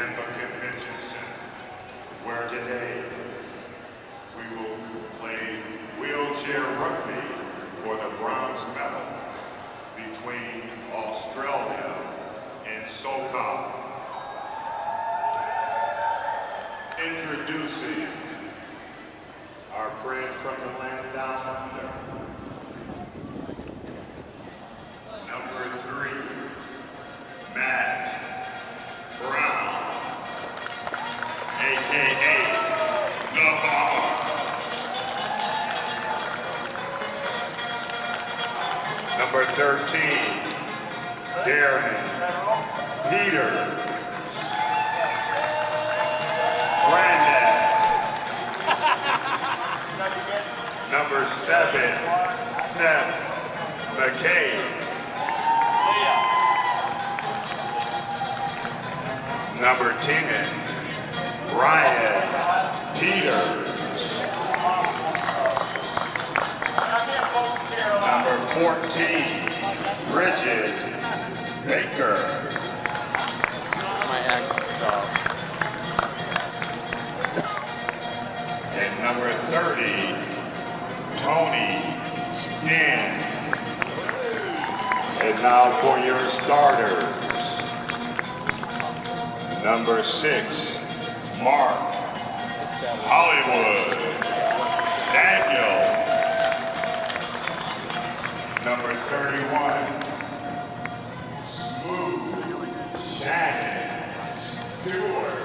Tampa Convention Center, where today we will play wheelchair rugby for the bronze medal between Australia and SOCOM. Introducing our friends from the land down under. Number 3, Matt Brown, a.k.a. The Bomber. Number 13, VIRIN Peter. Number 7, Seth McCabe. Number 10, Ryan Peters. Number 14, Bridget Baker. My accent's off. And number 30, Tony Skin. And now for your starters. Number 6, Mark Hollywood Daniel. Number 31, Smooth Shannon Stewart.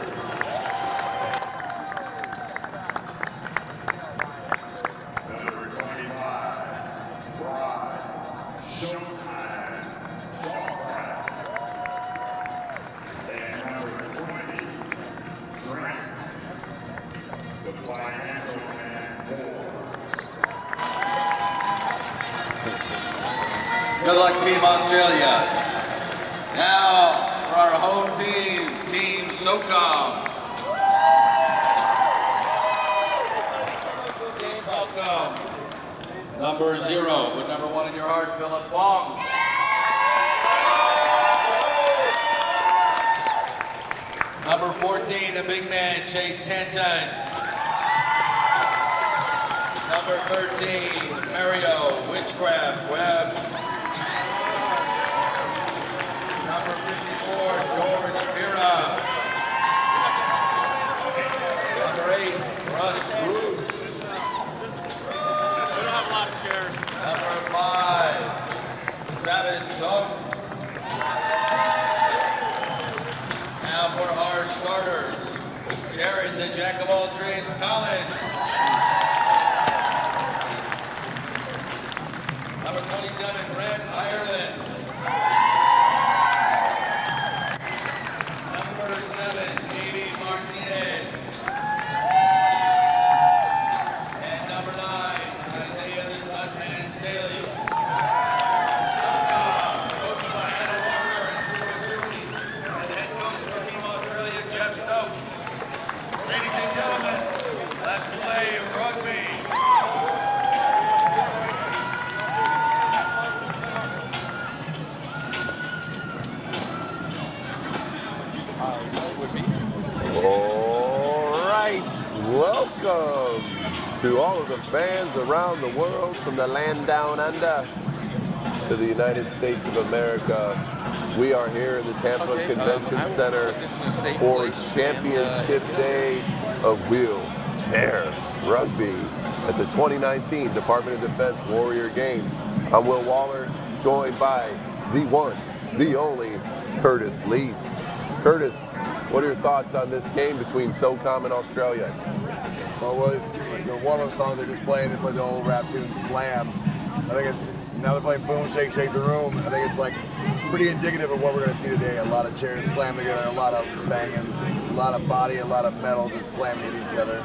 Good luck, Team Australia. Now for our home team, Team SOCOM. Welcome. Number 0, with number 1 in your heart, Philip Wong. Number 14, the big man, Chase Tantan. Number 13, Mario Witchcraft Webb. Number 54, George Mira. Number 8, Russ Bruce. We don't have a lot of chairs. Number 5, Travis Doak. Now for our starters, Jared, the Jack of all trades, Collins. Number 27, Brent Ireland. Number 7, Davey Martinez. And number 9, Isaiah the Stuntman Staley. Coached by Anna Walker and Stuart Judy. And the head coach for Team Australia, Jeff Stokes. Ladies and gentlemen, let's play rugby. All right, welcome to all of the fans around the world from the land down under to the United States of America. We are here in the Tampa Convention Center for Championship Day of Wheelchair Rugby at the 2019 Department of Defense WarriorGames. I'm Will Waller, joined by the one, the only Curtis Lease. Curtis, what are your thoughts on this game between SOCOM and Australia? Well, like the warm-up song they're just playing, they play the old rap tune Slam. I think it's, now they're playing Boom, Shake, Shake the Room. I think it's like pretty indicative of what we're going to see today. A lot of chairs slammed together, a lot of banging, a lot of body, a lot of metal just slamming at each other.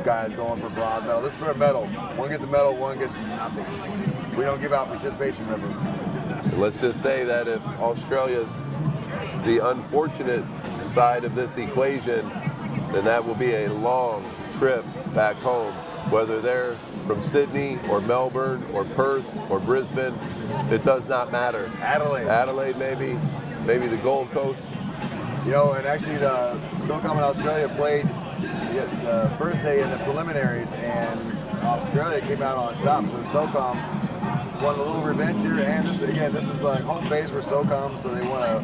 Guys going for bronze medal. This is for a medal. One gets a medal, one gets nothing. We don't give out participation ribbons. Let's just say that if Australia's the unfortunate side of this equation, then that will be a long trip back home. Whether they're from Sydney or Melbourne or Perth or Brisbane, it does not matter. Adelaide. Adelaide maybe the Gold Coast. You know, and actually the SOCOM in Australia played the first day in the preliminaries, and Australia came out on top. So SOCOM won a little revenge here, and this is like home base for SOCOM, so they want to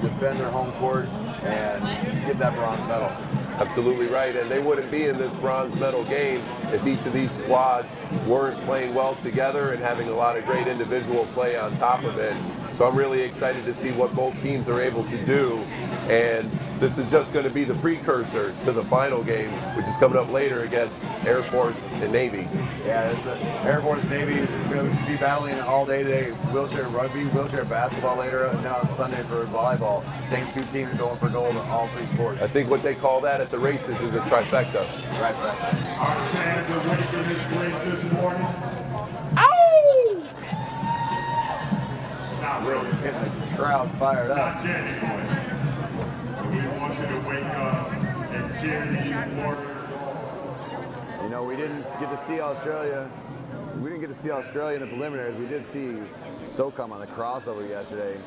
defend their home court and get that bronze medal. Absolutely right, and they wouldn't be in this bronze medal game if each of these squads weren't playing well together and having a lot of great individual play on top of it. So I'm really excited to see what both teams are able to do, and this is just going to be the precursor to the final game, which is coming up later against Air Force and Navy. Yeah, the Air Force and Navy going to be battling all day today. Wheelchair rugby, wheelchair basketball later, and then on Sunday for volleyball. Same two teams going for gold in all three sports. I think what they call that at the races is a trifecta. Trifecta. Our fans are ready for this race this morning. Will getting the crowd fired up. Not yet, anyway. We want you to wake up and cheer these Warriors. You know, we didn't get to see Australia. We didn't get to see Australia in the preliminaries. We did see SOCOM on the crossover yesterday.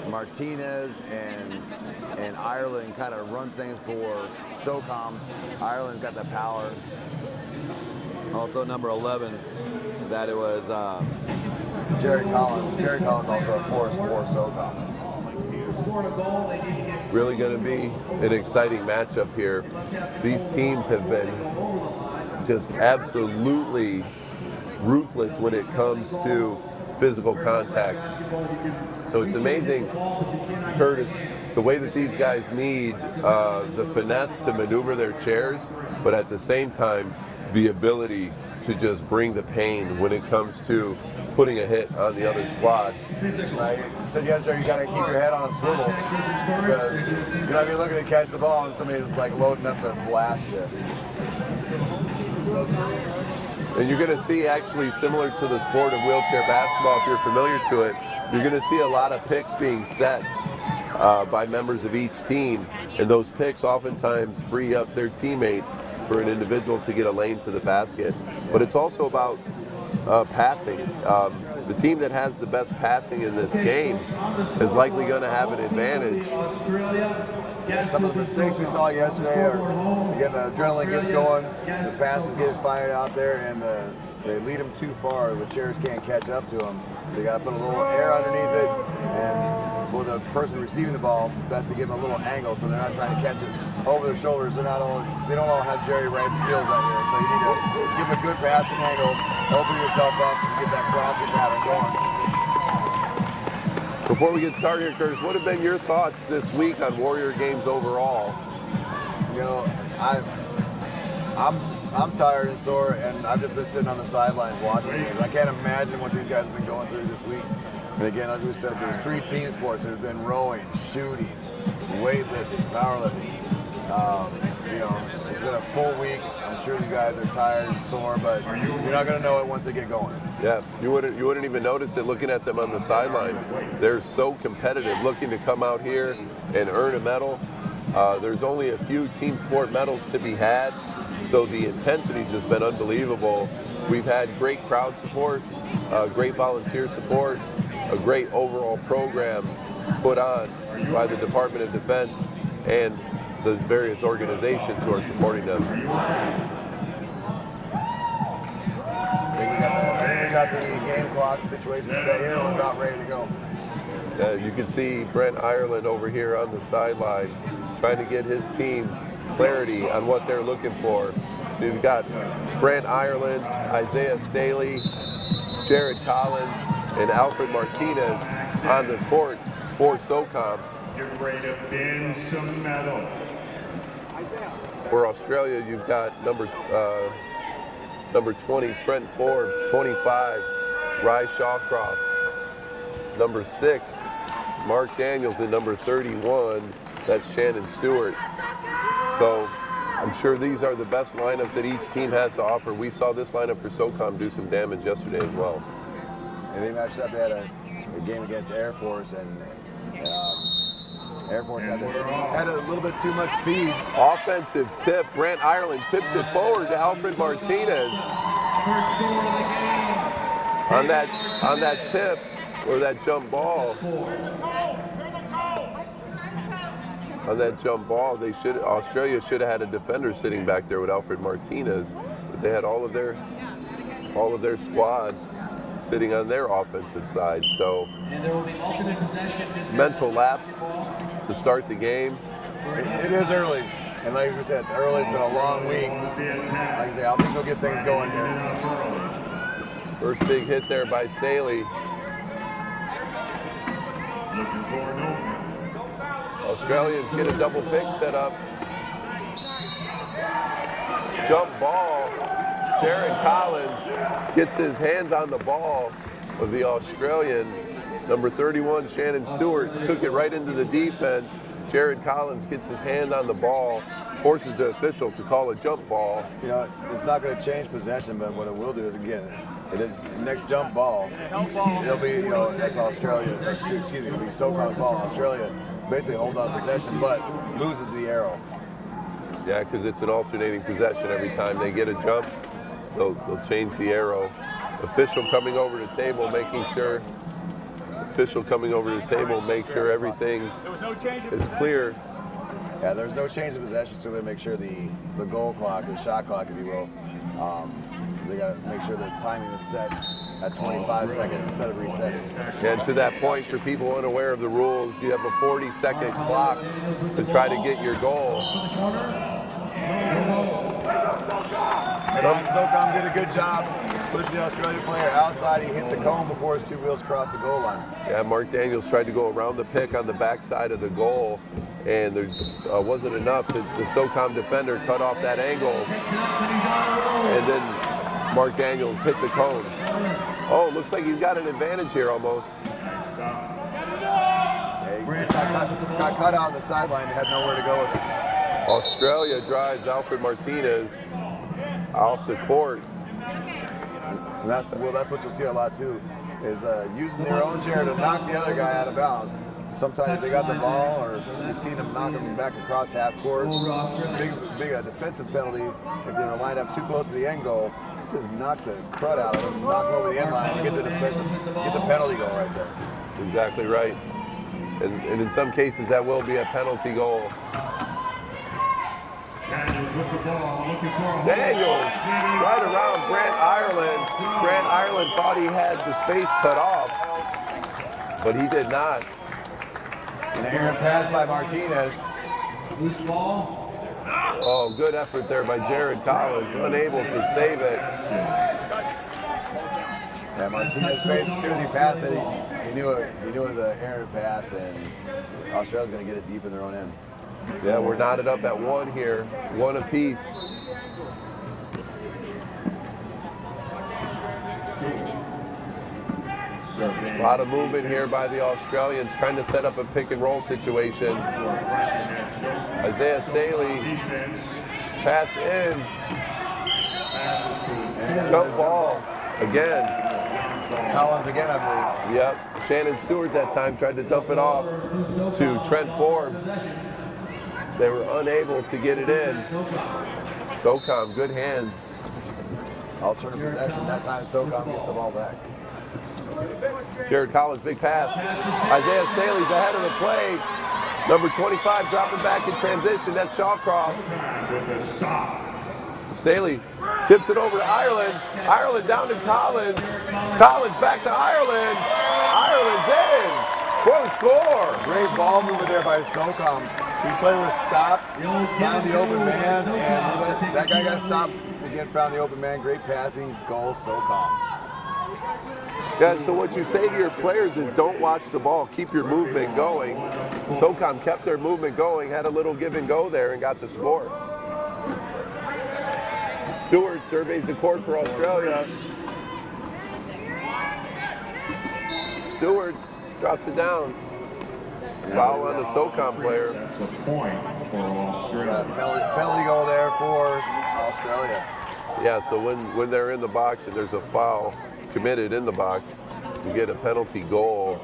Martinez and Ireland kind of run things for SOCOM. Ireland's got the power. Also number 11, that it was Jerry Collins. Jerry Collins also a force for SOCOM. Really going to be an exciting matchup here. These teams have been just absolutely ruthless when it comes to physical contact. So it's amazing, Curtis, the way that these guys need the finesse to maneuver their chairs, but at the same time, the ability to just bring the pain when it comes to putting a hit on the other squad. Like you said yesterday, you got to keep your head on a swivel because you're not even looking to catch the ball and somebody's like loading up to blast you. And you're going to see, actually similar to the sport of wheelchair basketball, if you're familiar to it, you're going to see a lot of picks being set by members of each team, and those picks oftentimes free up their teammate for an individual to get a lane to the basket. But it's also about passing. The team that has the best passing in this game is likely going to have an advantage. Some of the mistakes we saw yesterday are, again, the adrenaline gets going, the passes get fired out there, and they lead them too far. The chairs can't catch up to them. So you got to put a little air underneath it, and for the person receiving the ball, best to give them a little angle so they're not trying to catch it over their shoulders. They don't all have Jerry Rice skills out here, so you need to give them a good passing angle, open yourself up, and get that crossing pattern going. Before we get started here, Curtis, what have been your thoughts this week on WarriorGames overall? You know, I'm tired and sore, and I've just been sitting on the sidelines watching games. I can't imagine what these guys have been going through this week. And again, as we said, there's 3 team sports. There's been rowing, shooting, weightlifting, powerlifting. You know, it's been a full week. I'm sure you guys are tired and sore, but you're not going to know it once they get going. Yeah, you wouldn't even notice it looking at them on the sideline. They're so competitive, looking to come out here and earn a medal. There's only a few team sport medals to be had, so the intensity's just been unbelievable. We've had great crowd support, great volunteer support, a great overall program put on by the Department of Defense and the various organizations who are supporting them. I think we got the game clock situation set here. We're about ready to go. You can see Brent Ireland over here on the sideline trying to get his team clarity on what they're looking for. So you've got Brent Ireland, Isaiah Staley, Jared Collins, and Alfred Martinez on the court for SOCOM. Get ready to win some medal. For Australia, you've got number 20, Trent Forbes, 25, Rye Shawcroft, number 6, Mark Daniels, and number 31, that's Shannon Stewart. So I'm sure these are the best lineups that each team has to offer. We saw this lineup for SOCOM do some damage yesterday as well. And they matched up. They had a game against Air Force, and Air Force had a little bit too much speed. Offensive tip. Brent Ireland tips it forward to Alfred Martinez. On that tip, or that jump ball. on that jump ball. Australia should have had a defender sitting back there with Alfred Martinez, but they had all of their squad sitting on their offensive side. So mental lapse to start the game. It is early, and like we said, early. It's been a long week. Like I say, I think they'll get things going here. First big hit there by Staley. Australians get a double pick set up. Jump ball. Jared Collins gets his hands on the ball of the Australian. Number 31, Shannon Stewart, took it right into the defense. Jared Collins gets his hand on the ball, forces the official to call a jump ball. You know, it's not going to change possession, but what it will do is, again, the next jump ball, it'll be, you know, that's Australia, excuse me, it'll be SoCon's ball. Australia basically holds on to possession, but loses the arrow. Yeah, because it's an alternating possession. Every time they get a jump, they'll change the arrow. Official coming over to the table, making sure. Official coming over to the table, make sure everything is clear. Yeah, there's no change of possession, so they make sure the goal clock, the shot clock, if you will, they got to make sure the timing is set at 25 seconds instead of resetting. And to that point, for people unaware of the rules, you have a 40-second clock to try to get your goal. SoCom did a good job pushing the Australian player outside. He hit the cone before his two wheels crossed the goal line. Yeah, Mark Daniels tried to go around the pick on the backside of the goal, and there wasn't enough. The SoCom defender cut off that angle, and then Mark Daniels hit the cone. Oh, looks like he's got an advantage here almost. Yeah, he got cut out on the sideline and had nowhere to go with it. Australia drives Alfred Martinez off the court. And that's what you'll see a lot too, is using their own chair to knock the other guy out of bounds. Sometimes they got the ball, or you've seen them knock him back across half court. Big defensive penalty if they're lined up too close to the end goal. Just knock the crud out of him, knock him over the end line, and get the penalty goal right there. Exactly right. And in some cases, that will be a penalty goal. Daniels, right around Grant Ireland. Grant Ireland thought he had the space cut off, but he did not. An errant pass by Martinez. Loose ball. Oh, good effort there by Jared Collins, unable to save it. Yeah, Martinez faced as soon as he passed it. He knew it was an errant pass, and Australia's going to get it deep in their own end. Yeah, we're knotted up at one here, one apiece. A lot of movement here by the Australians, trying to set up a pick and roll situation. Isaiah Staley, pass in, jump ball again. Collins again, I believe. Yep, Shannon Stewart that time tried to dump it off to Trent Forbes. They were unable to get it in. SoCom, good hands. Alternative possession, that time SoCom gets the ball back. Jared Collins, big pass. Isaiah Staley's ahead of the play. Number 25 dropping back in transition. That's Shawcroft. Staley tips it over to Ireland. Ireland down to Collins. Collins back to Ireland. Ireland's in for the score. Great ball mover there by SoCom. He player was stopped, found the open man, and that guy got stopped. Again, found the open man. Great passing, goal, SoCom. Yeah, so what you say to your players is don't watch the ball, keep your movement going. SoCom kept their movement going, had a little give and go there and got the score. Stewart surveys the court for Australia. Stewart drops it down. Foul on the SoCom player. That's a point for Australia. Penalty goal there for Australia. Yeah, so when they're in the box and there's a foul committed in the box, you get a penalty goal.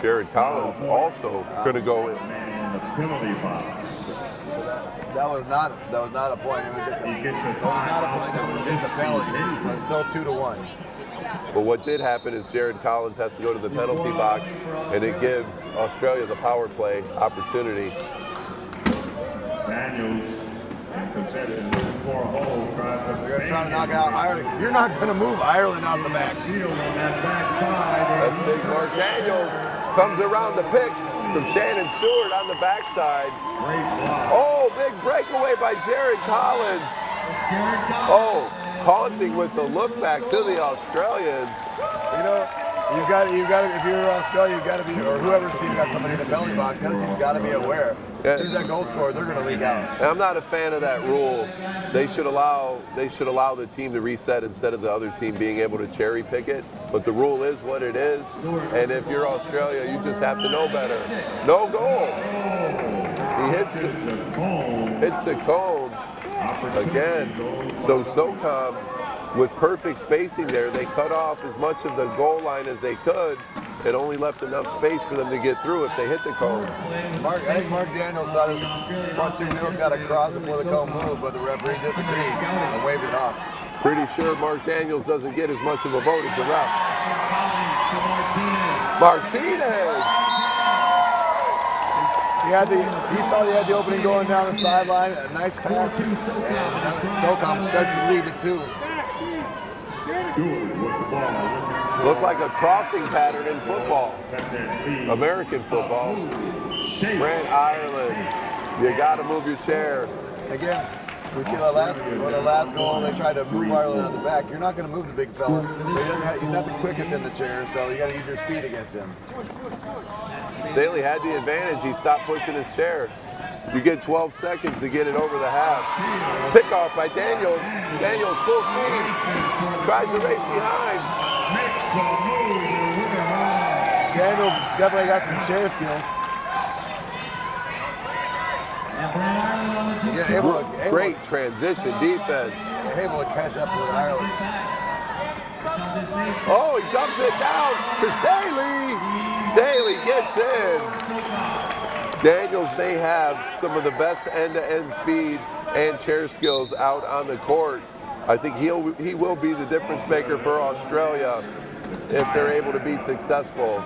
Jared Collins also going to go in. Man in the penalty box. That was not a point. It was just a penalty. It was still 2-1. But what did happen is Jared Collins has to go to the penalty box, and it gives Australia the power play opportunity. Daniels in possession looking for a hole. They're trying to knock out Ireland. You're not going to move Ireland out of the back. Field on that backside. That's big Mark Daniels. Comes around the pick from Shannon Stewart on the backside. Great block. Oh, big breakaway by Jared Collins. Oh, taunting with the look back to the Australians. You know, you've got to, if you're Australia, you've got to be, or whoever's team got somebody in the penalty box, the other team's got to be aware. As soon as that goal scored, they're going to leak out. And I'm not a fan of that rule. They should allow the team to reset instead of the other team being able to cherry pick it. But the rule is what it is. And if you're Australia, you just have to know better. No goal. He hits the cone again. So SOCOM, with perfect spacing there, they cut off as much of the goal line as they could. It only left enough space for them to get through if they hit the cone. I think Mark Daniels thought his front two wheels got across before the cone moved, but the referee disagreed and waved it off. Pretty sure Mark Daniels doesn't get as much of a vote as the ref. Martinez! He saw he had the opening going down the sideline, a nice pass, and SOCOM stretched the lead to 2. Looked like a crossing pattern in football, American football. Grant Ireland, you got to move your chair. Again, we see the last goal, they tried to move Ireland out the back. You're not going to move the big fella. He's not the quickest in the chair, so you got to use your speed against him. Staley had the advantage. He stopped pushing his chair. You get 12 seconds to get it over the half. Pickoff by Daniels. Daniels full speed. Tries to race behind. Daniels definitely got some chair skills. Great transition defense. Able to catch up with Ireland. Oh, he dumps it down to Staley. Staley gets in. Daniels may have some of the best end-to-end speed and chair skills out on the court. I think he will be the difference maker for Australia if they're able to be successful.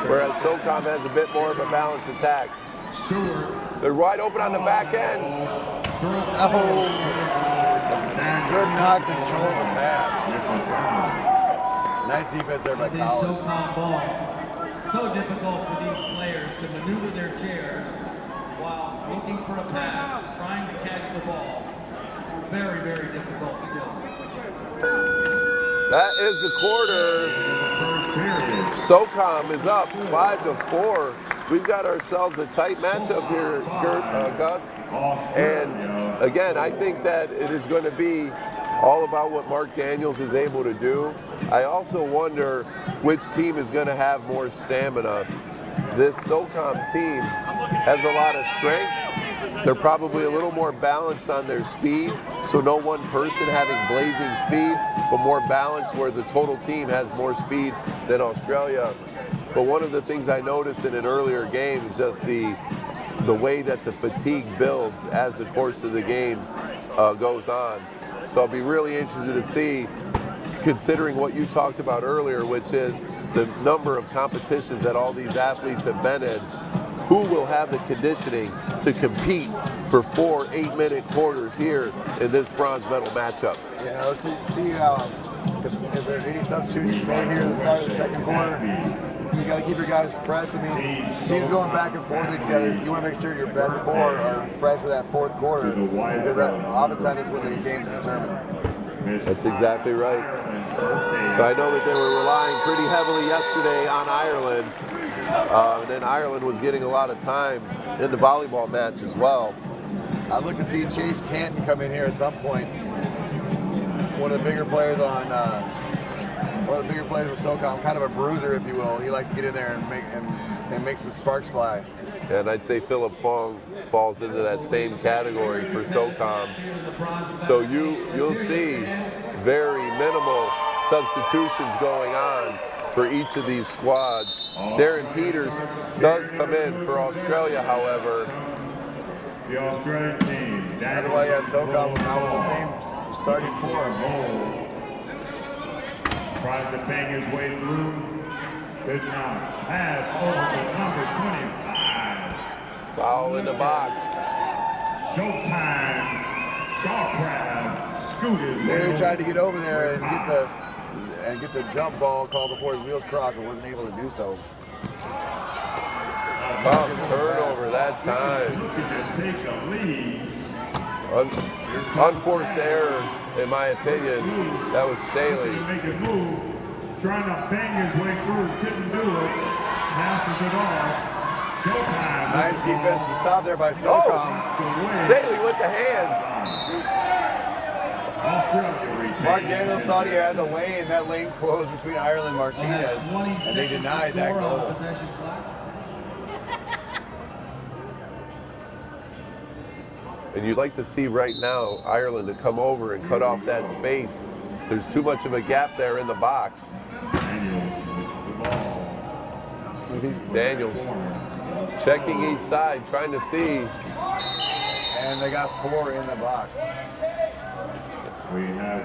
Whereas SOCOM has a bit more of a balanced attack. They're wide open on the back end. Oh, good not control the pass. Nice defense there by Collins. So difficult for these players to maneuver their chairs while looking for a pass, trying to catch the ball. Very, very difficult to do. That is the quarter. SOCOM is up 5-4. We've got ourselves a tight matchup here, Gus. And again, I think that it is going to be all about what Mark Daniels is able to do. I also wonder which team is going to have more stamina. This SOCOM team has a lot of strength. They're probably a little more balanced on their speed, so no one person having blazing speed, but more balanced where the total team has more speed than Australia. But one of the things I noticed in an earlier game is just the way that the fatigue builds as the course of the game goes on. So I'll be really interested to see, considering what you talked about earlier, which is the number of competitions that all these athletes have been in, who will have the conditioning to compete for 4 8-minute quarters here in this bronze medal matchup. Yeah, let's see if there are any substitutions made here at the start of the second quarter. You got to keep your guys fresh. I mean, teams going back and forth together. You want to make sure your best 4 are fresh for that fourth quarter, because that oftentimes is when the game's determined. That's exactly right. So I know that they were relying pretty heavily yesterday on Ireland, and then Ireland was getting a lot of time in the volleyball match as well. I'd look to see Chase Tanton come in here at some point. One of the bigger players on. One of the bigger players with SOCOM, kind of a bruiser, if you will. He likes to get in there and make some sparks fly. And I'd say Philip Fong falls into that same category for SOCOM. So you'll see very minimal substitutions going on for each of these squads. Darren Peters does come in for Australia, however. The Australian team. Otherwise, yeah, SOCOM was now with the same starting 4. Tries to bang his way through. Good now. Pass over to number 25. Foul in the box. Showtime. Shawcraft. Scooted. Staley tried to get over there and get the jump ball called before his wheels crossed, but wasn't able to do so. Turnover that time. Take a lead. Unforced error, in my opinion. That was Staley. Make a move. Trying to bang his way through. Couldn't do it. Passes it off. Showtime. Nice defense to stop there by SOCOM. Staley with the hands. Mark Daniels thought he had the lane, and that lane closed between Ireland and Martinez, and they denied that goal. And you'd like to see right now Ireland to come over and cut off that space. There's too much of a gap there in the box. Daniels checking each side, trying to see. And they got 4 in the box. We have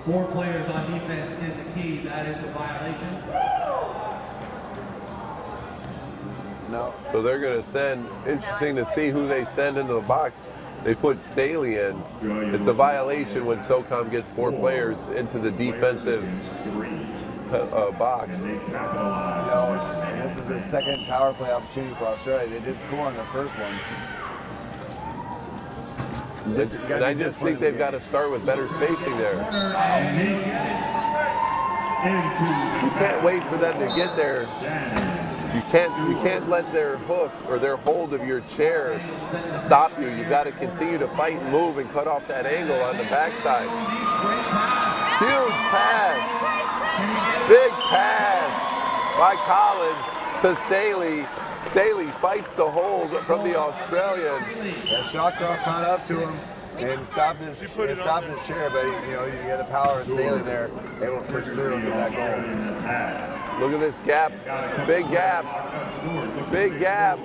4 players on defense is the key. That is a violation. No. So they're going to send, interesting to see who they send into the box. They put Staley in. It's a violation when SOCOM gets 4 players into the defensive box. This is the second power play opportunity for Australia. They did score on the first one. And I just think they've got to start with better spacing there. You can't wait for them to get there. You can't let their hook or their hold of your chair stop you. You've got to continue to fight and move and cut off that angle on the backside. Huge pass. Big pass by Collins to Staley. Staley fights the hold from the Australian. That Shawcroft caught up to him and stopped his chair, but you had the power of Staley there, able to push through and get that goal. Look at this gap. Big gap. Big gap.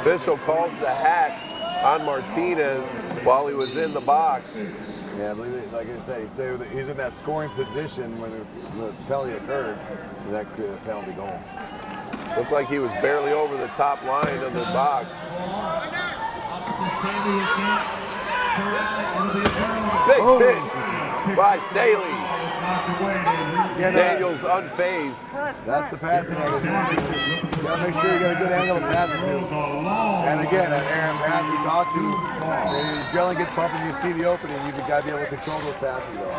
Official calls the hack on Martinez while he was in the box. Yeah, like I said, he's in that scoring position when the penalty occurred. That could have penalty goal. Looked like he was barely over the top line of the box. Big hit by Staley. Daniels unfazed. That's the passing angle. You gotta make sure you got a good angle to pass it to. And again, that Aaron pass we talked to, the drilling gets bumping, you see the opening, you gotta be able to control those passes though.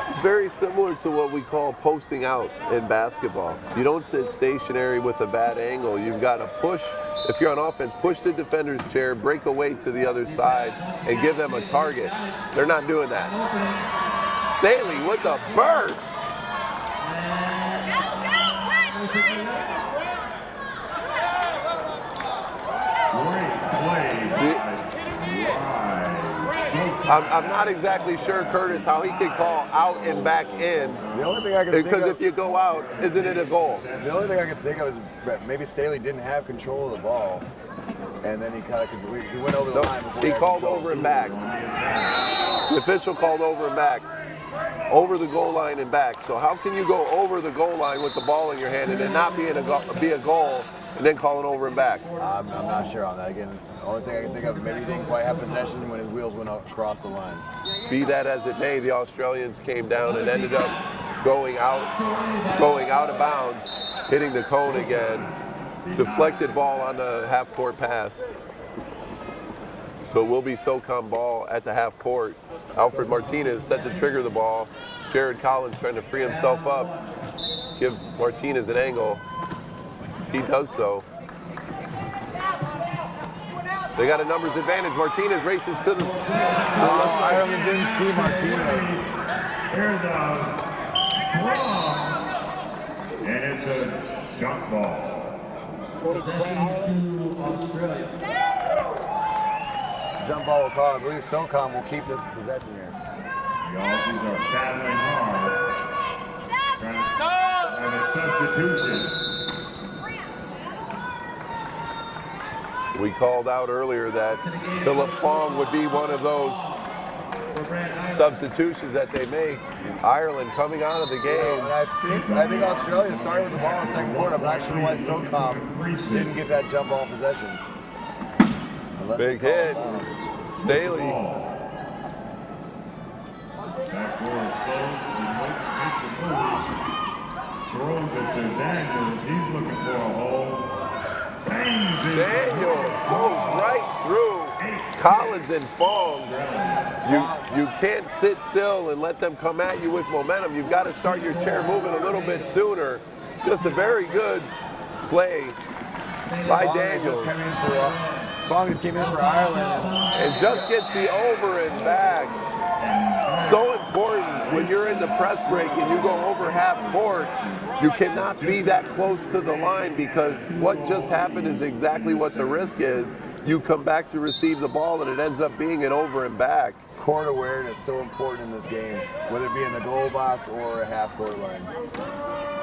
It's very similar to what we call posting out in basketball. You don't sit stationary with a bad angle. You've got to push, if you're on offense, push the defender's chair, break away to the other side, and give them a target. They're not doing that. Staley with the burst. I'm not exactly sure, Curtis, how he can call out and back in. The only thing I can think of, because if you go out, isn't it a goal? The only thing I can think of is that maybe Staley didn't have control of the ball, and then he went over the line before he called over and back. The official called over and back, over the goal line and back. So how can you go over the goal line with the ball in your hand and it not be a goal, and then call it over and back? I'm not sure on that. Again, the only thing I can think of is maybe he didn't quite have possession when his wheels went across the line. Be that as it may, the Australians came down and ended up going out of bounds, hitting the cone again. Deflected ball on the half-court pass. So it will be SOCOM ball at the half court. Alfred Martinez set to trigger the ball. Jared Collins trying to free himself up, give Martinez an angle. He does so. They got a numbers advantage. Martinez races to the left side. Ireland didn't see Martinez. Here's a scrum, and it's a jump ball. Possession to Australia. Jump ball will call. I believe SOCOM will keep this possession here. The Aussies are battling hard. And a substitution. We called out earlier that Philip Fong would be one of those substitutions that they make. Ireland coming out of the game. And I think Australia started with the ball in the second quarter. I'm not sure why SOCOM didn't get that jump ball possession. Big hit. Staley. Backboard close. Throws it to Daniels. He's looking for a hole. Daniels goes right through Collins and Fong. You can't sit still and let them come at you with momentum. You've got to start your chair moving a little bit sooner. Just a very good play by Daniels. Fong just came in for Ireland. And just gets the over and back. So important when you're in the press break and you go over half court, you cannot be that close to the line, because what just happened is exactly what the risk is. You come back to receive the ball and it ends up being an over and back. Court awareness is so important in this game, whether it be in the goal box or a half court line.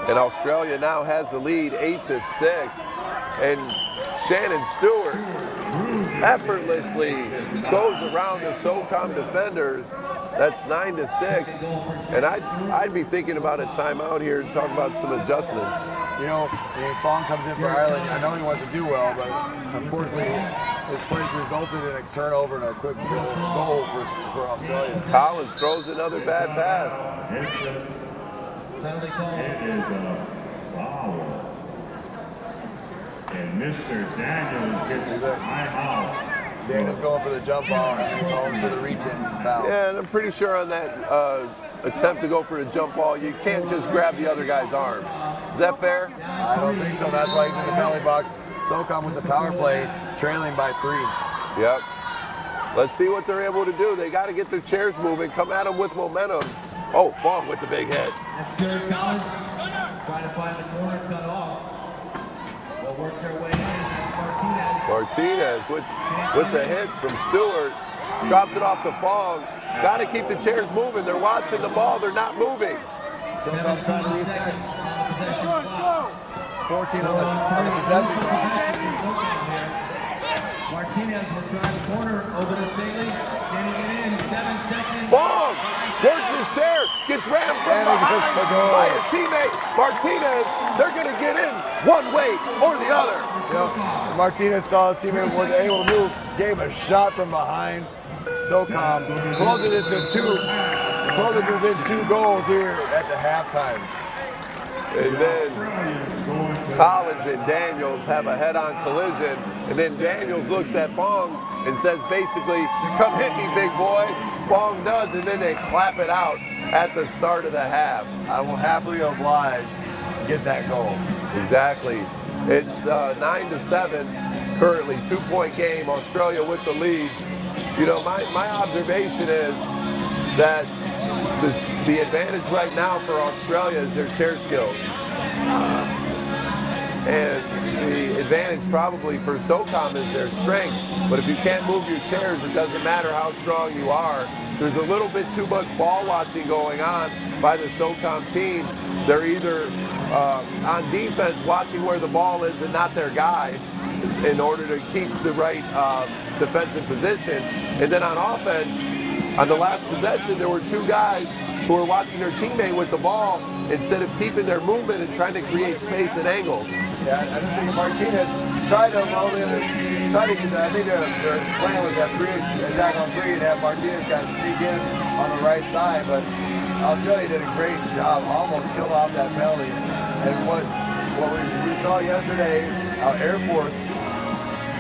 And Australia now has the lead 8-6. And Shannon Stewart effortlessly goes around the SOCOM defenders. That's 9-6. And I'd be thinking about a timeout here and talk about some adjustments. You know, Fong comes in for Ireland. I know he wants to do well, but unfortunately, his play resulted in a turnover and a quick goal for Australia. Collins throws another bad pass. It is a foul. And Mr. Daniels gets a timeout. Daniels going for the jump ball and then going for the reach-in foul. Yeah, and I'm pretty sure on that attempt to go for the jump ball, you can't just grab the other guy's arm. Is that fair? I don't think so. That's why he's in the penalty box. SOCOM with the power play, trailing by 3. Yep. Let's see what they're able to do. They got to get their chairs moving, come at them with momentum. Oh, Fong with the big hit. That's Jared Collins trying to find the corner cut off. They'll work their way in. That's Martinez with the hit from Stewart. Drops it off to Fong. Got to keep the chairs moving. They're watching the ball. They're not moving. SOCOM trying to reset. 14 on the possession clock. Martinez will try the corner over to Staley. Getting it in, 7 seconds. Fong works his chair, gets rammed from behind by his teammate Martinez. They're going to get in one way or the other. Yep. Martinez saw his teammate wasn't able to move, gave a shot from behind. SOCOM closes it to 2. Closes it within 2 goals here at the halftime. And then Collins and Daniels have a head-on collision, and then Daniels looks at Fong and says basically, come hit me, big boy. Fong does, and then they clap it out at the start of the half. I will happily oblige, get that goal. Exactly. It's 9-7 currently, 2-point game, Australia with the lead. You know, my observation is that the advantage right now for Australia is their chair skills. And the advantage probably for SOCOM is their strength. But if you can't move your chairs, it doesn't matter how strong you are. There's a little bit too much ball watching going on by the SOCOM team. They're either on defense watching where the ball is and not their guy in order to keep the right defensive position. And then on offense, on the last possession, there were 2 guys who were watching their teammate with the ball instead of keeping their movement and trying to create space and angles. Yeah, I don't think Martinez tried to load in, I think their plan was that attack on 3 and have Martinez kind of sneak in on the right side, but Australia did a great job, almost killed off that penalty. And what we saw yesterday, Air Force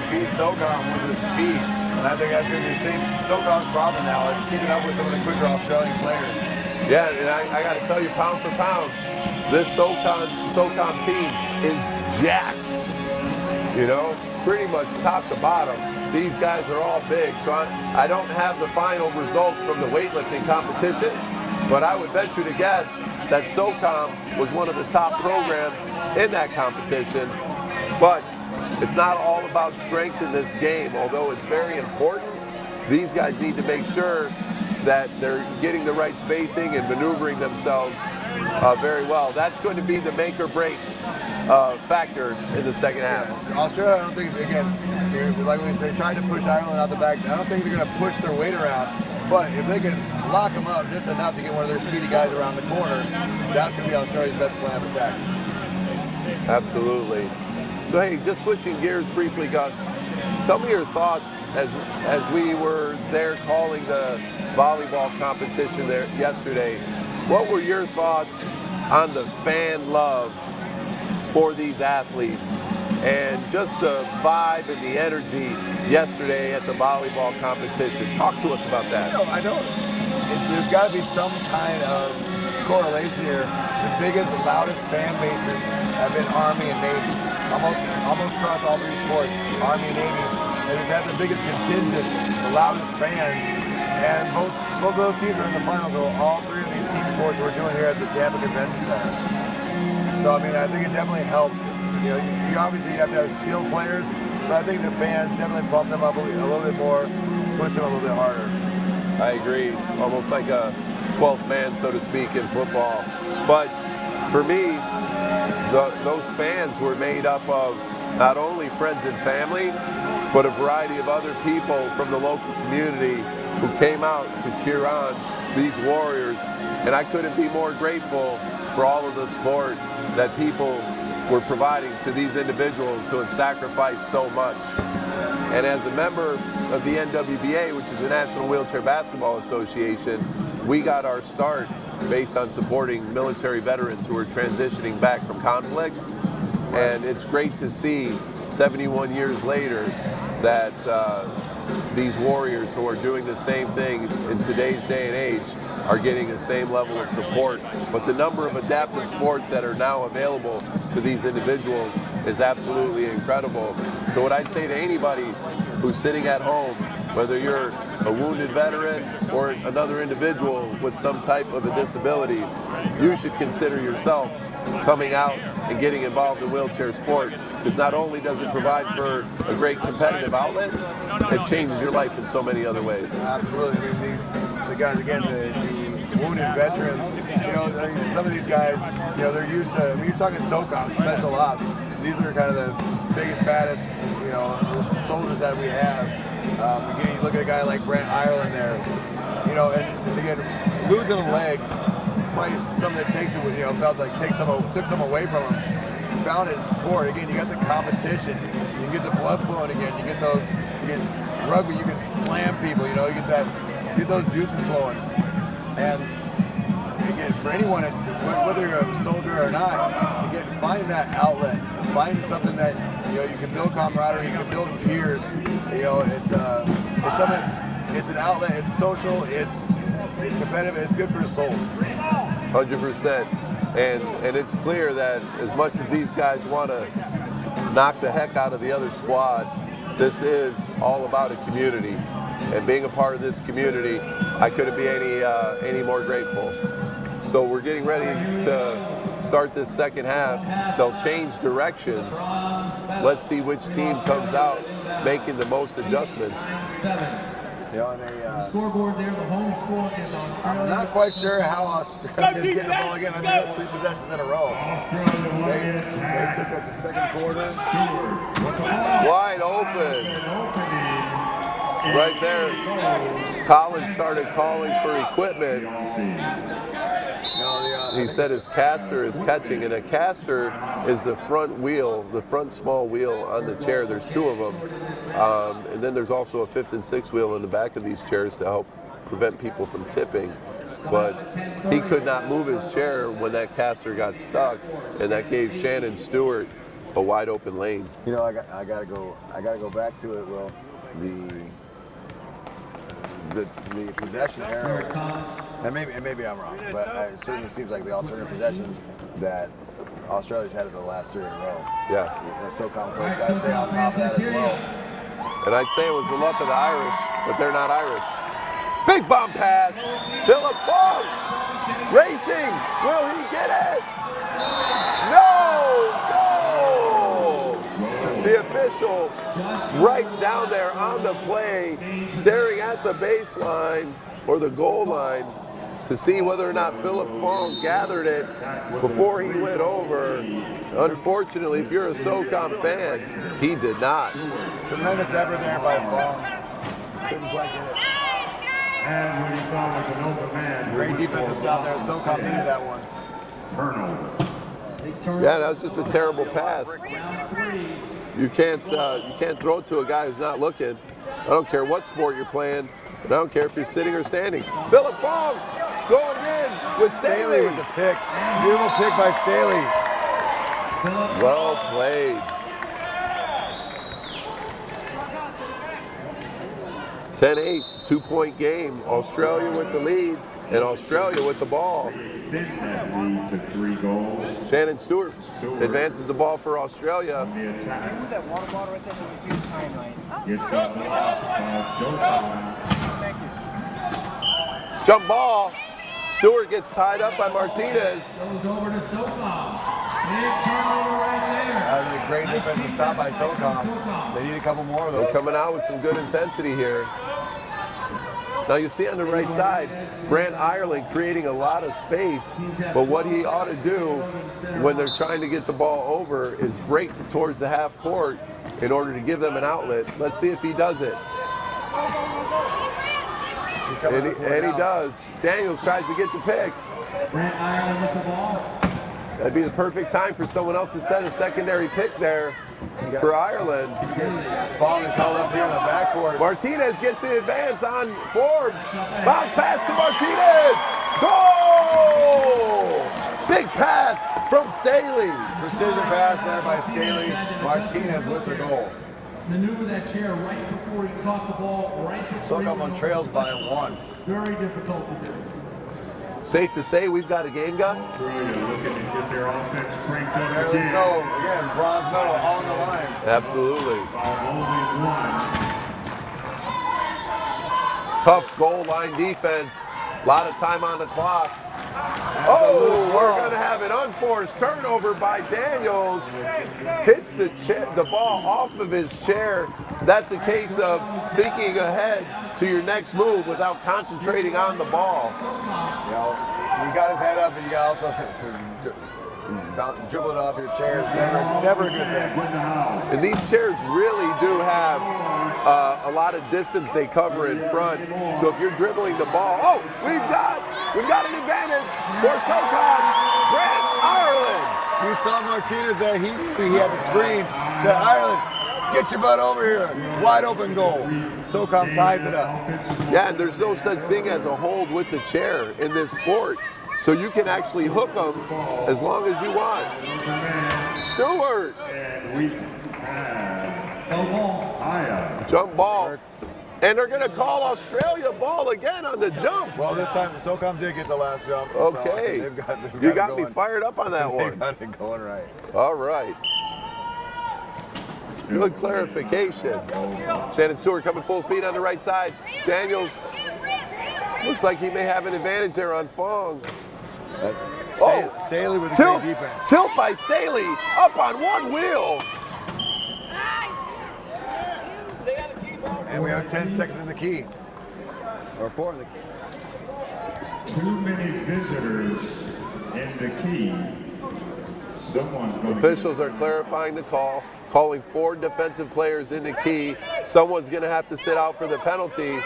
beat SOCOM with the speed. And I think that's going to be the same SOCOM's problem now, is keeping up with some of the quicker Australian players. Yeah, and I got to tell you, pound for pound, this SOCOM team is jacked. You know, pretty much top to bottom. These guys are all big, so I don't have the final results from the weightlifting competition, but I would venture to guess that SOCOM was one of the top programs in that competition. But it's not all about strength in this game, although it's very important. These guys need to make sure that they're getting the right spacing and maneuvering themselves very well. That's going to be the make or break factor in the second half. Australia, I don't think, again, Like they tried to push Ireland out the back. I don't think they're going to push their weight around. But if they can lock them up just enough to get one of their speedy guys around the corner, that's going to be Australia's best plan of attack. Absolutely. So hey, just switching gears briefly, Gus. Tell me your thoughts as we were there calling the volleyball competition there yesterday. What were your thoughts on the fan love for these athletes and just the vibe and the energy yesterday at the volleyball competition? Talk to us about that. I know. There's got to be some kind of correlation here. The biggest, loudest fan bases have been Army and Navy. Almost across all three sports, Army and Navy. And it's had the biggest contingent, the loudest fans. And both those teams are in the finals. So all three of these team sports we're doing here at the Tampa Convention Center. So I mean, I think it definitely helps. You know, you obviously have to have skilled players, but I think the fans definitely pump them up a little bit more, push them a little bit harder. I agree. Almost like a 12th man, so to speak, in football. But for me, those fans were made up of not only friends and family, but a variety of other people from the local community who came out to cheer on these Warriors. And I couldn't be more grateful for all of the support that people were providing to these individuals who had sacrificed so much. And as a member of the NWBA, which is the National Wheelchair Basketball Association, we got our start based on supporting military veterans who are transitioning back from conflict. And it's great to see 71 years later that these Warriors who are doing the same thing in today's day and age are getting the same level of support. But the number of adaptive sports that are now available to these individuals is absolutely incredible. So what I'd say to anybody who's sitting at home, whether you're a wounded veteran or another individual with some type of a disability, you should consider yourself coming out and getting involved in wheelchair sport, because not only does it provide for a great competitive outlet, it changes your life in so many other ways. Absolutely. I mean, the guys, again, the wounded veterans, you know, some of these guys, you know, they're used to, I mean, you're talking SOCOM, special ops. These are kind of the biggest, baddest, you know, soldiers that we have. Again, you look at a guy like Brent Ireland there, you know, and again, losing a leg, probably something that takes it, you know, felt like took some away from him. Found it in sport. Again, you got the competition, you get the blood flowing again, you get rugby, you can slam people, you know, you get those juices flowing. And again, for anyone, whether you're a soldier or not, again, finding that outlet, finding something that, you know, you can build camaraderie, you can build peers, you know, it's something, it's an outlet, it's social, it's competitive, it's good for the soul. 100%. And it's clear that as much as these guys want to knock the heck out of the other squad, this is all about a community. And being a part of this community, I couldn't be any more grateful. So we're getting ready to start this second half. They'll change directions. Let's see which team comes out making the most adjustments. You know, and Scoreboard there, the home score is Australia. I'm not quite sure how Australia is getting the ball again. I think that's 3 possessions in a row. They took up the second quarter. Wide open. Right there, Collins started calling for equipment. He said his caster is catching, and a caster is the front wheel, the front small wheel on the chair. There's 2 of them. And then there's also a 5th and 6th wheel in the back of these chairs to help prevent people from tipping. But he could not move his chair when that caster got stuck, and that gave Shannon Stewart a wide open lane. You know, I gotta go back to it, Will. The possession arrow, and maybe I'm wrong, but it certainly seems like the alternative possessions that Australia's had in the last 3 in a row. Yeah. The SOCOM coach got to stay on top of that as well. And I'd say it was the luck of the Irish, but they're not Irish. Big bomb pass. Philip Fong racing. Will he get it? No! The official right down there on the play, staring at the baseline or the goal line, to see whether or not Philip Fong gathered it before he went over. Unfortunately, if you're a SOCOM fan, he did not. Tremendous effort there by Fong. Couldn't quite get it. And when he thought it was an open man. Great defensive stop there. SOCOM needed that one. Turnover. Yeah, that was just a terrible pass. You can't throw it to a guy who's not looking. I don't care what sport you're playing, and I don't care if you're sitting or standing. Philip Fong going in with Staley with the pick. Beautiful pick by Staley. Well played. 10-8, 2-point game. Australia with the lead, and Australia with the ball. Extend that lead to 3 goals. Shannon Stewart advances the ball for Australia. On the attack. Move that water bottle right there so we see the timeline. Gets up Showtime. Thank you. Jump ball. Stewart gets tied up by Martinez. Goes over to SOCOM. Big turnover right there. That was a great defensive stop by SOCOM. They need a couple more of those. They're coming out with some good intensity here. Now you see on the right side, Brant Ireland creating a lot of space, but what he ought to do when they're trying to get the ball over is break towards the half court in order to give them an outlet. Let's see if he does it. And he does. Daniels tries to get the pick. Brant Ireland with the ball. That'd be the perfect time for someone else to set a secondary pick there for Ireland. Fong is held up here in the backcourt. Martinez gets the advance on Forbes. Bounce pass to Martinez. Goal! Big pass from Staley. Precision pass there by Staley. Martinez with the goal. Maneuver that chair right before he caught the ball, right before SOCOM on trails by 1. Very difficult to do. Safe to say we've got a game, Gus? Australia looking to get their offense cranked up Apparently again. so. Again, bronze medal on the line. Absolutely. By only 1. Tough goal line defense. A lot of time on the clock. Oh, we're going to have an unforced turnover by Daniels. Hits the ball off of his chair. That's a case of thinking ahead to your next move without concentrating on the ball. You know, you got his head up and you got also dribble it off your chair. It's never a good thing. And these chairs really do have a lot of distance they cover in front. So if you're dribbling the ball, oh, we've got an advantage for SOCOM. Brant Ireland. You saw Martinez there. He had the screen to Ireland. Get your butt over here. Wide open goal. SOCOM ties it up. Yeah, and there's no such thing as a hold with the chair in this sport. So you can actually hook them as long as you want. Stewart. And we have Jump ball. And they're going to call Australia ball again on the jump. Well, this time SOCOM did get the last jump. Okay. So they've got You it got me going. fired up on that They one. got it going right. All right. Good clarification. Shannon Stewart coming full speed on the right side. Daniels looks like he may have an advantage there on Fong. That's Oh, Staley with a tilt, great defense. tilt by Staley, up on one wheel. And we have 10 seconds in the key. Or 4 in the key. too many visitors in the key. Someone's going Officials are clarifying the call, calling 4 defensive players in the key. Someone's going to have to sit out for the penalty.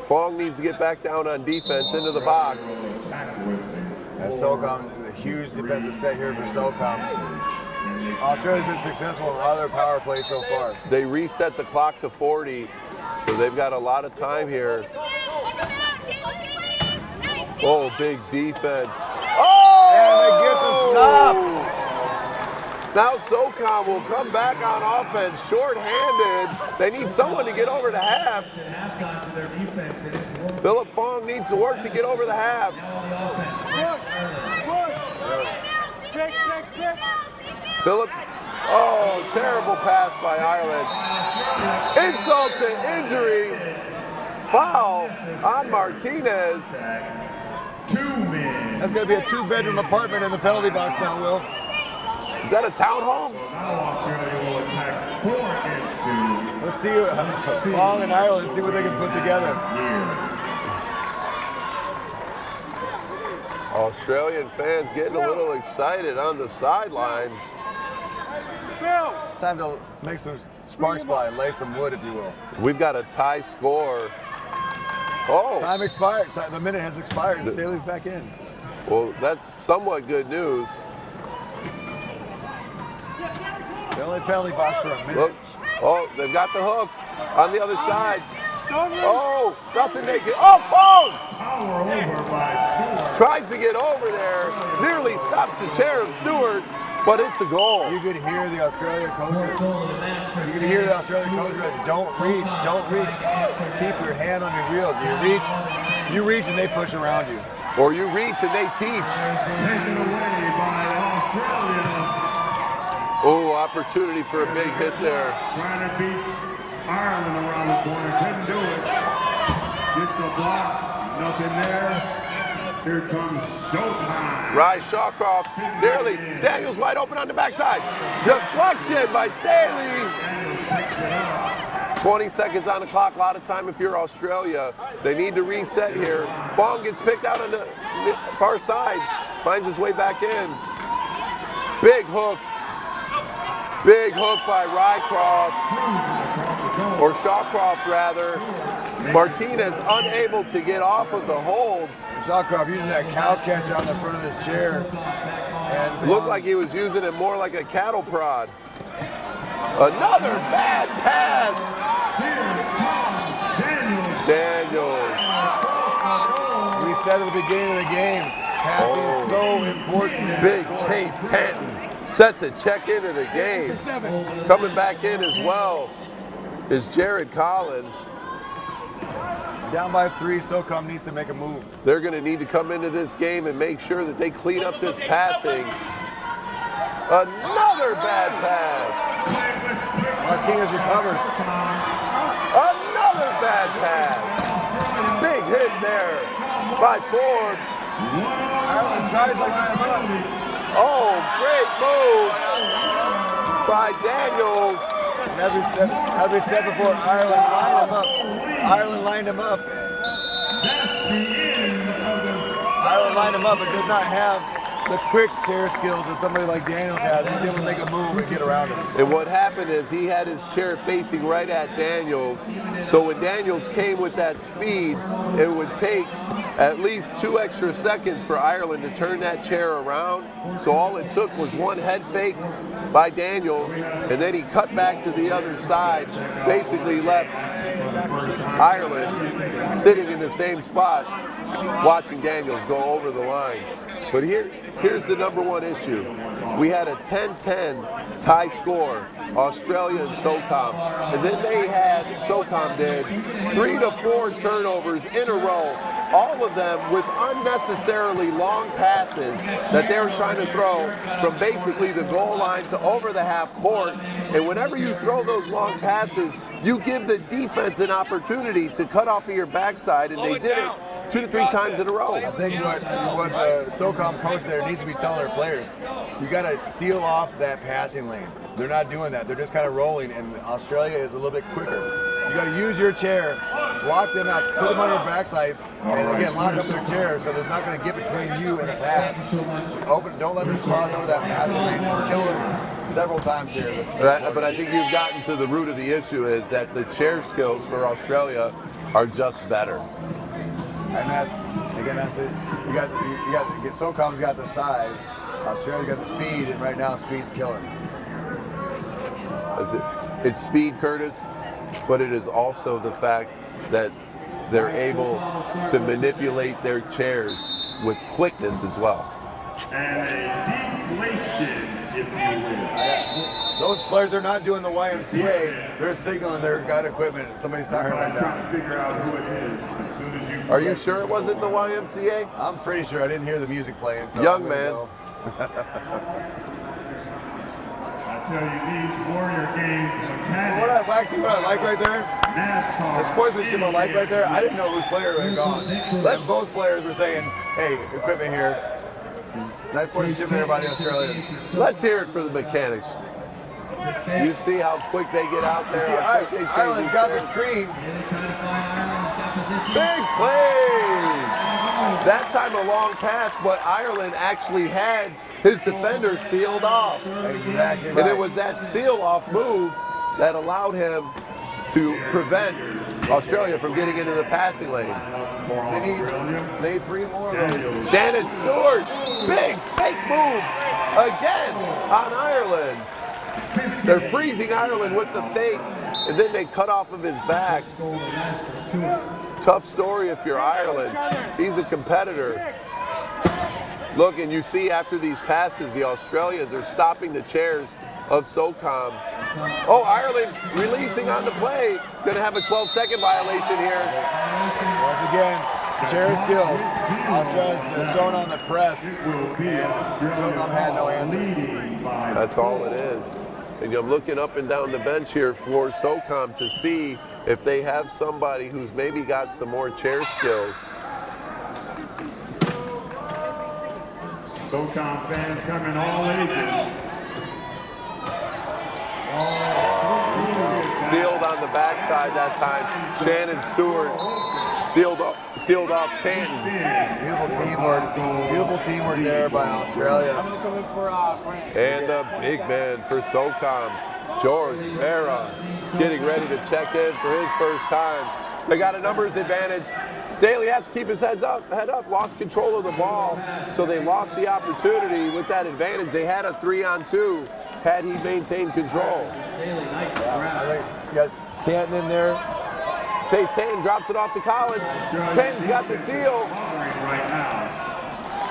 Fong needs to get back down on defense into the box. And SOCOM, a huge defensive set here for SOCOM. Australia's been successful in all their power play so far. They reset the clock to 40, so they've got a lot of time here. Oh, big defense. Oh! And they get the stop. Now SOCOM will come back on offense, short-handed. They need someone to get over the half. Philip Fong needs to work to get over the half. Philip, oh, terrible pass by Ireland. Insult to injury. Foul on Martinez. That's going to be a 2-bedroom apartment in the penalty box now, Will. Is that a townhome? Let's see Fong and Ireland, see what they can put together. Australian fans getting a little excited on the sideline. Time to make some sparks fly, lay some wood, if you will. We've got a tie score. Oh. Time expired. The minute has expired. And Staley's back in. Well, that's somewhat good news. The only penalty box for a minute. Look. Oh, they've got the hook on the other side. Oh, nothing they can. Oh, phone! Power over by Stewart. Tries to get over there. Nearly stops the chair of Stewart, but it's a goal. You could hear the Australia coach. You could hear the Australian coach. Don't reach, don't reach. Keep your hand on your wheel. You reach and they push around you. Or you reach and they teach. Taken away by Australia. Oh, opportunity for a big hit there. Trying to beat Ireland around the corner. Couldn't do it. Gets a block. Nothing there. Here comes showtime. Rise Shawcroft. Nearly. Daniels wide open on the backside. Deflection by Staley. 20 seconds on the clock. A lot of time if you're Australia. They need to reset here. Fong gets picked out on the far side. Finds his way back in. Big hook. Big hook by Rycroft, or Shawcroft rather. Martinez unable to get off of the hold. Shawcroft using that cow catcher on the front of his chair. And looked like he was using it more like a cattle prod. Another bad pass. Daniels. We said at the beginning of the game, passing is so important. Big Chase Tanton. Set to check into the game. Coming back in as well is Jared Collins. Down by 3, SOCOM needs to make a move. They're going to need to come into this game and make sure that they clean up this passing. Another bad pass. Martinez recovers. Another bad pass. Big hit there by Forbes. Ireland tries to line him up. Oh, great move by Daniels. As we said before, Ireland lined him up. Ireland lined him up. Ireland lined him up, but does not have the quick chair skills that somebody like Daniels has. He's able to make a move and get around him. And what happened is he had his chair facing right at Daniels. So when Daniels came with that speed, it would take at least 2 extra seconds for Ireland to turn that chair around. So all it took was one head fake by Daniels, and then he cut back to the other side, basically left Ireland sitting in the same spot, watching Daniels go over the line. But here's the #1 issue. We had a 10-10 tie score, Australia and SOCOM. And then SOCOM did 3 to 4 turnovers in a row, all of them with unnecessarily long passes that they were trying to throw from basically the goal line to over the half court. And whenever you throw those long passes, you give the defense an opportunity to cut off of your backside, and they did it 2 to 3 times in a row. I think what the SOCOM coach there needs to be telling their players, you got to seal off that passing lane. They're not doing that. They're just kind of rolling, and Australia is a little bit quicker. You got to use your chair, block them out, put them on your backside, and again, lock up their chair so there's not going to get between you and the pass. Don't let them cross over that passing lane. It's killed them several times here. But I think you've gotten to the root of the issue is that the chair skills for Australia are just better. And that's it. You got SOCOM's got the size, Australia's got the speed, and right now speed's killing. That's it. It's speed, Curtis, but it is also the fact that they're able to manipulate their chairs with quickness as well. And a deflation, if you will. Those players are not doing the YMCA. They're signaling they've got equipment. Somebody's knocking them Trying down. to figure out who it is as soon as you. Are you sure it wasn't the YMCA? I'm pretty sure. I didn't hear the music playing. So Young man. I tell you, these WarriorGames mechanics. What I like right there, NASCAR. the sportsmanship I like right there, I didn't know whose player had gone. And both players were saying, hey, equipment here. Nice sportsmanship there by the Australians. Let's hear it for the mechanics. You see how quick they get out there? See, Ireland got the screen. Big play! That time a long pass, but Ireland actually had his defender sealed off. Exactly right. And it was that seal-off move that allowed him to prevent Australia from getting into the passing lane. They need 3 more of those. Shannon Stewart, big fake move again on Ireland. They're freezing Ireland with the fake, and then they cut off of his back. Tough story if you're Ireland. He's a competitor. Look, and you see after these passes, the Australians are stopping the chairs of SOCOM. Oh, Ireland releasing on the play. Gonna have a 12-second violation here. Once again, chair skills. Australia's just thrown on the press, and SOCOM had no answer. That's all it is. And I'm looking up and down the bench here for SOCOM to see if they have somebody who's maybe got some more chair skills. SOCOM fans coming all ages. Sealed on the backside that time. Shannon Stewart sealed off Tanton. Beautiful teamwork there by Australia. And the big man for SOCOM, George Vera, getting ready to check in for his first time. They got a numbers advantage. Staley has to keep his head up, lost control of the ball, so they lost the opportunity with that advantage. They had a 3-on-2 had he maintained control. You guys Tanton in there. Chase Tanton drops it off to Collins. Tanton's got the seal.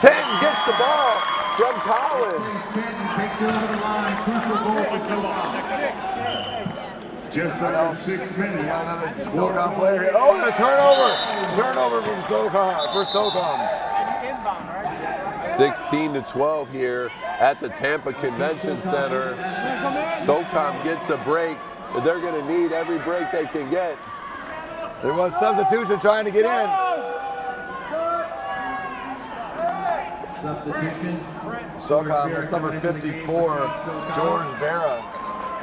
Tanton gets the ball from Collins. Just under 6 minutes. Got another SOCOM player here. Oh, and a turnover! Turnover from SOCOM. 16-12 here at the Tampa Convention Center. SOCOM gets a break, but they're going to need every break they can get. There was substitution trying to get in. Substitution. SOCOM, that's number 54, George Vera.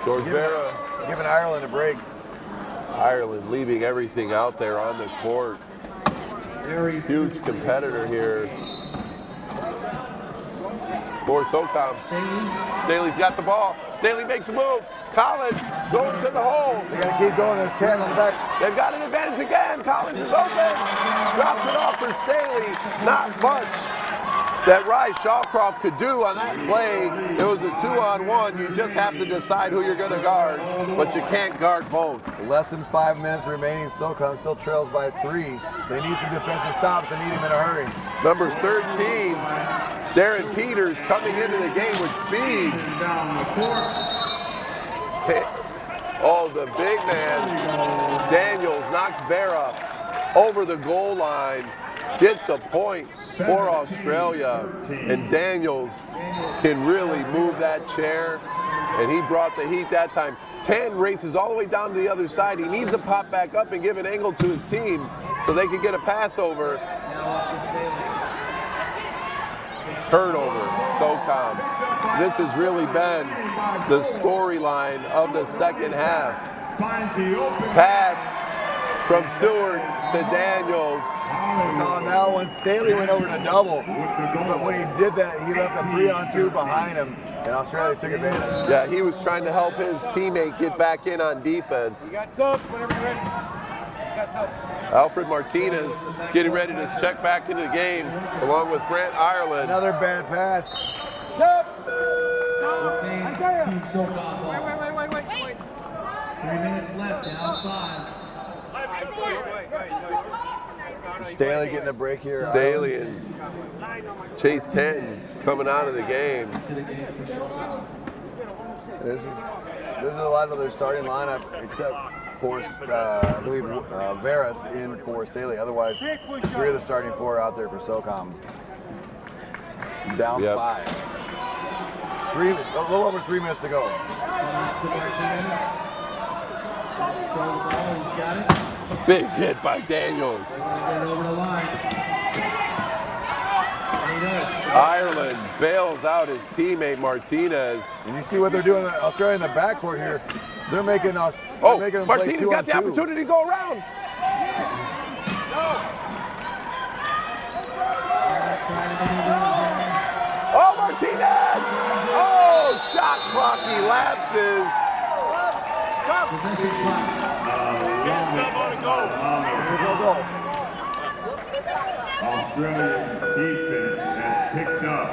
George Vera. Giving Ireland a break. Ireland leaving everything out there on the court. Huge competitor here for SOCOM. Staley's got the ball. Staley makes a move. Collins going to the hole. They got to keep going. There's 10 on the back. They've got an advantage again. Collins is open. Drops it off for Staley. Not much that Rye Shawcroft could do on that play. It was a 2-on-1. You just have to decide who you're going to guard, but you can't guard both. Less than 5 minutes remaining. SOCOM still trails by 3. They need some defensive stops and need him in a hurry. Number 13, Darren Peters coming into the game with speed. Oh, the big man, Daniels, knocks Vera over the goal line, gets a point for Australia, and Daniels can really move that chair, and he brought the heat that time. 10 races all the way down to the other side. He needs to pop back up and give an angle to his team so they can get a pass over. Turnover, SOCOM. This has really been the storyline of the second half. Pass from Stewart to Daniels. So now when Staley went over to double, but when he did that, he left a 3-on-2 behind him, and Australia took advantage. Yeah, he was trying to help his teammate get back in on defense. You got subs whenever you're ready. You got subs. Alfred Martinez getting ready to check back into the game along with Brent Ireland. Another bad pass. Sub. Wait. 3 minutes left, down 5. Staley getting a break here. Staley and Chase Tanton coming out of the game. This is a lot of their starting lineup, except for, I believe, Veras in for Staley. Otherwise, 3 of the starting 4 are out there for SOCOM. Down 5. A little over 3 minutes to go. Big hit by Daniels. Ireland bails out his teammate Martinez. And you see what they're doing, Australia in the backcourt here. They're making us. Oh, making them Martinez play 2-on-2. got the opportunity to go around. Martinez! Oh, shot clock elapses. Australian defense has picked up.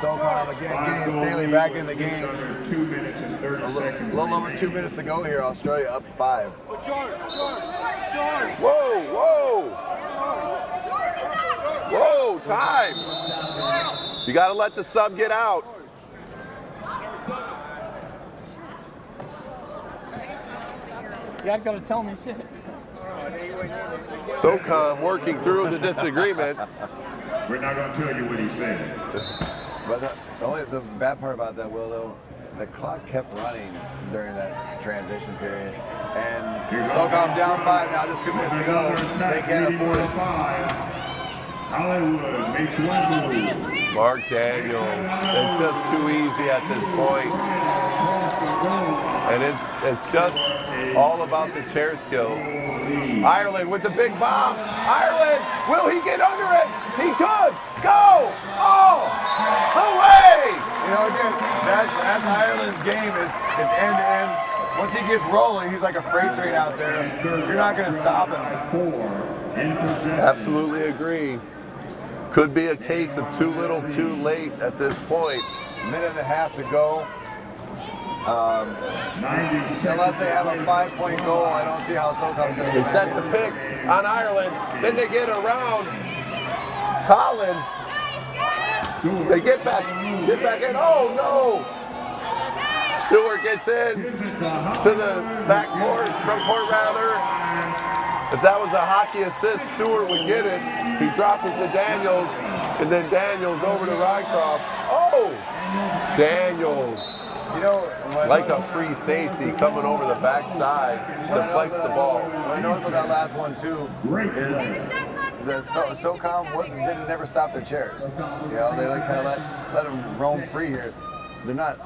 SoCom again getting Staley back in the game. Under 2 minutes and 30 seconds. A little over 2 minutes to go here. Australia up 5. Whoa, whoa. Whoa, time. You got to let the sub get out. You're not gonna tell me shit. SoCom working through the disagreement. We're not going to tell you what he said. But the bad part about that, Will, though, the clock kept running during that transition period. And SoCom down 5 now, just 2 minutes to go. They can't afford it. Hollywood makes one move. Mark Daniels. It's just too easy at this point. And it's just all about the chair skills. Ireland with the big bomb. Ireland, will he get under it? He could. Go! Oh! Away! You know, again, that's Ireland's game is end to end. Once he gets rolling, he's like a freight train out there. You're not going to stop him. Absolutely agree. Could be a case of too little, too late at this point. Minute and a half to go. Unless they have a 5-point goal, I don't see how SoCom's going to They get set back the in. pick on Ireland. Then they get around Collins. They get back in. Oh no! Stewart gets in to the back court, front court rather. If that was a hockey assist, Stewart would get it. He dropped it to Daniels, and then Daniels over to Rycroft. Oh! Daniels. You know, Like a free safety coming over the backside, deflects the ball. What I noticed on that last one too is that SoCom didn't never stop their chairs. You know, they like kind of let them roam free here. They're not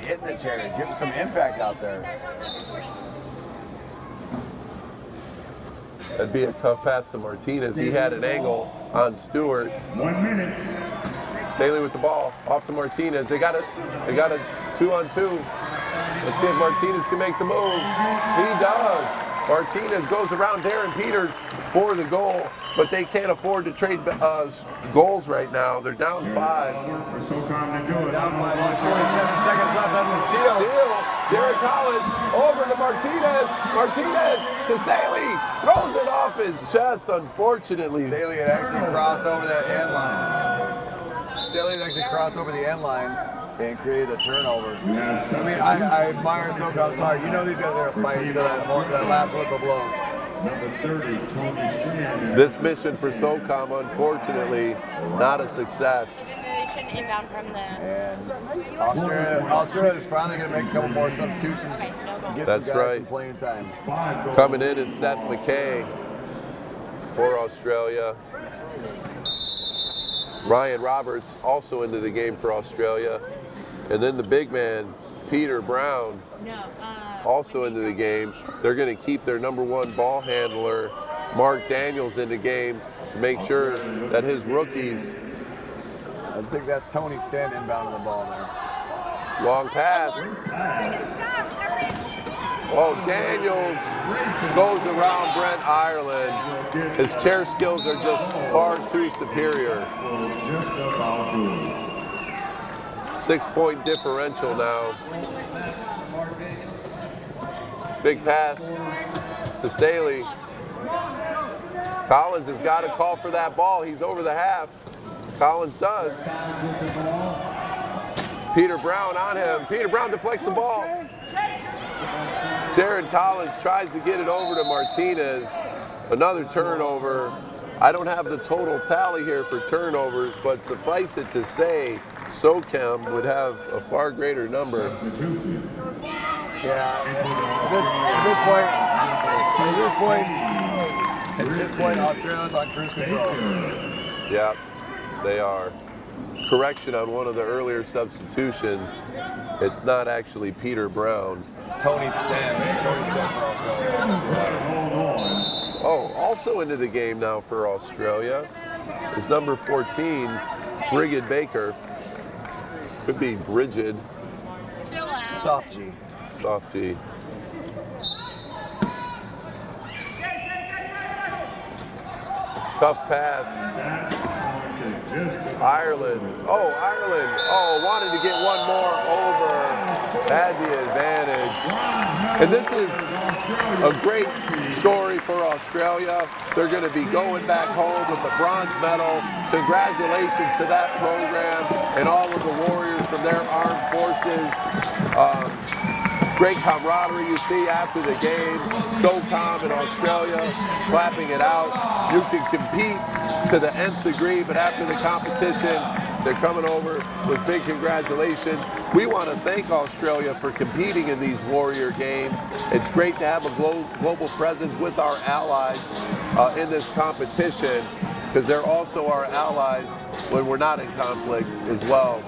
hitting the chair. Give them some impact out there. That'd be a tough pass to Martinez. He had an angle on Stewart. 1 minute. Staley with the ball, off to Martinez. They got a 2-on-2. Let's see if Martinez can make the move. He does. Martinez goes around Darren Peters for the goal, but they can't afford to trade goals right now. They're down 5. For SoCom to do it. Down 5, only 47 seconds left. That's a steal. Jared Collins over to Martinez. Martinez to Staley. Throws it off his chest, unfortunately. Staley had actually crossed over that end line. Staley had actually crossed over the end line and created a turnover. I mean, I admire SoCom. Sorry, you know these guys are fighting until that last whistle blows. Number 30, Tony Shannon. This mission for SoCom, unfortunately, not a success. Inbound from the And Australia is finally going to make a couple more substitutions. Get That's some guys right. some playing time. Coming in is Seth McKay for Australia. Ryan Roberts also into the game for Australia. And then the big man, Peter Brown, also into the game. They're going to keep their #1 ball handler, Mark Daniels, in the game to make sure that his rookies. I think that's Tony Stanton inbounding the ball there. Long pass. Oh, Daniels goes around Brent Ireland. His chair skills are just far too superior. 6-point differential now. Big pass to Staley. Collins has got to call for that ball. He's over the half. Collins does. Peter Brown on him. Peter Brown deflects the ball. Jared Collins tries to get it over to Martinez. Another turnover. I don't have the total tally here for turnovers, but suffice it to say, SoCom would have a far greater number. Yeah, at this point, Australia's on cruise control. Yeah, they are. Correction on one of the earlier substitutions. It's not actually Peter Brown. It's Tony Stanton. Tony Stanton for Australia. Oh, also into the game now for Australia is number 14, Brigid Baker. Could be Brigid. Soft G. Soft G. Tough pass. Ireland. Oh, Ireland. Oh, wanted to get one more over. Had the advantage. And this is a great story for Australia. They're going to be going back home with the bronze medal. Congratulations to that program and all of the warriors from their armed forces. Great camaraderie you see after the game. SOCOM in Australia clapping it out. You can compete to the nth degree, but after the competition, they're coming over with big congratulations. We want to thank Australia for competing in these Warrior Games. It's great to have a global presence with our allies in this competition, because they're also our allies when we're not in conflict as well.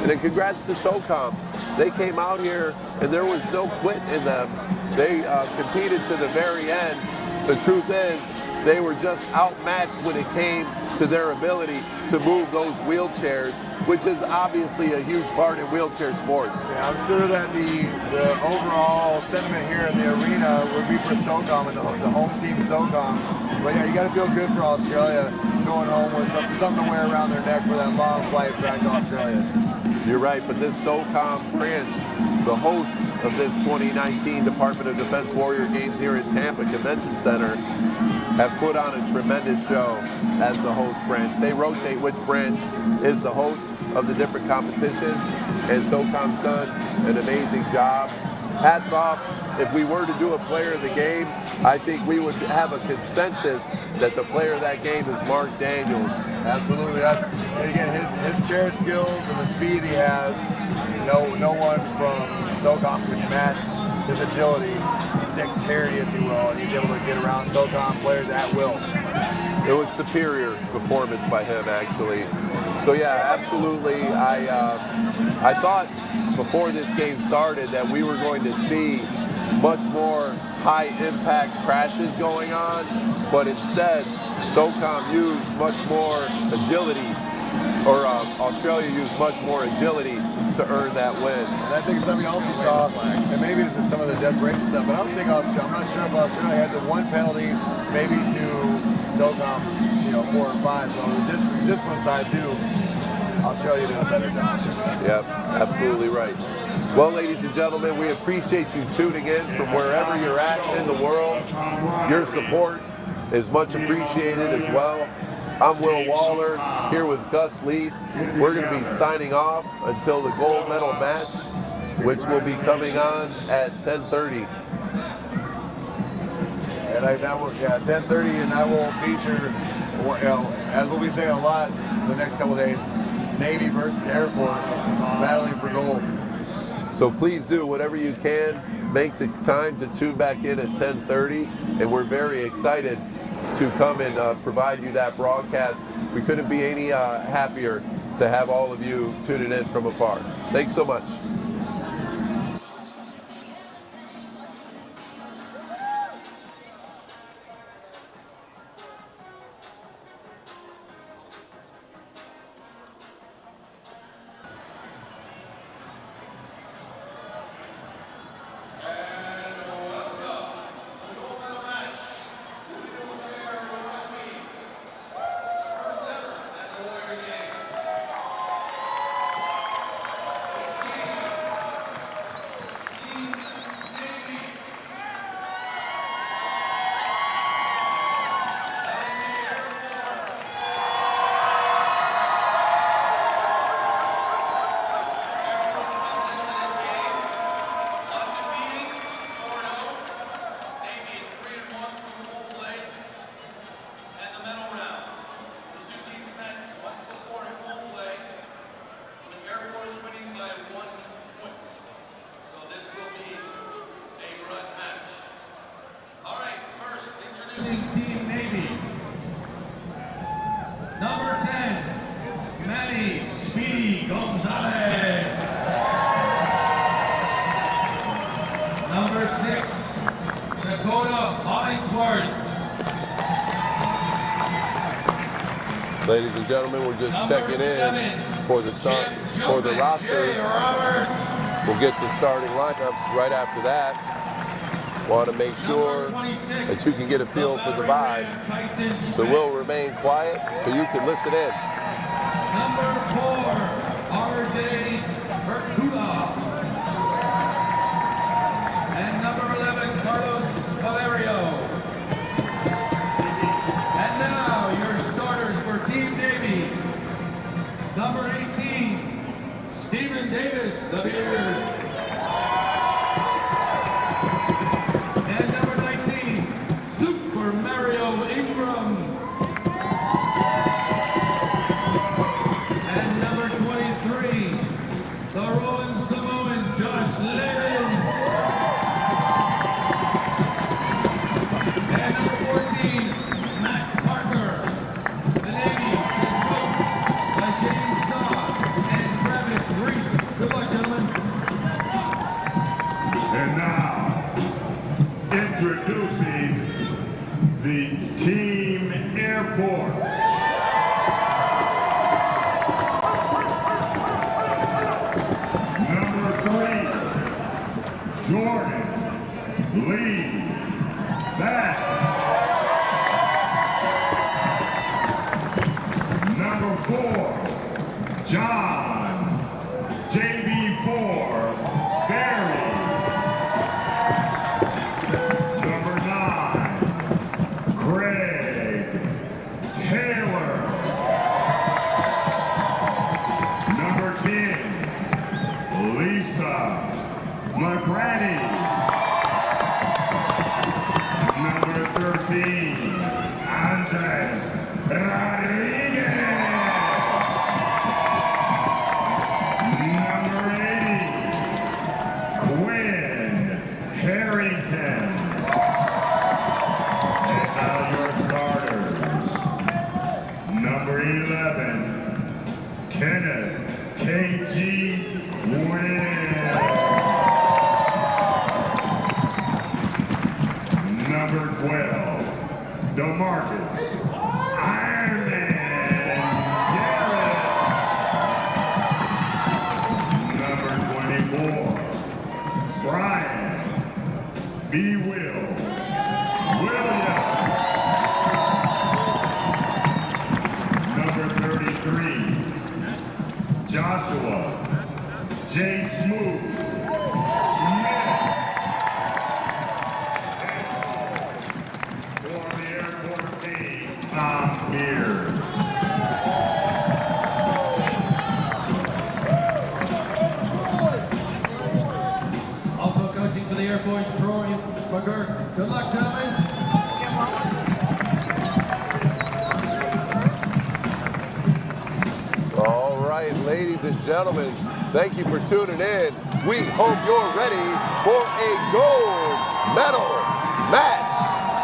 And then congrats to SOCOM. They came out here and there was no quit in them. They competed to the very end. The truth is, they were just outmatched when it came to their ability to move those wheelchairs, which is obviously a huge part in wheelchair sports. Yeah, I'm sure that the overall sentiment here in the arena would be for SOCOM and the home team SOCOM. But yeah, you got to feel good for Australia going home with something to wear around their neck for that long flight back to Australia. You're right, but this SOCOM branch, the host of this 2019 Department of Defense Warrior Games here at Tampa Convention Center, have put on a tremendous show as the host branch. They rotate which branch is the host of the different competitions, and SOCOM's done an amazing job. Hats off. If we were to do a player of the game, I think we would have a consensus that the player of that game is Mark Daniels. Absolutely. And again, his chair skills and the speed he has, no one from SOCOM could match his agility, his dexterity, if you will, and he's able to get around SOCOM players at will. It was superior performance by him, actually. So yeah, absolutely. I thought before this game started that we were going to see much more high impact crashes going on, but instead SOCOM used much more agility, or Australia used much more agility to earn that win. And I think something else you saw, and maybe this is some of the desperation stuff, but I'm not sure if Australia had the one penalty maybe to SOCOM's 4 and 5. So the discipline side too, Australia did a better job. Yep, absolutely right. Well, ladies and gentlemen, we appreciate you tuning in from wherever you're at in the world. Your support is much appreciated as well. I'm Will Waller here with Gus Lease. We're going to be signing off until the gold medal match, which will be coming on at 10:30. And that will, 10:30, and that will feature, as we'll be saying a lot in the next couple of days, Navy versus Air Force battling for gold. So please do whatever you can. Make the time to tune back in at 10:30, and we're very excited to come and provide you that broadcast. We couldn't be any happier to have all of you tuning in from afar. Thanks so much. Team Navy. Number 10, Manny Speedy Gonzalez. Number 6, Dakota Hollingford. Ladies and gentlemen, we're just checking in for the start for the rosters. We'll get to starting lineups right after that. Want to make sure that you can get a feel for the vibe. So we'll remain quiet so you can listen in. Number 4, RJ Bertuda. And number 11, Carlos Valerio. And now your starters for Team Navy. Number 18, Stephen Davis, the Beard. And number 19, Super Mario Ingram. And number 23, the Rowan Samoan, Josh Levin. And number 14, Matt Parker. The Navy is coached by James Saw and Travis Reed. Good luck, gentlemen. And now, introducing the Team Air Force. Number 3, Jordan Lee Bass. Number 4, John JB4 Barry. Number 9, Craig Taylor. Number 10, Lisa McGrady. Number 13, Andres Rodriguez. Number 80, Quinn Harrington. And now your starters. Number 11, Kenneth K.G. Wynn. Number 12, DeMarcus Ironman Garrett. Number 24, Brian B. Williams. Number 33, Joshua J. Smooth Smith. For the Air Force team, Tom Beard. Also coaching for the Air Force, Troy McGurk. Good luck, gentlemen. All right, ladies and gentlemen, thank you for tuning in. We hope you're ready for a gold medal match.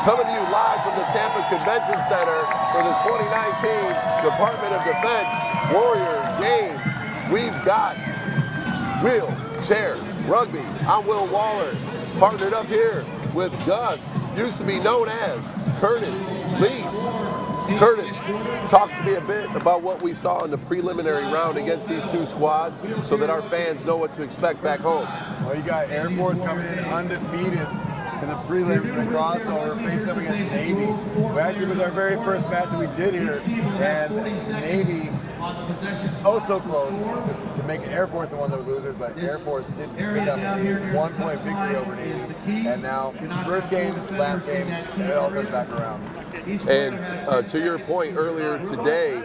Coming to you live from the Tampa Convention Center for the 2019 Department of Defense Warrior Games. We've got wheelchair rugby. I'm Will Waller, partnered up here with Gus, used to be known as Curtis Lease. Curtis, talk to me a bit about what we saw in the preliminary round against these two squads so that our fans know what to expect back home. Well, you got Air Force coming in undefeated in the prelims and the crossover, facing up against Navy. We actually was our very first match that we did here, and Navy oh so close to make Air Force the one that was losers, but Air Force did pick up a 1-point victory over Navy. And now, first game, last game, it all comes back around. And to your point earlier today,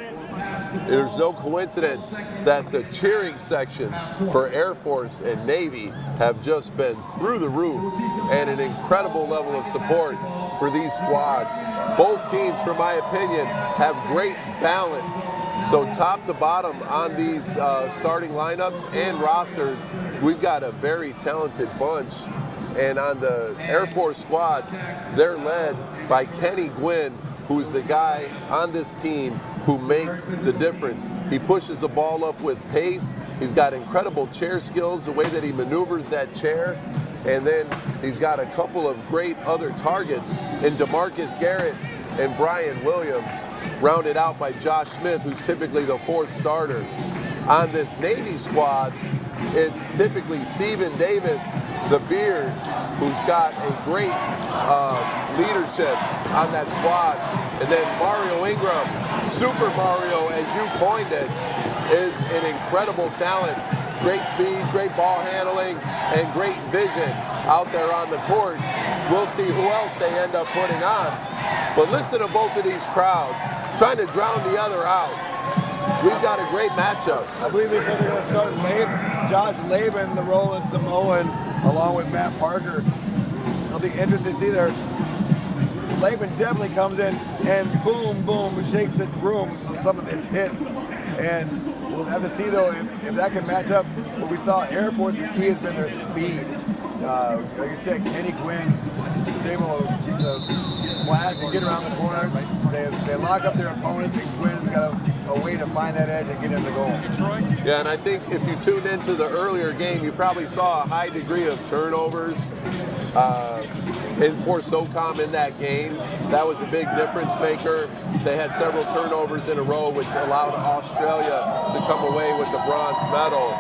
there's no coincidence that the cheering sections for Air Force and Navy have just been through the roof, and an incredible level of support for these squads. Both teams, from my opinion, have great balance. So top to bottom on these starting lineups and rosters, we've got a very talented bunch. And on the Air Force squad, they're led by Kenny Gwynn, who's the guy on this team who makes the difference. He pushes the ball up with pace. He's got incredible chair skills, the way that he maneuvers that chair. And then he's got a couple of great other targets in DeMarcus Garrett and Brian Williams, rounded out by Josh Smith, who's typically the 4th starter. On this Navy squad, it's typically Stephen Davis, the beard, who's got a great leadership on that squad. And then Mario Ingram, Super Mario, as you coined it, is an incredible talent. Great speed, great ball handling, and great vision out there on the court. We'll see who else they end up putting on. But listen to both of these crowds, trying to drown the other out. We've got a great matchup. I believe they said they're going to start Josh Laban, the Roland Samoan, along with Matt Parker. It'll be interesting to see there. Laban definitely comes in and boom, boom, shakes the room with some of his hits. And we'll have to see, though, if that can match up. What we saw Air Force's key has been their speed. Like I said, Kenny Gwynn is able to flash and get around the corners. They lock up their opponents, and Gwynn's got a way to find that edge and get in the goal. Yeah, and I think if you tuned into the earlier game, you probably saw a high degree of turnovers for SOCOM in that game. That was a big difference maker. They had several turnovers in a row, which allowed Australia to come away with the bronze medal.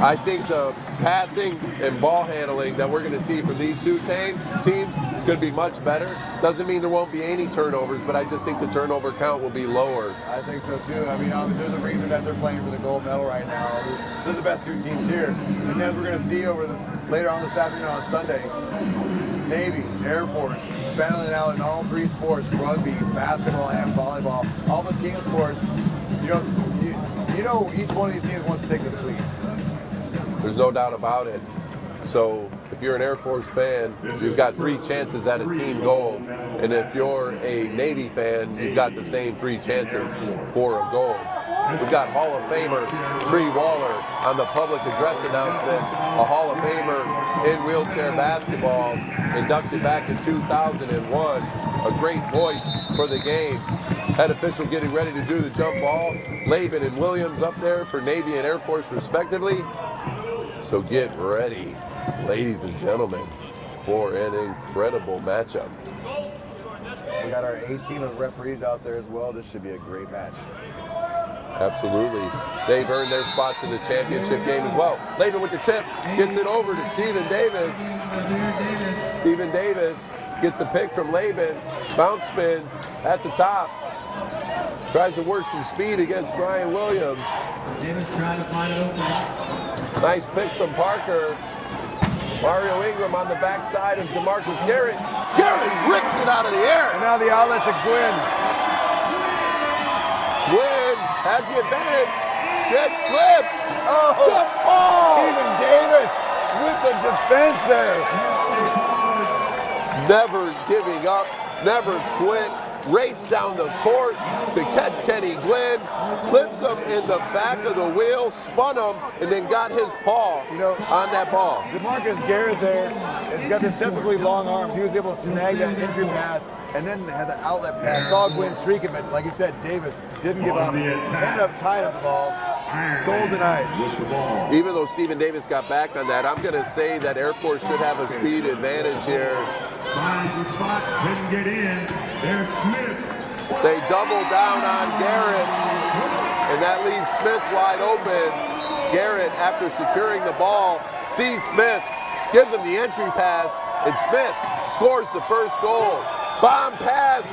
I think the passing and ball handling that we're going to see from these two teams is going to be much better. Doesn't mean there won't be any turnovers, but I just think the turnover count will be lower. I think so too. I mean, there's a reason that they're playing for the gold medal right now. They're the best 2 teams here. And then we're going to see later on this afternoon on Sunday, Navy, Air Force, battling out in all 3 sports, rugby, basketball, and volleyball. All the team sports, you know each one of these teams wants to take the sweep. There's no doubt about it. So if you're an Air Force fan, you've got 3 chances at a team goal. And if you're a Navy fan, you've got the same 3 chances for a goal. We've got Hall of Famer Tree Waller on the public address announcement, a Hall of Famer in wheelchair basketball, inducted back in 2001, a great voice for the game. Head official getting ready to do the jump ball. Laban and Williams up there for Navy and Air Force respectively. So get ready, ladies and gentlemen, for an incredible matchup. We got our A team of referees out there as well. This should be a great match. Absolutely. They've earned their spot to the championship game as well. Laban with the tip, gets it over to Stephen Davis. Stephen Davis gets a pick from Laban, bounce spins at the top. Tries to work some speed against Brian Williams. Davis trying to find an opening. Nice pick from Parker. Mario Ingram on the backside of DeMarcus Garrett. Garrett rips it out of the air. And now the outlet to Gwynn. Gwynn has the advantage. Gets clipped. Oh, Jump ball. Stephen Davis with the defense there. Never giving up, never quit. Raced down the court to catch Kenny Gwynn, clips him in the back of the wheel, spun him, and then got his paw on that ball. DeMarcus Garrett there has got deceptively long arms. He was able to snag that entry pass and then had the outlet pass. Saw Gwynn streaking, but like you said, Davis didn't give up. Ended up tying up the ball. Goal denied. Even though Stephen Davis got back on that, I'm going to say that Air Force should have a speed advantage here. Finds the spot, couldn't get in. There's Smith. They double down on Garrett, and that leaves Smith wide open. Garrett, after securing the ball, sees Smith, gives him the entry pass, and Smith scores the first goal. Bomb pass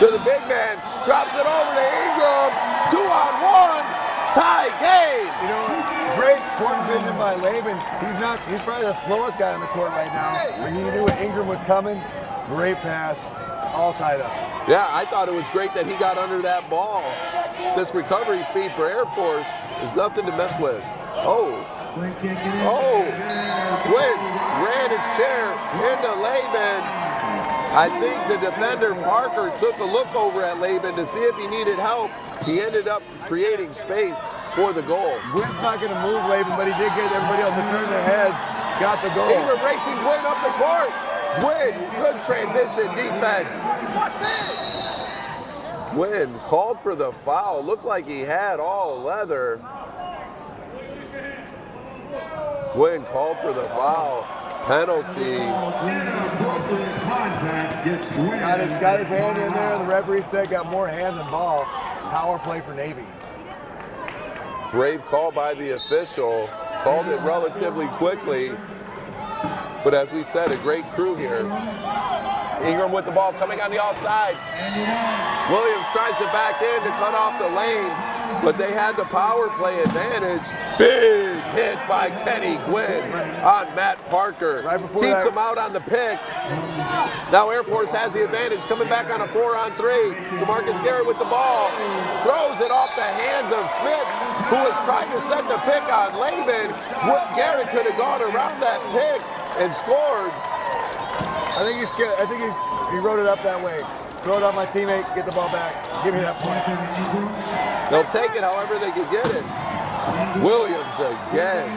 to the big man, drops it over to Ingram, 2-on-1, tie game. Great court vision by Laban. He's probably the slowest guy on the court right now. But he knew Ingram was coming. Great pass, all tied up. Yeah, I thought it was great that he got under that ball. This recovery speed for Air Force is nothing to mess with. Gwynn ran his chair into Laban. I think the defender, Parker, took a look over at Laban to see if he needed help. He ended up creating space for the goal. Gwynn's not going to move Laban, but he did get everybody else to turn their heads. Got the goal. Ingram racing Gwynn up the court. Gwynn, good transition defense. Gwynn called for the foul. Looked like he had all leather. Gwynn called for the foul. penalty. Inappropriate contact gets Gwynn. Got his hand in there. The referee said got more hand than ball. Power play for Navy. Brave call by the official. Called it relatively quickly. But as we said, a great crew here. Ingram with the ball coming on the offside. Williams tries to back in to cut off the lane, but they had the power play advantage. Big hit by Kenny Gwynn on Matt Parker. Keeps him out on the pick. Now Air Force has the advantage, coming back on a 4-on-3. DeMarcus Garrett with the ball. Throws it off the hands of Smith, who was trying to set the pick on Laban. Garrett could have gone around that pick and scored. I think he's scared. I think he wrote it up that way. Throw it on my teammate, get the ball back, give me that point. They'll take it however they can get it. Williams again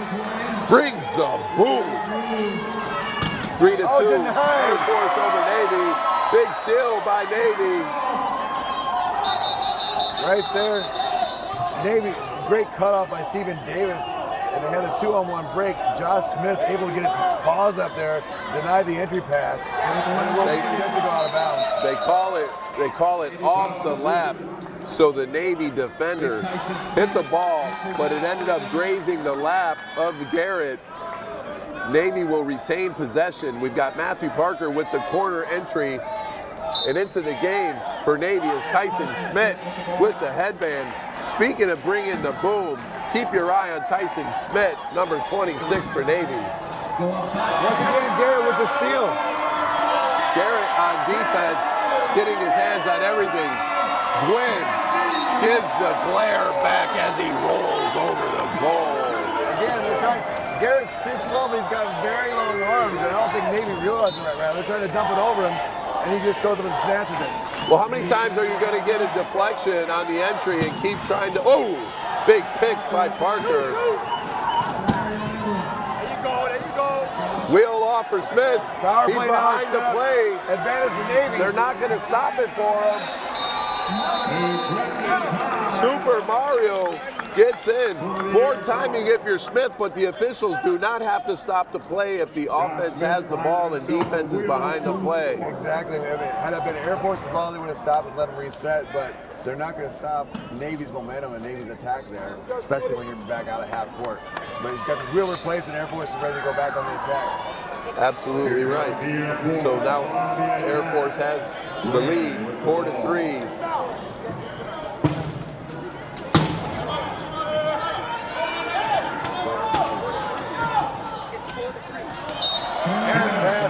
brings the boom. 3-2. Air Force over Navy. Big steal by Navy. Right there. Navy, great cutoff by Stephen Davis. And they had a 2-on-1 break. Josh Smith able to get his paws up there, deny the entry pass. They have to go out of bounds. They call it off the lap. So the Navy defender hit the ball, but it ended up grazing the lap of Garrett. Navy will retain possession. We've got Matthew Parker with the corner entry. And into the game for Navy is Tyson Schmidt with the headband. Speaking of bringing the boom, keep your eye on Tyson Schmidt, number 26 for Navy. Once again, Garrett with the steal. Garrett on defense, getting his hands on everything. Gwynn gives the glare back as he rolls over the goal. Again, they're trying. Garrett sits low, but he's got very long arms, and I don't think Navy realizes right now. They're trying to dump it over him, and he just goes up and snatches it. Well, how many times are you going to get a deflection on the entry and keep trying to, oh, big pick by Parker. There you go. Wheel off for Smith. Power He's play behind the play. Advantage for Navy. They're not going to stop it for him. Super Mario gets in. Poor timing if you're Smith, but the officials do not have to stop the play if the offense has the ball and defense is behind the play. Exactly. I mean, had it been Air Force's ball, they would have stopped and let them reset, but they're not going to stop Navy's momentum and Navy's attack there, especially when you're back out of half court. But he's got the wheel replaced and Air Force is ready to go back on the attack. Absolutely right. So now Air Force has the lead, 4-3.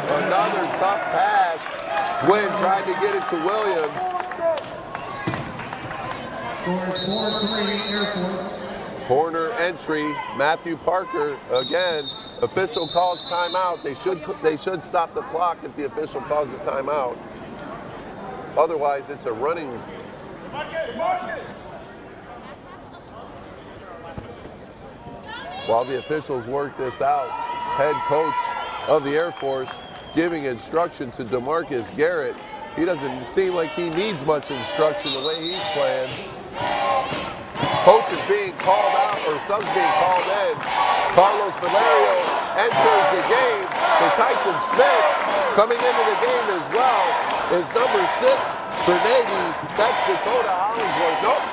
Another tough pass. Gwynn tried to get it to Williams. Corner entry, Matthew Parker again. Official calls timeout. They should stop the clock if the official calls the timeout. Otherwise, it's a running. While the officials work this out, head coach of the Air Force giving instruction to DeMarcus Garrett. He doesn't seem like he needs much instruction the way he's playing. Coach is being called out, or subs being called in. Carlos Valerio enters the game for Tyson Schmidt. Coming into the game as well is number 6 for Navy. That's Dakota Hollingsworth. Nope.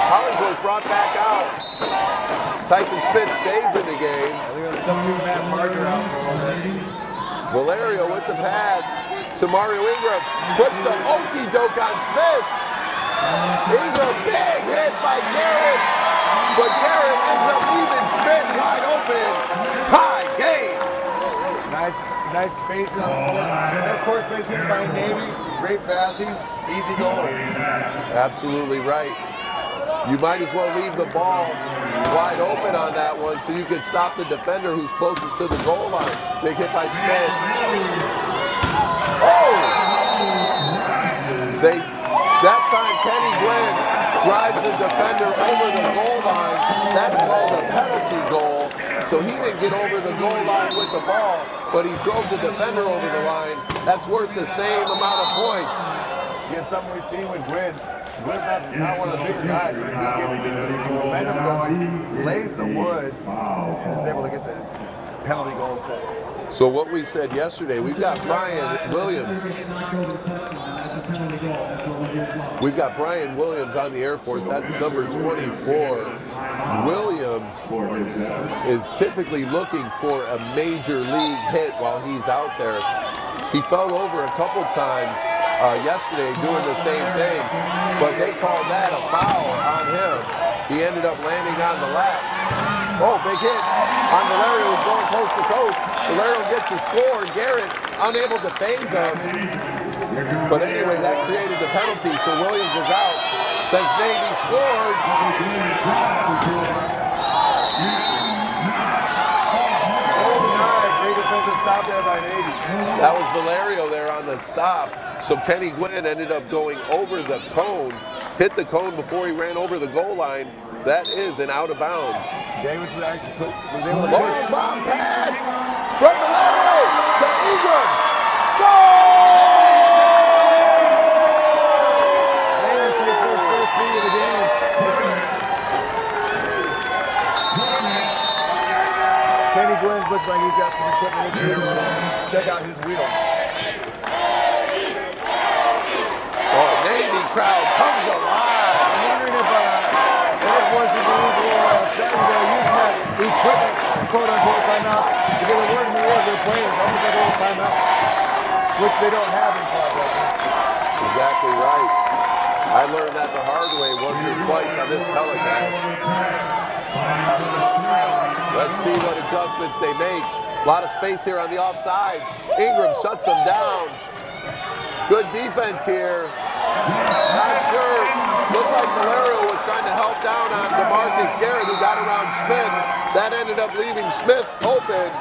Hollingsworth brought back out. Tyson Schmidt stays in the game. They're going to substitute Matt Parker out for a little bit. Valerio with the pass to Mario Ingram. Puts the okie doke on Smith. Ingram, big hit by Garrett. But Garrett ends up leaving Smith wide open. Tie game. Nice spacing on the court. Nice court spacing by Navy. Great passing. Easy goal. Absolutely right. You might as well leave the ball wide open on that one so you can stop the defender who's closest to the goal line. Big hit by Smith. Oh! That time Kenny Gwynn drives the defender over the goal line. That's called a penalty goal. So he didn't get over the goal line with the ball, but he drove the defender over the line. That's worth the same amount of points. Yeah, something we've seen with Gwynn. Gwynn's not one of the bigger guys, but he gets some momentum going, lays the wood, and is able to get the penalty goal set. So what we said yesterday, we've got Brian Williams. We've got Brian Williams on the Air Force. That's number 24. Williams is typically looking for a major league hit while he's out there. He fell over a couple times yesterday doing the same thing, but they called that a foul on him. He ended up landing on the lap. Oh, big hit on Valerio, who's going coast to coast. Valerio gets the score. Garrett unable to phase him. But anyway, that created the penalty, so Williams is out. Since Navy scored. Great defensive stop there by Navy. That was Valerio there on the stop. So Kenny Gwynn ended up going over the cone, hit the cone before he ran over the goal line. That is an out of bounds. Davis was able to Long bomb pass from Valerio to Ingram. Goal! Davis takes their first lead of the game. Kenny Gwynn looks like he's got some equipment issues. Check out his wheel. Oh, Navy crowd comes alive. I'm wondering if Air Force is using that equipment, quote unquote, timeout to get a word in the ear of their players, almost like a little timeout, which they don't have in club. Exactly right. I learned that the hard way once or twice on this telecast. Let's see what adjustments they make. A lot of space here on the offside. Ingram shuts them down. Good defense here. Not sure. Looked like Valerio was trying to help down on DeMarcus Garrett, who got around Smith. That ended up leaving Smith open.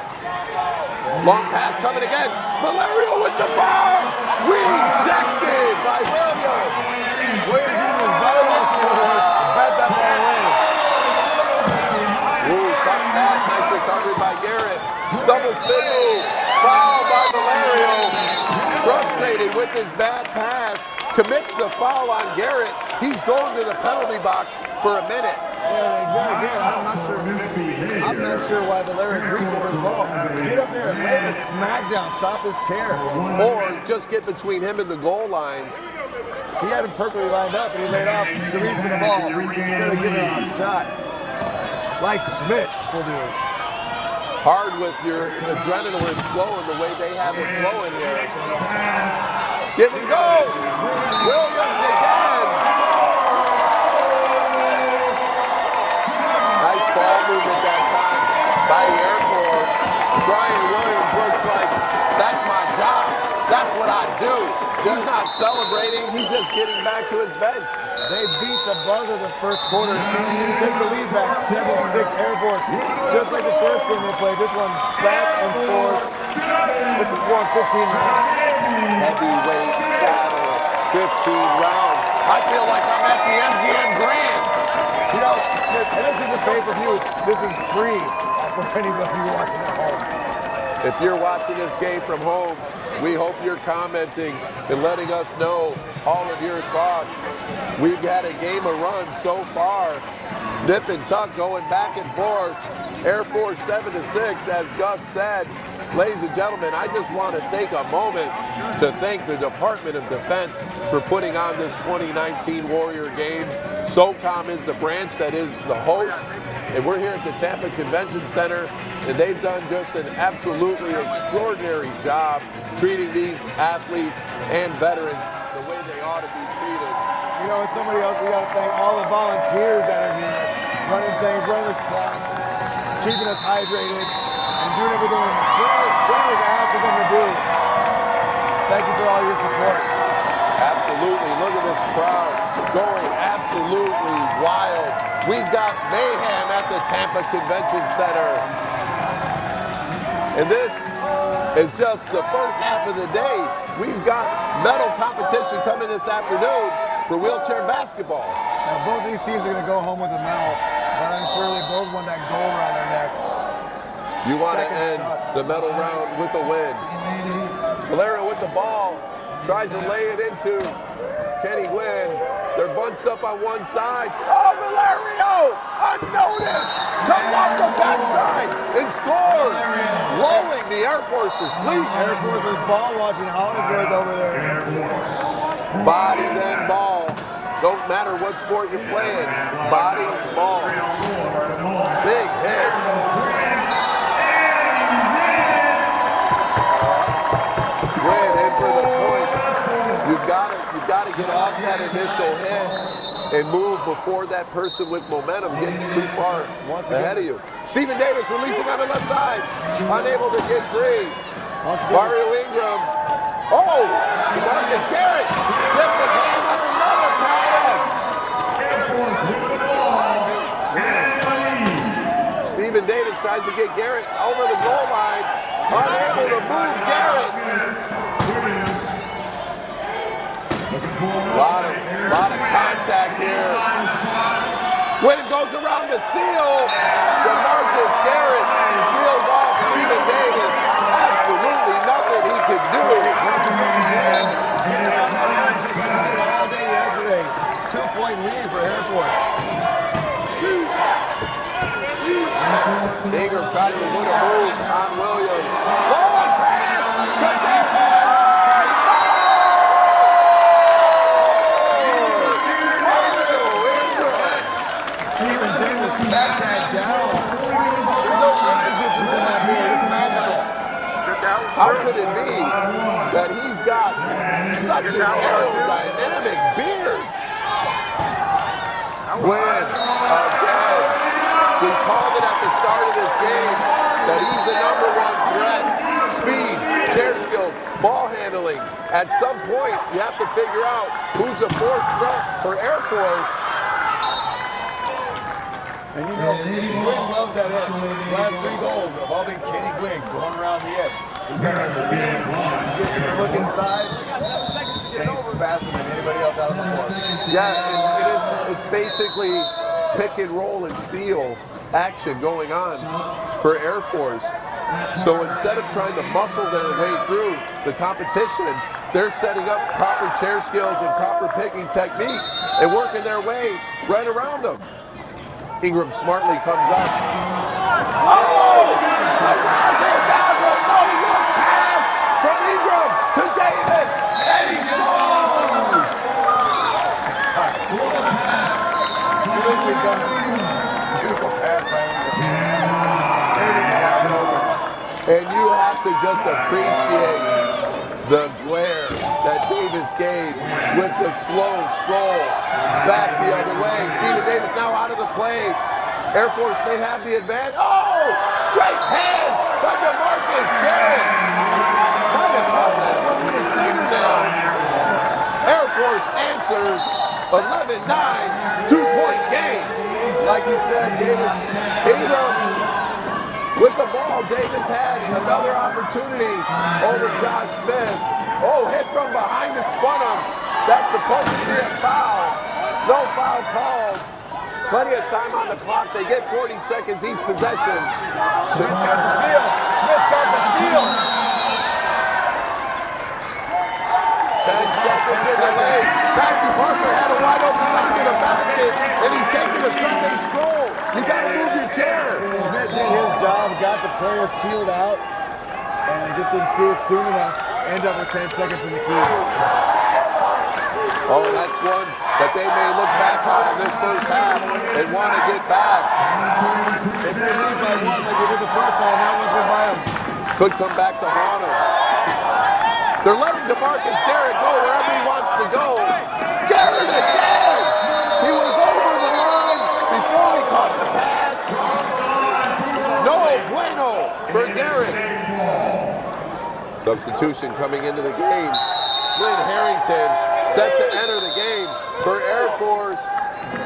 Long pass coming again. Valerio with the ball. Rejected by Williams. Williams using his volleyball skill to bat that ball away. Ooh, tough pass. Nice recovery by Garrett. Double spin move. Foul by Valerio. Frustrated with his bad pass. Commits the foul on Garrett. He's going to the penalty box for a minute. Yeah, there again, I'm not sure why Valerian's reaching for his ball. Get up there and lay the smack down, stop his chair. Or just get between him and the goal line. He had him perfectly lined up and he laid off to reach for the ball instead of giving him a shot. Like Smith will do. Hard with your adrenaline flowing the way they have it flowing here. Give and go. Williams again. Nice ball movement that time by the Air Force. Brian Williams looks like, that's my job. That's what I do. He's not celebrating. He's just getting back to his bench. They beat the buzzer the first quarter. Take the lead back, 7-6 Air Force. Just like the first game they played. This one back and forth. This is going 15 rounds. Heavyweight battle, 15 rounds. I feel like I'm at the MGM Grand. You know, and this isn't pay-per-view. This is free for anybody watching at home. If you're watching this game from home, we hope you're commenting and letting us know all of your thoughts. We've had a game of runs so far. Nip and tuck going back and forth. Air Force 7-6, as Gus said. Ladies and gentlemen, I just want to take a moment to thank the Department of Defense for putting on this 2019 Warrior Games. SOCOM is the branch that is the host, and we're here at the Tampa Convention Center, and they've done just an absolutely extraordinary job treating these athletes and veterans the way they ought to be treated. You know, as somebody else, we got to thank all the volunteers that are here, running things, running the clocks, keeping us hydrated, and doing everything we ask them to do. Thank you for all your support. Absolutely. Look at this crowd going absolutely wild. We've got mayhem at the Tampa Convention Center. And this is just the first half of the day. We've got medal competition coming this afternoon for wheelchair basketball. Now, both these teams are going to go home with a medal, but I'm sure they both want that gold around their neck. You want to end the medal round with a win. Valerio with the ball, tries to lay it into Kenny Gwynn. They're bunched up on one side. Oh, Valerio! Unnoticed! Comes off the backside and scores! Lulling the Air Force to sleep. Air Force with ball watching Hollingsworth over there. Body then ball. Don't matter what sport you're playing. Body, ball. Big hit. Win in for the point. You've got to get off that initial hit and move before that person with momentum gets too far ahead of you. Stephen Davis releasing on the left side. Unable to get free. Mario Ingram. Oh! Marcus Garrett gets his hand on another pass. Stephen Davis tries to get Garrett over the goal line. Unable to move Garrett. Lot of contact here. Quinn goes around to seal. DeMarcus Garrett seals off Stephen Davis. Absolutely nothing he could do. All day yesterday. 2-point lead for Air Force. Ingram tried to win a move on Williams. Forward pass to Davis. Stephen Davis backed that down. There's no resistance in that beard. It's magical. How could it be that he's got such an aerodynamic beard? When, again, we called it at the start of this game that he's the #1 threat. Speed, chair skills, ball handling. At some point, you have to figure out who's a fourth threat for Air Force. And you know, Gwynn loves that edge. The last 3 goals have all been Kenny Gwynn going around the edge. He's got that speed, he gets him to look inside, and he's faster than anybody else out on the floor. Yeah, and it's basically pick and roll and seal action going on for Air Force. So instead of trying to muscle their way through the competition, they're setting up proper chair skills and proper picking technique and working their way right around them. Ingram smartly comes up. Oh! A razzle-dazzle no-look pass from Ingram to Davis, and he scores! Beautiful pass by Ingram. And you have to just appreciate the glare that Davis gave with the slow stroll back the other way. Stephen Davis now out of the play. Air Force may have the advantage. Oh! Great hands by DeMarcus Garrett. Might have caught that one with his fingernails. Air Force answers 11-9, 2-point game. Like you said, Davis. Ingram with the ball. Davis had another opportunity over Josh Smith. Oh, hit from behind and spun him. That's supposed to be a foul. No foul called. Plenty of time on the clock. They get 40 seconds each possession. Smith's got the steal. Smith's got the steal. 10 seconds in the lane. Matthew Parker had a wide open shot to the basket, and he's taking a Sunday stroll. You got to move your chair. Smith did his job, got the player sealed out, and they just didn't see it soon enough. End up with 10 seconds in the key. Oh, that's one that they may look back on in this first half and want to get back. If they lead by 1 like they did the first time, that one's going to buy them. Could come back to haunt them. They're letting DeMarcus Garrett go wherever he wants to go. Garrett again! He was over the line before he caught the pass. No bueno for Garrett. Substitution coming into the game. Quinn Harrington set to enter the game for Air Force.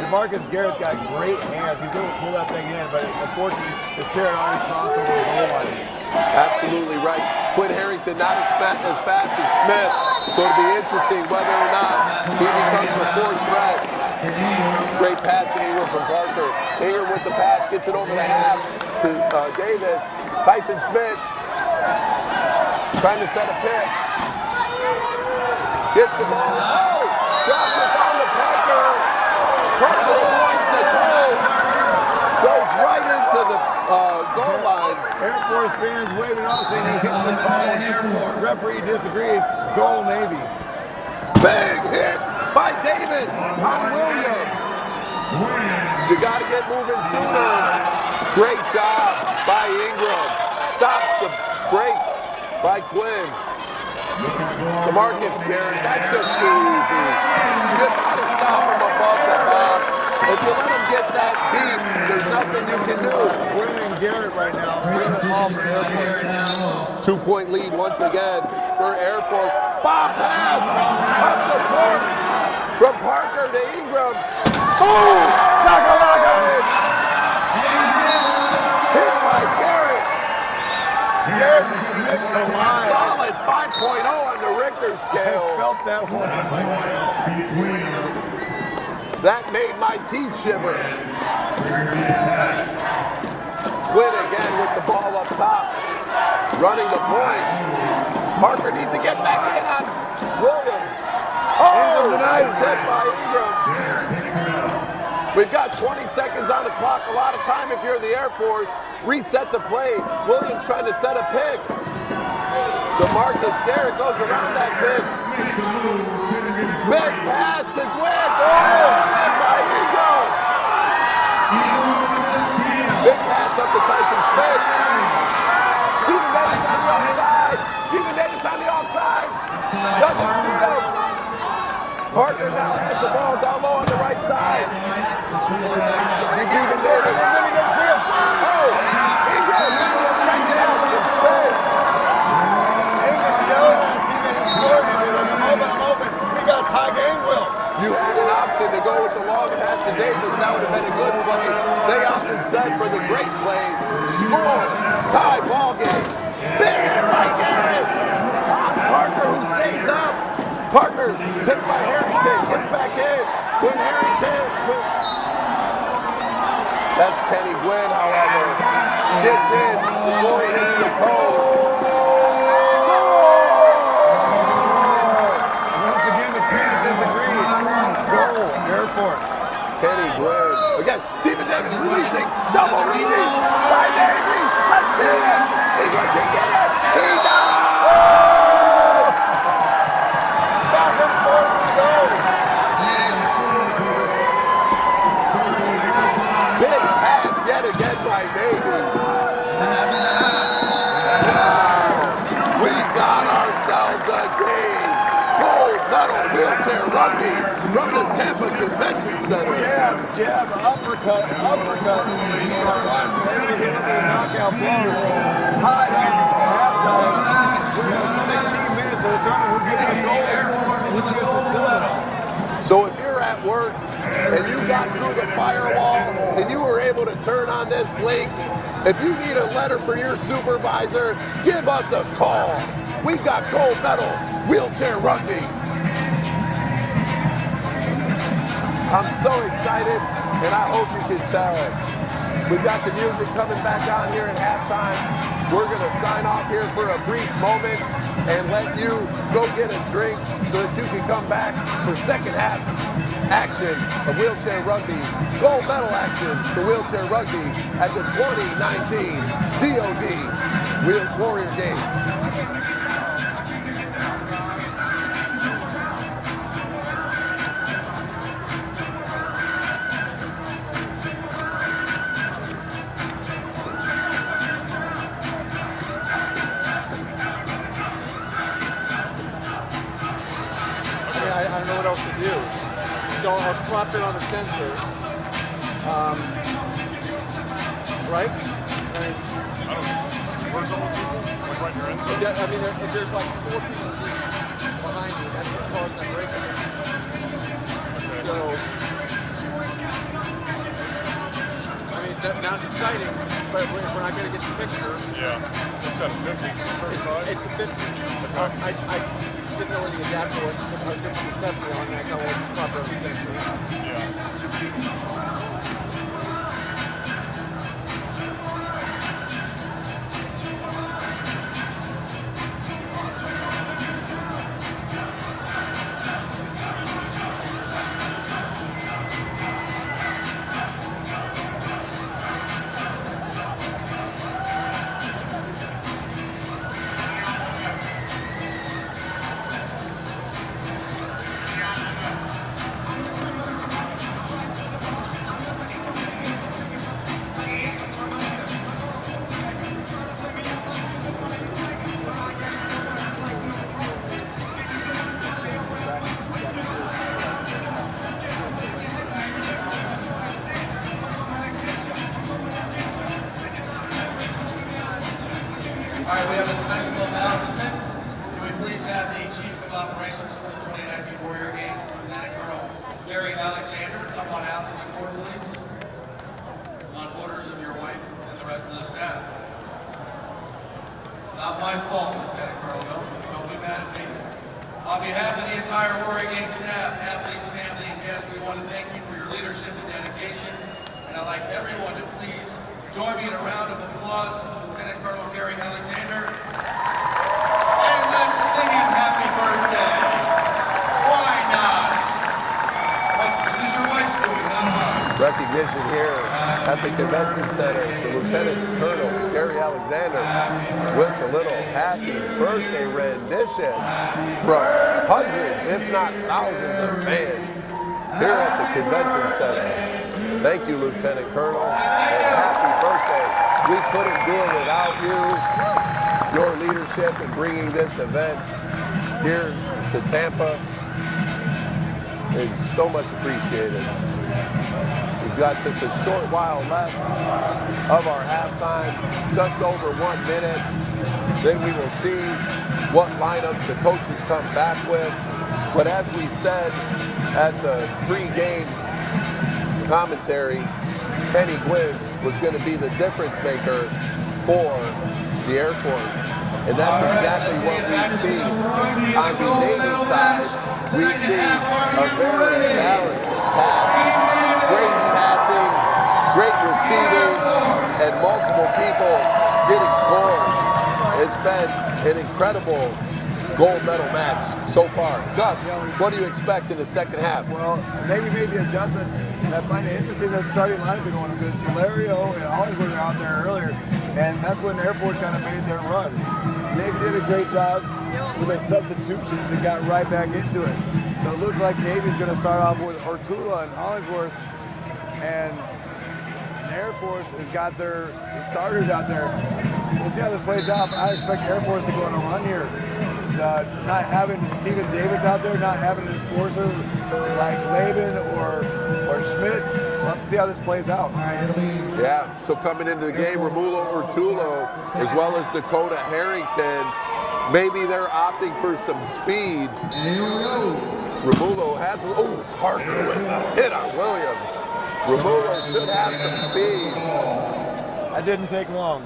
DeMarcus Garrett's got great hands. He's able to pull that thing in, but unfortunately, his chair had already crossed over the goal line. Absolutely right. Quinn Harrington not as fast as Smith, so it'll be interesting whether or not he becomes a fourth threat. Great pass to Ingram from Parker. Ingram with the pass, gets it over the half to Davis. Tyson Smith trying to set a pick. Gets the ball. Oh! Drops it down to Parker. goal line. Air Force fans waving off saying he hit the call. Referee disagrees. Goal Navy. Big hit by Davis on Williams. You got to get moving sooner. Great job by Ingram. Stops the break by Quinn. DeMarcus Garrett, that's just too easy. You got to stop him above the box. If you let him get that deep, there's nothing you can do. Quinn and Garrett right now. 2-point lead once again for Air Force. Bob pass up the court from Parker to Ingram. Oh! Sakalaka! Hit by Garrett. Garrett Schmidt the line. Solid 5.0 on the Richter scale. Felt that one. That made my teeth shiver. Quinn again with the ball up top. Running the point. Parker needs to get back in on Williams. Oh, nice hit by Ingram. We've got 20 seconds on the clock. A lot of time if you're the Air Force. Reset the play. Williams trying to set a pick. DeMarcus Garrett goes around that pick. Big pass to Gwen. Oh, by Ingram. Big pass up to Tyson Smith. Stephen Davis on the offside. Stephen Davis on the offside. Doesn't see him. Parker now has the ball down low on the right side. Stephen Davis. Then he didn't see him. Oh, Ingram. Checks it out. It's straight. Ingram yelling at Stephen and scored. He's like, I'm open. We got a tie game, Will. You had an option to go with the long pass to Davis. That would have been a good play. They opted instead for the great play. Score. Tie ball game. Big hit by Garrett. Parker who stays up. Parker picked by Harrington. Gets back in. Quinn Harrington. That's Kenny Gwynn, however. Gets in before he hits the pole. Once again, the fans disagree. Goal, Air Force. Kenny Gwynn. Again, Stephen Davis releasing. Double release by Navy. Let's see it. Ingram can get it. He does. Back and forth we go. Big pass yet again by Navy. Wow. We got ourselves a game. Gold medal wheelchair rugby from the Tampa Convention Center. Jab, uppercut. Knockout blow. Tied up at halftime. We're in 16 minutes to determine who gets the goal and who gets the silver. So if you're at work and you got through the firewall and you were able to turn on this link, if you need a letter for your supervisor, give us a call. We've got gold medal wheelchair rugby. I'm so excited, and I hope you can tell. We've got the music coming back on here at halftime. We're going to sign off here for a brief moment and let you go get a drink so that you can come back for second half action of wheelchair rugby. Gold medal action for wheelchair rugby at the 2019 DOD Warrior Games. I don't know what else to do. So I'll plop it on the sensor. Right? Where's all the people? Like right in your end zone? Yeah, I mean, if there's like 4 people behind you, that's what's causing that breakdown. So, I mean, now it's exciting, but we're not going to get the picture. Yeah. What's that, 50? 35? It's the 50. I didn't know where the adapter was. I was looking for 70 on that. I wanted to proper on the sensor. Yeah. All right, we have a special announcement. Can we please have the Chief of Operations for the 2019 Warrior Games, Lieutenant Colonel Gary Alexander, come on out to the court, please, on orders of your wife and the rest of the staff. Not my fault, Lieutenant Colonel. Don't be mad at me. On behalf of the entire Warrior Games staff, athletes, family, and guests, we want to thank you for your leadership and dedication. And I'd like everyone to please join me in a round of applause for Lieutenant Colonel Gary Alexander. And let's sing him happy birthday. Why not? This is your wife's doing, not mine. Recognition here at the Convention Center for Lieutenant Colonel Gary Alexander with a little happy birthday rendition from hundreds, if not thousands of fans here at the Convention Center. Thank you, Lieutenant Colonel, and happy birthday. We couldn't do it without you, your leadership in bringing this event here to Tampa. It's so much appreciated. We've got just a short while left of our halftime, just over 1 minute. Then we will see what lineups the coaches come back with. But as we said at the pre-game commentary, Kenny Gwynn was going to be the difference maker for the Air Force. And that's exactly what we've seen on the Navy side. We see a very balanced attack, great passing, great receiving, and multiple people getting scores. It's been an incredible gold medal match so far. Gus, what do you expect in the second half? Well, Navy made the adjustments, and I find it interesting that starting lineup is going because Valerio and Hollywood were out there earlier, and that's when Air Force kind of made their run. Navy did a great job with their substitutions and got right back into it. So it looks like Navy's going to start off with Ortula and Hollingsworth, and Air Force has got their starters out there. We'll see how this plays out. I expect Air Force to go on a run here. Not having Steven Davis out there, not having an enforcer like Laban or Schmidt. Let's see how this plays out. Yeah, so coming into the game, Romulo Ortulo as well as Dakota Harrington. Maybe they're opting for some speed. Romulo has, oh, Parker with a hit on Williams. Romulo should have some speed. That didn't take long.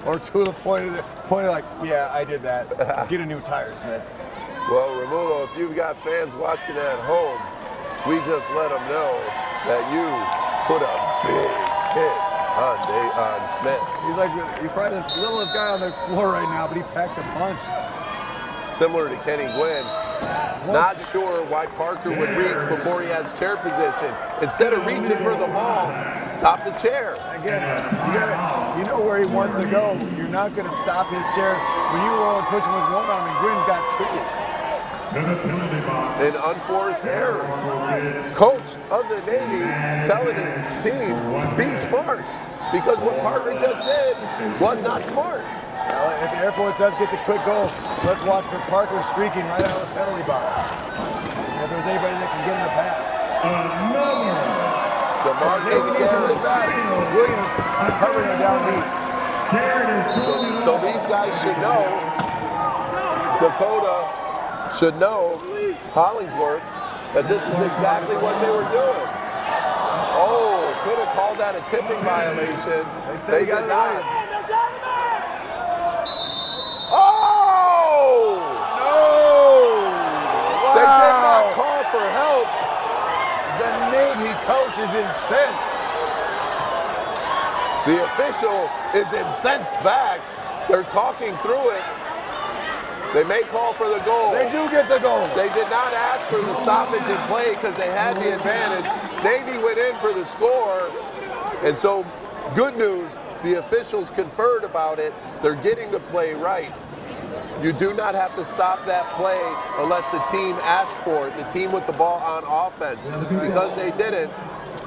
Ortula pointed like, yeah, I did that. Get a new tire, Smith. Well, Romulo, if you've got fans watching at home, we just let them know that you put a big hit on Smith. He's probably the littlest guy on the floor right now, but he packs a punch. Similar to Kenny Gwynn. Not sure why Parker would reach before he has chair position. Instead of reaching for the ball, stop the chair. Again, you know where he wants to go. You're not going to stop his chair when you roll and push him with one arm, and Gwynn's got two. An unforced error. Coach of the Navy telling his team, be smart, because what Parker just did was not smart. Well, if the Air Force does get the quick goal, let's watch for Parker streaking right out of the penalty box. If there's anybody that can get him a pass. Jamarcus Garrett. Williams covering him down deep. So these guys should know, Dakota should know, Hollingsworth, that this is exactly what they were doing. Oh, could have called that a tipping violation. They did not. Oh! No! Wow. They did not call for help. The Navy coach is incensed. The official is incensed back. They're talking through it. They may call for the goal. They do get the goal. They did not ask for the stoppage in play because they had the advantage. Navy went in for the score. And so, good news, the officials conferred about it. They're getting the play right. You do not have to stop that play unless the team asked for it, the team with the ball on offense. Because they didn't,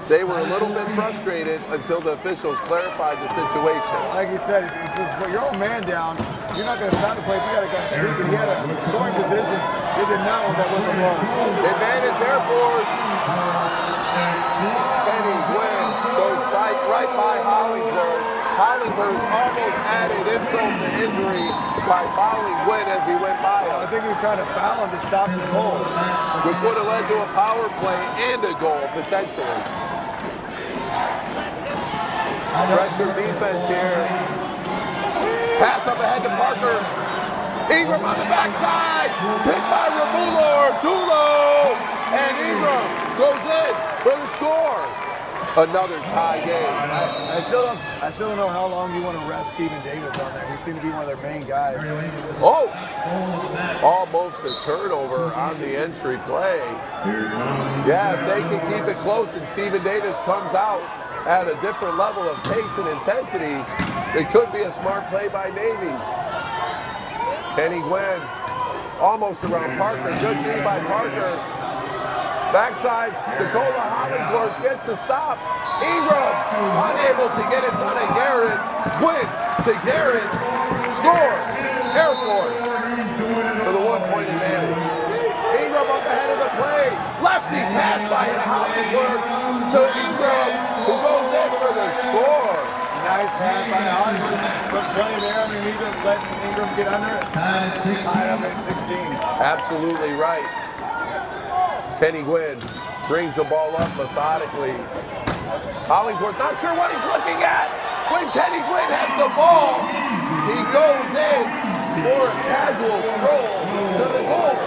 they were a little bit frustrated until the officials clarified the situation. Like you said, if you put your own man down, you're not going to stop the play. If you got a guy streaking, he had a scoring position. They did not want that whistle blown. Advantage Air Force. Kenny Gwynn goes right by Hollingsworth. Parker's almost added insult to injury by fouling Gwynn as he went by I him, think he was trying to foul him to stop the goal. which would have led to a power play and a goal potentially. Pressure defense here. Pass up ahead to Parker. Ingram on the backside. Picked by Tulo. And Ingram goes in for the score. Another tie game. I still don't know how long you want to rest Stephen Davis on there. He seemed to be one of their main guys. Oh! Almost a turnover on the entry play. Yeah, if they can keep it close and Stephen Davis comes out at a different level of pace and intensity, it could be a smart play by Navy. Kenny Gwynn almost around Parker. Good D by Parker. Backside, Nicola Hollingsworth gets the stop. Ingram unable to get it done at Garrett. Gwynn to Garrett. Scores. Air Force for the 1-point advantage. Ingram up ahead of the play. Lefty pass by Hollingsworth to Ingram, who goes in for the score. Nice pass by Hollingsworth. Put plenty there underneath it. Let Ingram get under it. Tied up at 16. Absolutely right. Kenny Gwynn brings the ball up methodically. Hollingsworth not sure what he's looking at. When Kenny Gwynn has the ball, he goes in for a casual stroll to the goal.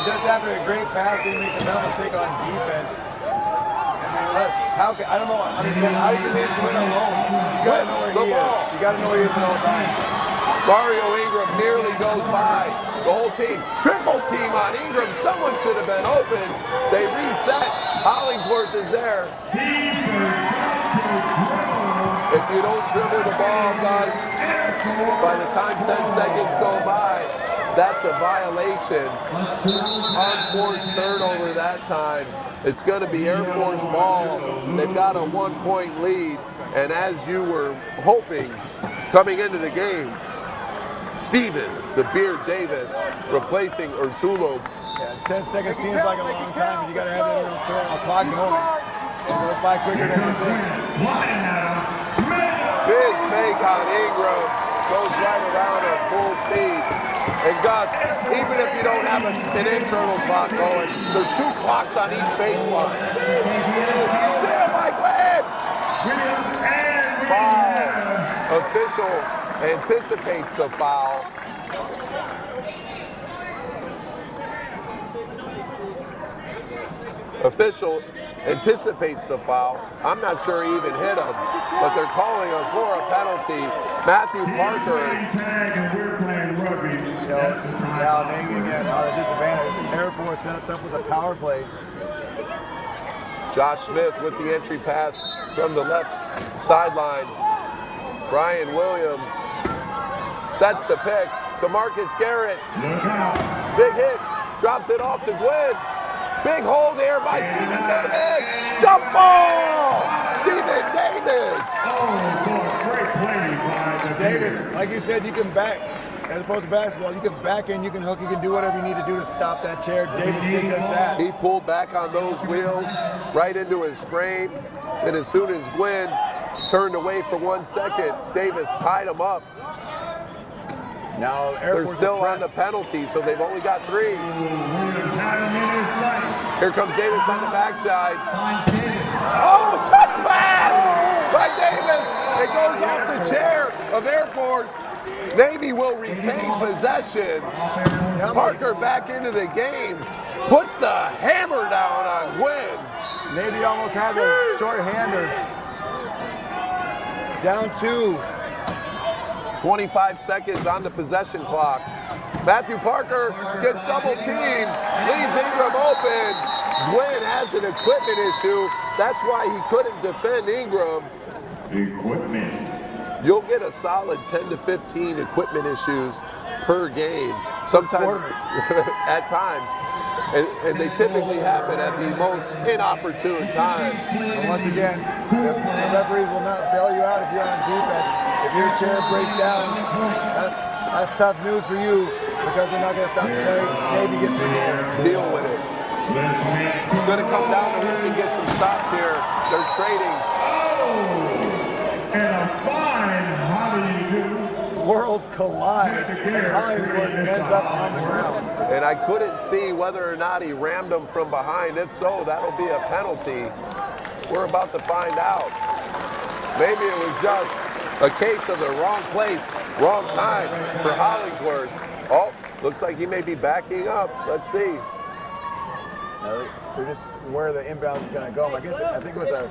Just after a great pass, he makes another mistake on defense. How can, I don't know, I mean, how you can leave Gwynn alone? You gotta know where he is. You gotta know where he is at all times. Mario Ingram nearly goes by. The whole team, triple team on Ingram. Someone should have been open. They reset. Hollingsworth is there. If you don't dribble the ball, Gus, by the time 10 seconds go by, that's a violation. Unforced turnover that time. It's going to be Air Force ball. They've got a 1-point lead. And as you were hoping coming into the game, Stephen, the Beard Davis, replacing Tulo. Yeah, 10 seconds seems like a long time, but you got to have that internal clock going. It goes by quicker than you think. Big fake on Ingram. Goes right around at full speed. And Gus, even if you don't have an internal clock going, there's 2 clocks on each baseline. Still by Gwynn! Foul. Official anticipates the foul. Official anticipates the foul. I'm not sure he even hit him, but they're calling him for a penalty. Matthew Parker. We're playing rugby. Now Navy again on a disadvantage. Air Force sets up with a power play. Josh Smith with the entry pass from the left sideline. Brian Williams sets the pick to Marcus Garrett. Big hit, drops it off to Gwynn. Big hold there by Stephen Davis. Jump ball! Stephen Davis. Oh, boy, great play by the David, like you said, you can back, as opposed to basketball, you can back in, you can hook, you can do whatever you need to do to stop that chair. Davis did just that. He pulled back on those wheels right into his frame. And as soon as Gwynn turned away for 1 second, Davis tied him up. Now Air They're Force still on the penalty, so they've only got 3. Here comes Davis on the backside. Oh, touch pass by Davis. It goes off the chair of Air Force. Navy will retain possession. Parker back into the game. Puts the hammer down on Gwynn. Navy almost had a short-hander. Down 2. 25 seconds on the possession clock. Matthew Parker gets double teamed, leaves Ingram open. Gwynn has an equipment issue. That's why he couldn't defend Ingram. Equipment. You'll get a solid 10 to 15 equipment issues per game, sometimes at times. And they typically happen at the most inopportune time. And once again, the referees will not bail you out if you're on defense. If your chair breaks down, that's tough news for you because they're not going to stop the play. Navy gets in there. Deal with it. It's going to come down to who can get some stops here. They're trading. And a fine worlds collide, and Hollingsworth ends up on the ground. And I couldn't see whether or not he rammed him from behind. If so, that'll be a penalty. We're about to find out. Maybe it was just a case of the wrong place, wrong time for Hollingsworth. Oh, looks like he may be backing up. Let's see. They're just where the inbound is going to go. I think it was a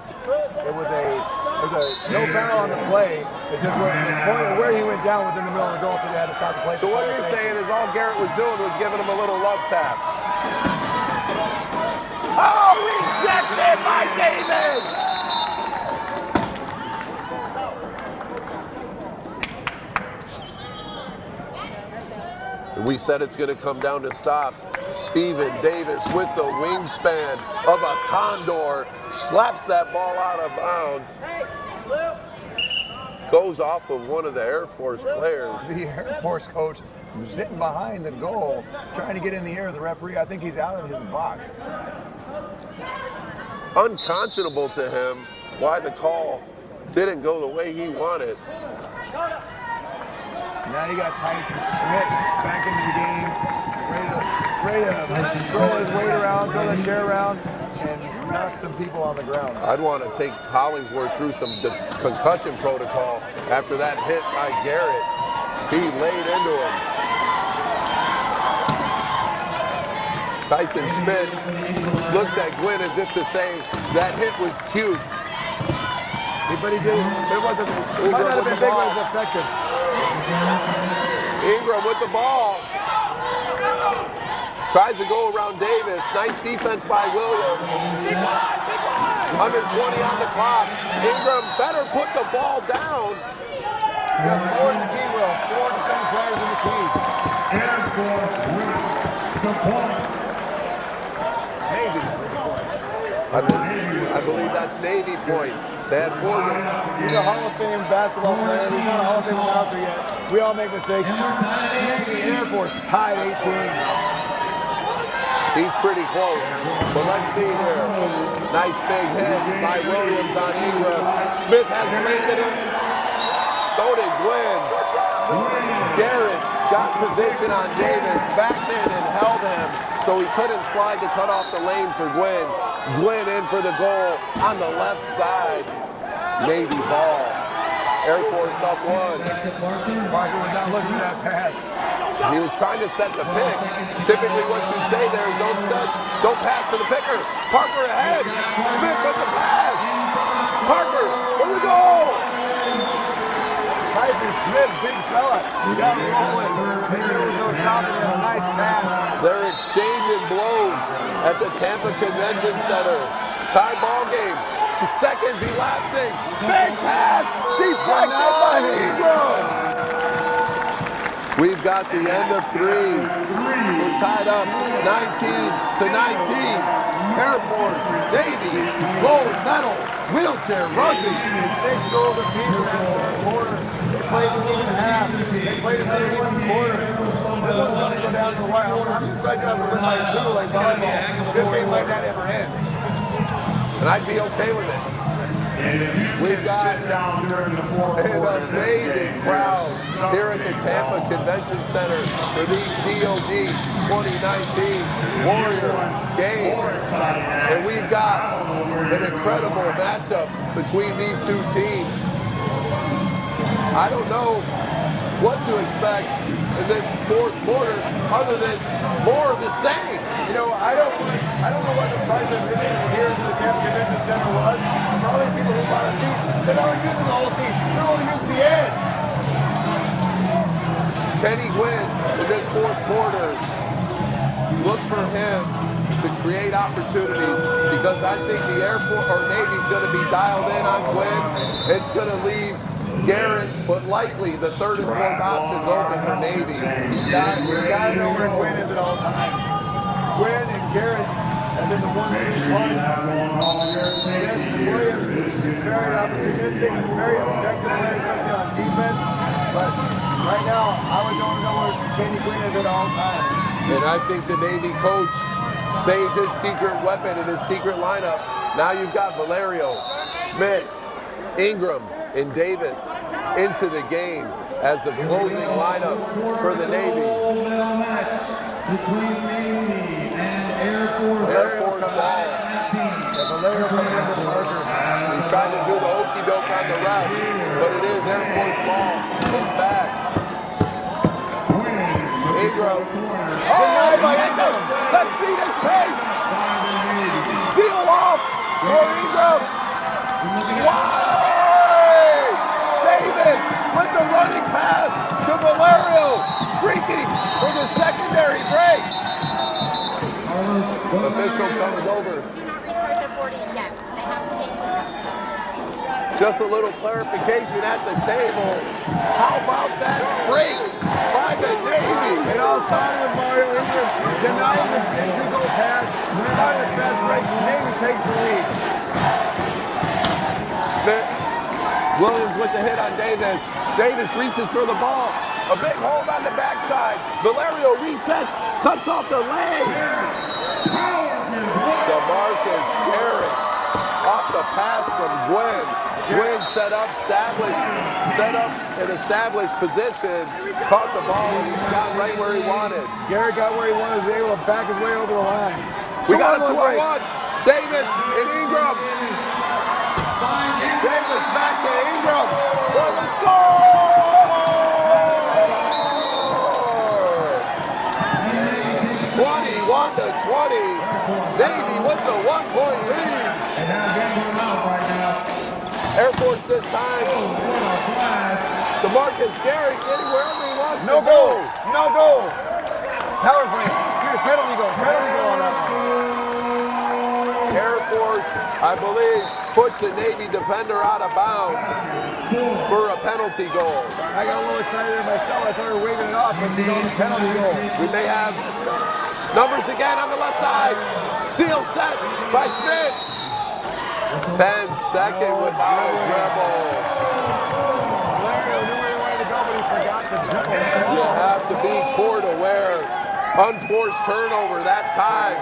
no foul on the play. It's just where the point of where he went down was in the middle of the goal, so they had to stop the play. So what you're saying is all Garrett was doing was giving him a little love tap. Oh, rejected by Davis! We said it's going to come down to stops. Steven Davis with the wingspan of a condor slaps that ball out of bounds. Goes off of one of the Air Force players. The Air Force coach sitting behind the goal, trying to get in the air. The referee, I think he's out of his box. Unconscionable to him why the call didn't go the way he wanted. Now you got Tyson Schmidt back into the game, ready to throw his weight around, throw the chair around, and knock some people on the ground. I'd want to take Hollingsworth through some concussion protocol after that hit by Garrett. He laid into him. Tyson Schmidt looks at Gwynn as if to say that hit was cute. But he did. It wasn't. It might not have been big, but it was effective. Ingram with the ball. Tries to go around Davis. Nice defense by Williams. Under 20 on the clock. Ingram better put the ball down. You got four in the key, Will. Four defensive players in the key. Air Force with the point. Navy. I believe that's Navy point. They had four. He's a Hall of Fame basketball player. He's not a Hall of Fame announcer yet. We all make mistakes. Navy Air Force tied 18. He's pretty close. But let's see here. Nice big hit by Williams on Ingram. Smith has landed him. So did Gwynn. Garrett got position on Davis, backed in and held him, so he couldn't slide to cut off the lane for Gwynn. Gwynn in for the goal on the left side. Navy ball. Air Force up one. Parker was not looking at that pass. He was trying to set the pick. Typically what you say there is don't pass to the picker. Parker ahead. Smith with the pass. Parker for the goal. Tyson Smith, big fella. He got him rolling. Maybe there was no stopping him. A nice pass. They're exchanging blows at the Tampa Convention Center. Tie ball game. To seconds, elapsing. Big pass. Deflected by Ingram. We've got the end of three. We're tied up 19-19. Air Force, Navy, gold medal, wheelchair rugby. 6 goals apiece in that third quarter. They played a minute and a half. They played another one quarter. This one's going to go down to the wire. I'm just glad you have to win by 2 like volleyball. This game might not ever end. And I'd be okay with it. We've got an amazing crowd here at the Tampa Convention Center for these DOD 2019 Warrior Games. And we've got an incredible matchup between these two teams. I don't know what to expect in this fourth quarter other than more of the same. You know, I don't know what the price of admission here to the Tampa Convention Center was. For all these people who want a seat, they're not using the whole seat. They're only using the edge. Kenny Gwynn in this fourth quarter, look for him to create opportunities because I think the Air Force or Navy's going to be dialed in on Gwynn. It's going to leave Garrett, but likely the third and fourth options open for Navy. You got to know where Gwynn is at all times. Gwynn and Garrett have been the 1-2 punch. Williams is very opportunistic and very effective player, especially on defense. But right now, I would don't know where Kenny Gwynn is at all times. And I think the Navy coach saved his secret weapon in his secret lineup. Now you've got Valerio, Schmidt, Ingram, and Davis into the game. as the closing lineup for the Navy. Between Navy and Air Force. Air Force ball. He tried to do the okey doke on the ref, but it is Air Force ball. In fact, Ingram. Oh my God! Let's see this pace. Seal off for Ingram. Wide! Davis with the running pass to Valerio, streaking for the secondary break. Official comes over. Do not restart the 40 yet. They have to gain possession. Just a little clarification at the table. How about that break by the Navy? It all started with Mario Ingram denying the entry goal pass. Started the fast break. Navy takes the lead. Smith. Williams with the hit on Davis. Davis reaches for the ball. A big hold on the backside. Valerio resets, cuts off the leg. DeMarcus Garrett off the pass from Gwynn. Gwynn set up an established position, caught the ball, and he got right where he wanted. Garrett got where he wanted, was able to back his way over the line. We got a 2-on-1. Davis and Ingram. Davis back to Ingram for the score! 21-20. Navy with the 1-point lead. And now game going out right now. Air Force this time. DeMarcus Garrett getting wherever he wants No to goal. go. No goal. Power play. Shoot a penalty goal. Penalty goal on that one. Air Force, I believe, pushed the Navy defender out of bounds for a penalty goal. I got a little excited there myself. I started waving it off, but she goes penalty goal. We may have numbers again on the left side. Seal set by Smith. 10-second without a dribble. Valerio knew where he wanted to go, but he forgot to dribble. You have to be court aware. Unforced turnover that time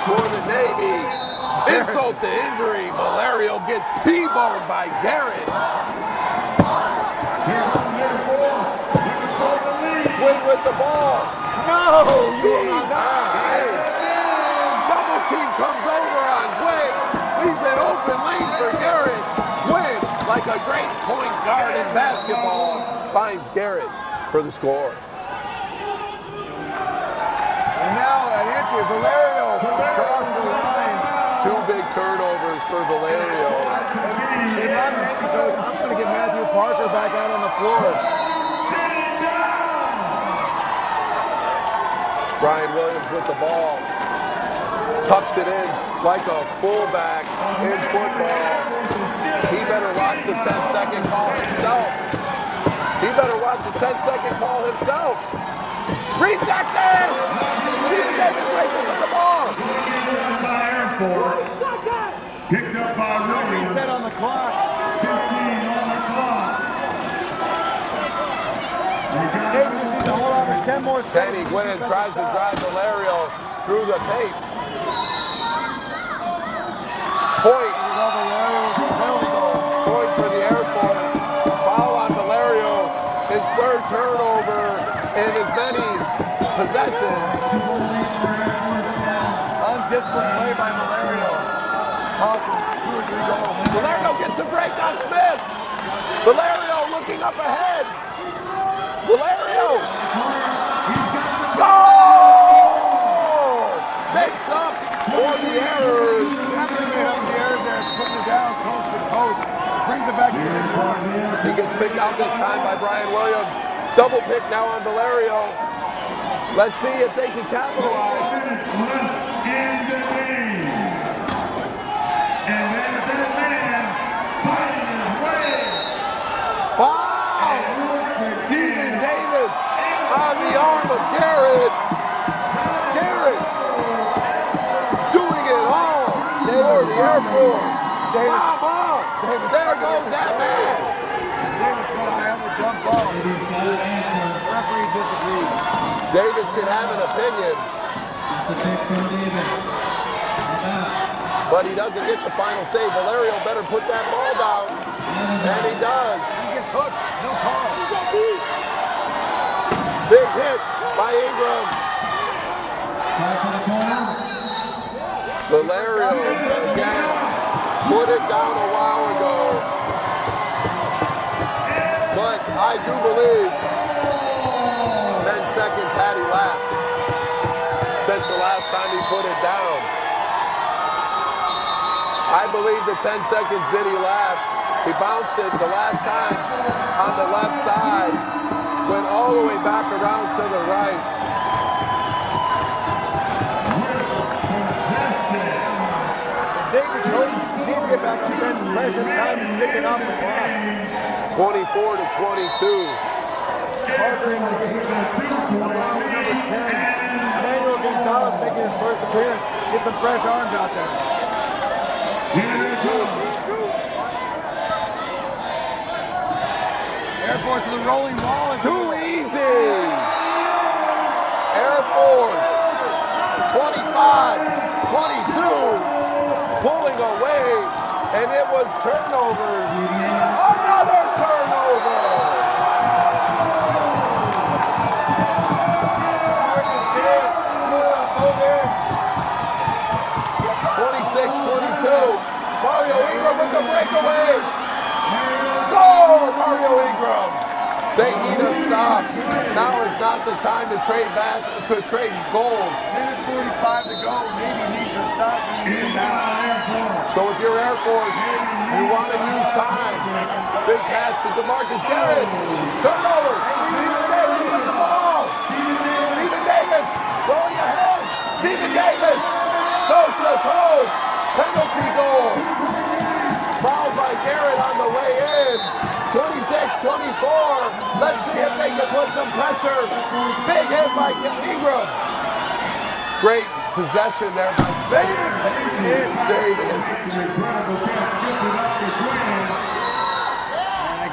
for the Navy. Insult to injury. Valerio gets T-boned by Garrett. Win with the ball. No! Double team comes over on Gwynn. He's an open lane for Garrett. Gwynn, like a great point guard in basketball, finds Garrett for the score. And now an entry. Valerio across the line. 2 big turnovers for Valerio. I'm going to get Matthew Parker back out on the floor. Brian Williams with the ball. Tucks it in like a fullback in football. He better watch the 10-second call himself. Rejected! Steven Davis races with the ball. Picked up by Williams. Reset on the clock. 15 on the clock. Davis needs to hold on for 10 more seconds. Kenny Gwynn tries to drive Valerio through the tape. Point for the Air Force. Foul on Valerio. His 3rd turnover in as many possessions. Undisciplined play by Valerio. Tossing 2 or 3 goals. Valerio gets a break on Smith. Valerio looking up ahead. Valerio. Score! Makes up for the errors. After he made up the errors there, puts it down coast to coast. Brings it back to the midcourt. He gets picked out this time by Brian Williams. Double pick now on Valerio. Let's see if they can capitalize. Left in the game. And there's that man fighting his way. Foul! Steven Davis on the arm of Garrett. Garrett doing it all for the Air Force. Mama! There goes that man. Davis said I have a jump ball. Referee disagreed. Davis can have an opinion, but he doesn't get the final say. Valerio better put that ball down, and he does. He gets hooked. No call. Big hit by Ingram. Valerio again put it down a while ago. But I do believe 10 seconds had elapsed since the last time he put it down. I believe the 10 seconds did elapse. He bounced it the last time on the left side, went all the way back around to the right. David Coach needs to get back on track. Precious time is ticking off the clock. 24 to 22. Parker in the game. Allowing number 10. Emmanuel Gonzalez making his first appearance. Get some fresh arms out there. Air Force with a rolling wall. Too easy. Air Force. 25, 22. Pulling away. And it was turnovers. Another turnover. 26-22. Mario Ingram with the breakaway. Score, Mario Ingram. They need a stop. Now is not the time to trade goals. Minute 45 to go. Maybe needs to stop. So if you're Air Force, you want to use time. Big pass to DeMarcus Garrett. Turnover. Stephen Davis with the ball. Stephen Davis going ahead. Stephen Davis goes to the post. Penalty goal. Fouled by Garrett on the way in. 26-24. Let's see if they can put some pressure. Big hit by Ingram. Great possession there by Davis.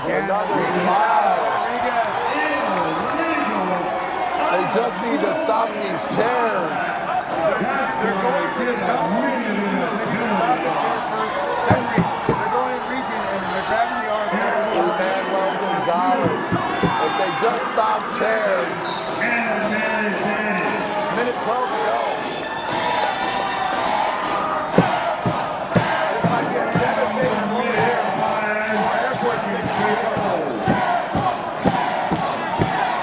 Another foul. They just need to stop these chairs. They're going for the jump. They need to stop the chair first. They're going in region and they're grabbing the arm. Emmanuel Gonzalez. If they just stop chairs. Minute 12 to go. This might be a devastating blow here. Air Force makes the field.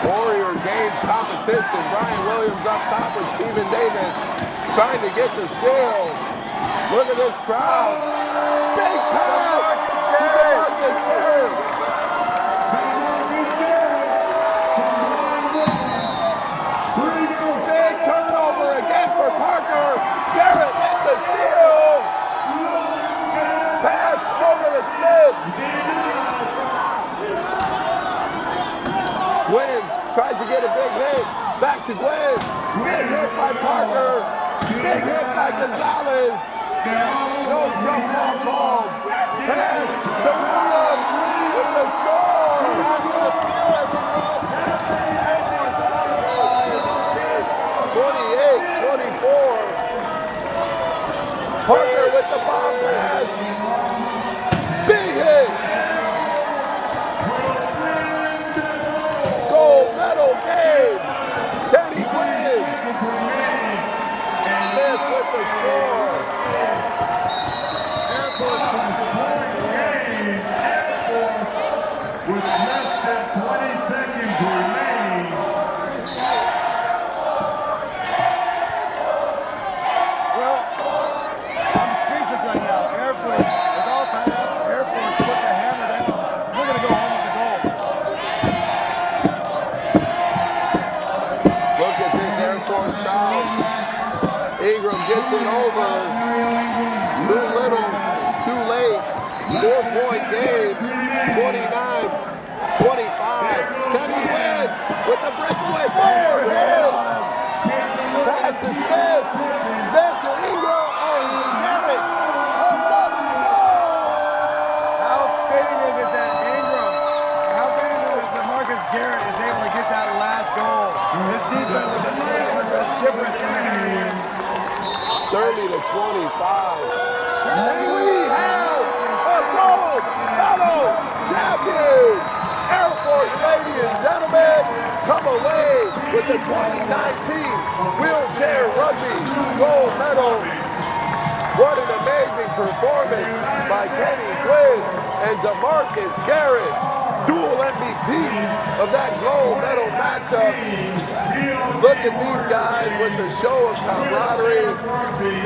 WarriorGames competition. Brian Williams up top with Stephen Davis trying to get the steal. Look at this crowd. Big pass to DeMarcus Garrett. Big turnover again for Parker. Garrett with the steal. Pass over to Smith. Gwynn tries to get a big hit. Back to Gwynn. Big hit by Parker. Big hit by Gonzalez. No jump ball called. Pass to Williams with the score. 28-24. Parker with the bomb pass. Big hit. Gold medal game. Can he win? Smith with the score. Air Force with less than 20 seconds remaining. Well, I'm speechless right now. Air Force, with all tied up, Air Force put the hammer down. We're going to go home with the goal. Look at this Air Force crowd. Ingram gets it over. Too little, too late. 4-point game. 29-25. Can he win with the breakaway? There's him. Pass to Smith. Smith to Ingram. Oh, Garrett. Another goal. How fitting is it that Ingram, how fitting is it that Marcus Garrett is able to get that last goal? His defense was the difference in the game. 30-25. And we have a gold medal champion, Air the 2019 Wheelchair Rugby Gold Medal. What an amazing performance by Kenny Quinn and DeMarcus Garrett, dual MVPs of that gold medal matchup. Look at these guys with the show of camaraderie.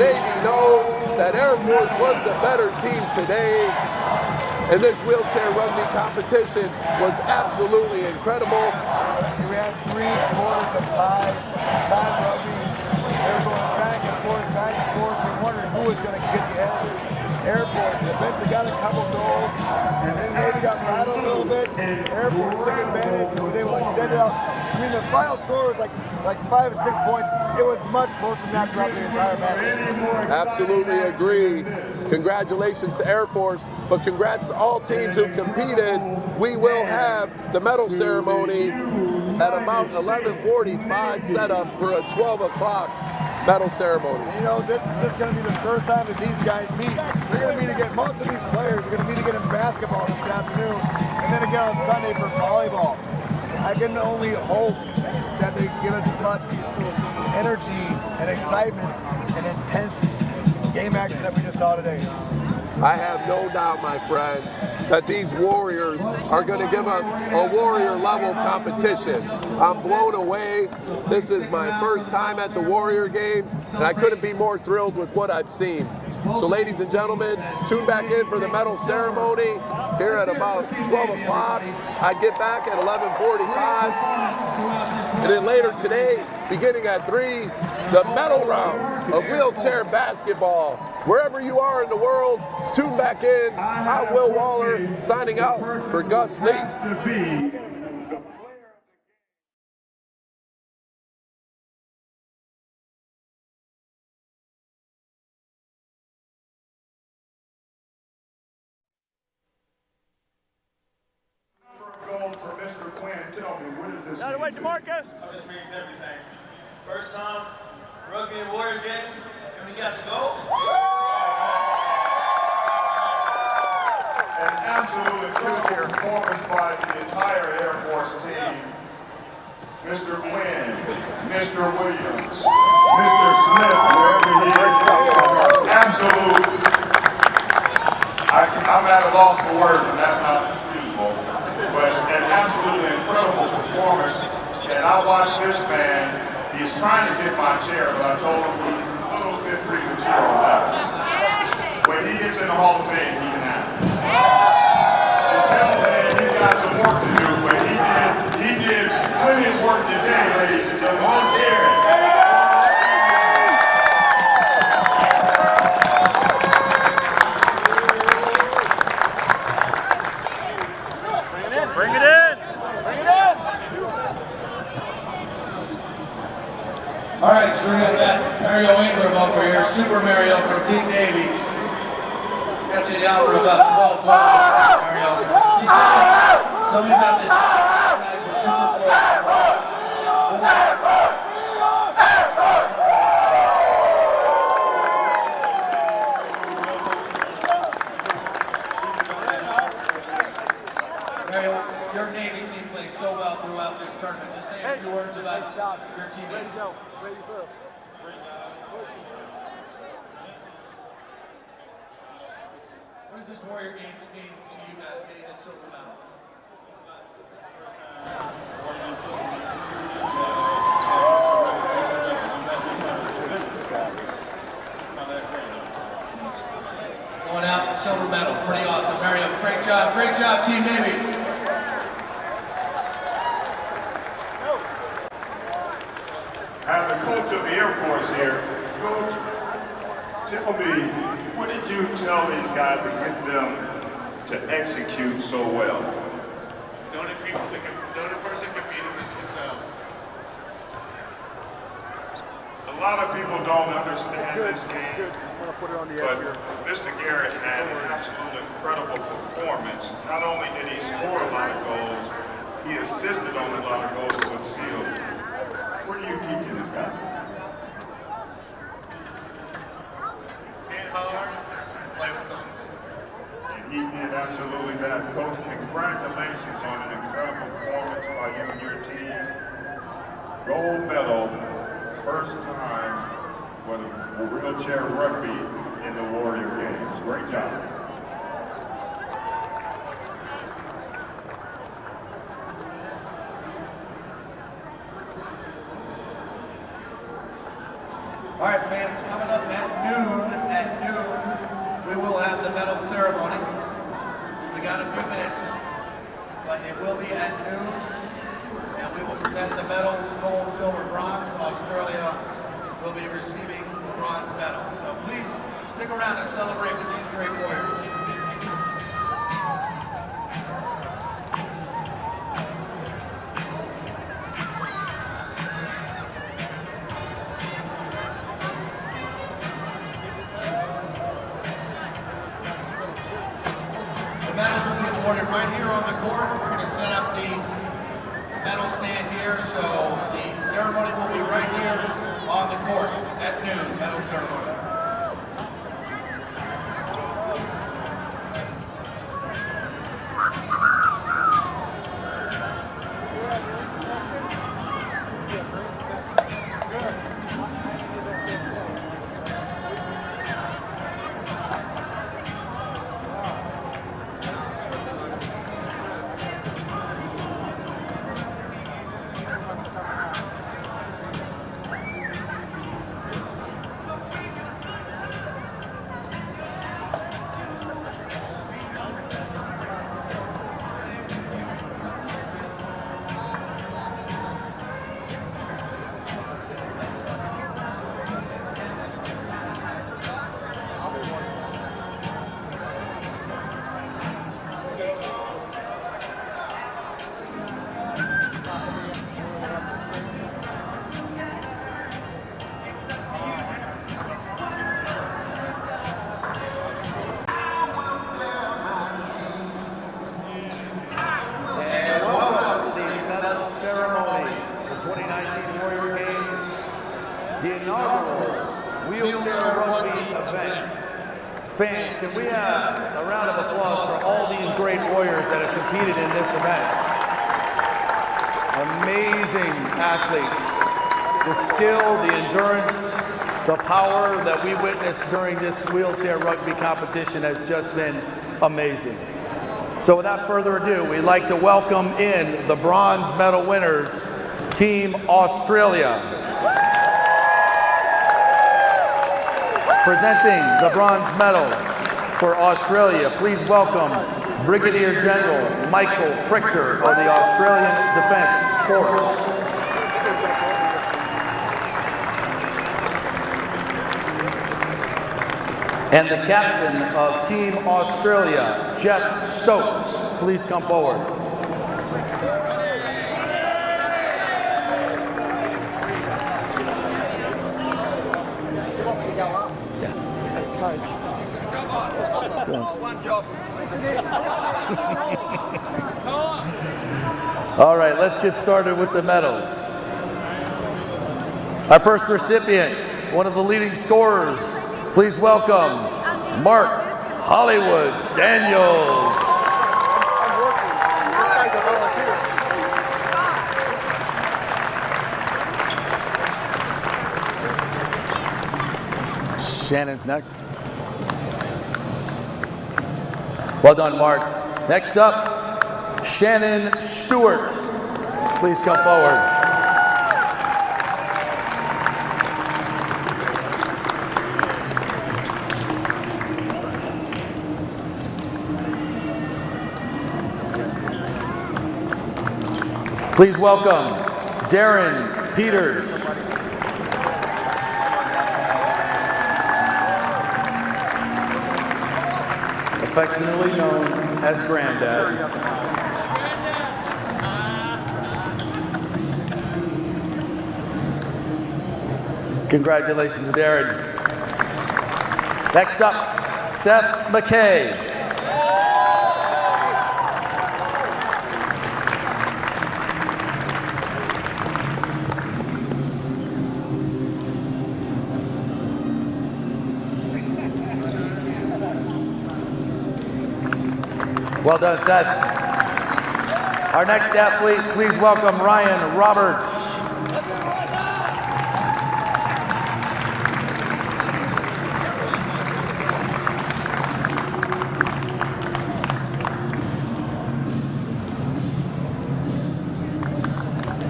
Navy knows that Air Force was the better team today. And this wheelchair rugby competition was absolutely incredible. We had 3 quarters of time rugby. They were going back and forth. We wondered who was going to get the edge. Air Force eventually got a couple goals, and then maybe got rattled a little bit. Air Force took advantage and was able to extend it out. I mean, the final score was like 5 or 6 points. It was much closer than that throughout the entire match. Absolutely agree. Congratulations to Air Force, but congrats to all teams who competed. We will have the medal ceremony at about 11:45 set up for a 12 o'clock medal ceremony. You know, this is going to be the first time that these guys meet. They're going to meet again. Most of these players are going to meet again in basketball this afternoon, and then again on Sunday for volleyball. I can only hope that they give us as much energy and excitement and intense game action that we just saw today. I have no doubt, my friend, that these Warriors are going to give us a Warrior level competition. I'm blown away. This is my first time at the Warrior Games, and I couldn't be more thrilled with what I've seen. So ladies and gentlemen, tune back in for the medal ceremony here at about 12 o'clock. I get back at 11:45. And then later today, beginning at 3, the medal round of wheelchair basketball. Wherever you are in the world, tune back in. I'm Will Waller, signing out for Gus Lease. For Mr. Quinn, tell me, what does this mean? Wait, DeMarcus. Oh, this means everything. First time, Rugby and WarriorGames, and we got the goal. An absolute incredible performance by the entire Air Force team. Mr. Quinn, Mr. Williams, Mr. Smith, wherever he is. Absolute. I'm at a loss for words, and that's not beautiful. But an absolutely incredible performance. And I watched this man. He's trying to get my chair, but I told him he's a little bit premature on that. When he gets in the Hall of Fame, he can have it. And tell him he's got some work to do, but he did plenty of work today, ladies and gentlemen. Let's hear it. Bring it in. Bring it in. All right, so we got that Mario Ingram over here, Super Mario from Team Navy. Got you down for about 12 points, Mario. Tell me about this. Mario, your Navy team played so well throughout this tournament. Just say a few words about your teammates. What does this WarriorGames mean to you guys getting this silver medal? Going out with silver medal, pretty awesome. Mario, great job, Team Navy. Have the coach of the Air Force here. Coach, tell me, what did you tell these guys to get them to execute so well? The only person competing is himself. A lot of people don't understand this game, but Mr. Garrett had an absolute incredible performance. Not only did he score a lot of goals, he assisted on a lot of goals with seals. What are you teaching this guy? Stand hard, play with them. And he did absolutely that. Coach, congratulations on an incredible performance by you and your team. gold medal, first time for the wheelchair rugby in the Warrior Games. Great job. All right, fans, coming up at noon, we will have the medal ceremony. So we got a few minutes, but it will be at noon, and we will present the medals, gold, silver, bronze. Australia will be receiving the bronze medal. So please stick around and celebrate with these great warriors. Right here on the court, we're going to set up the medal stand here, so the ceremony will be right here on the court at noon, medal ceremony. Ceremony for 2019 Warrior Games, the inaugural wheelchair rugby event. Fans, can we have a round of applause for all these great warriors that have competed in this event? Amazing athletes. The skill, the endurance, the power that we witnessed during this wheelchair rugby competition has just been amazing. So without further ado, we'd like to welcome in the bronze medal winners, Team Australia. Presenting the bronze medals for Australia, please welcome Brigadier General Michael Prichter of the Australian Defence Force. And the captain of Team Australia, Jeff Stokes, please come forward. One job. All right, let's get started with the medals. Our first recipient, one of the leading scorers, please welcome Mark Hollywood Daniels. Shannon's next. Well done, Mark. Next up, Shannon Stewart. Please come forward. Please welcome Darren Peters. Affectionately known as Granddad. Congratulations, Darren. Next up, Seth McKay. Well done, Seth. Our next athlete, please welcome Ryan Roberts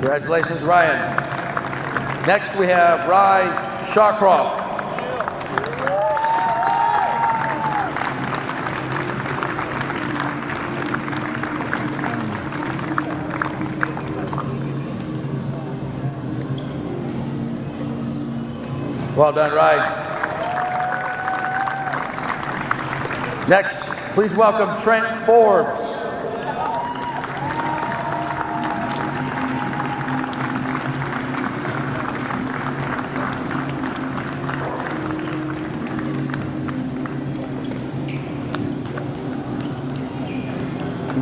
Congratulations, Ryan. Next, we have Rye Shawcroft. Well done, Rye. Next, please welcome Trent Forbes.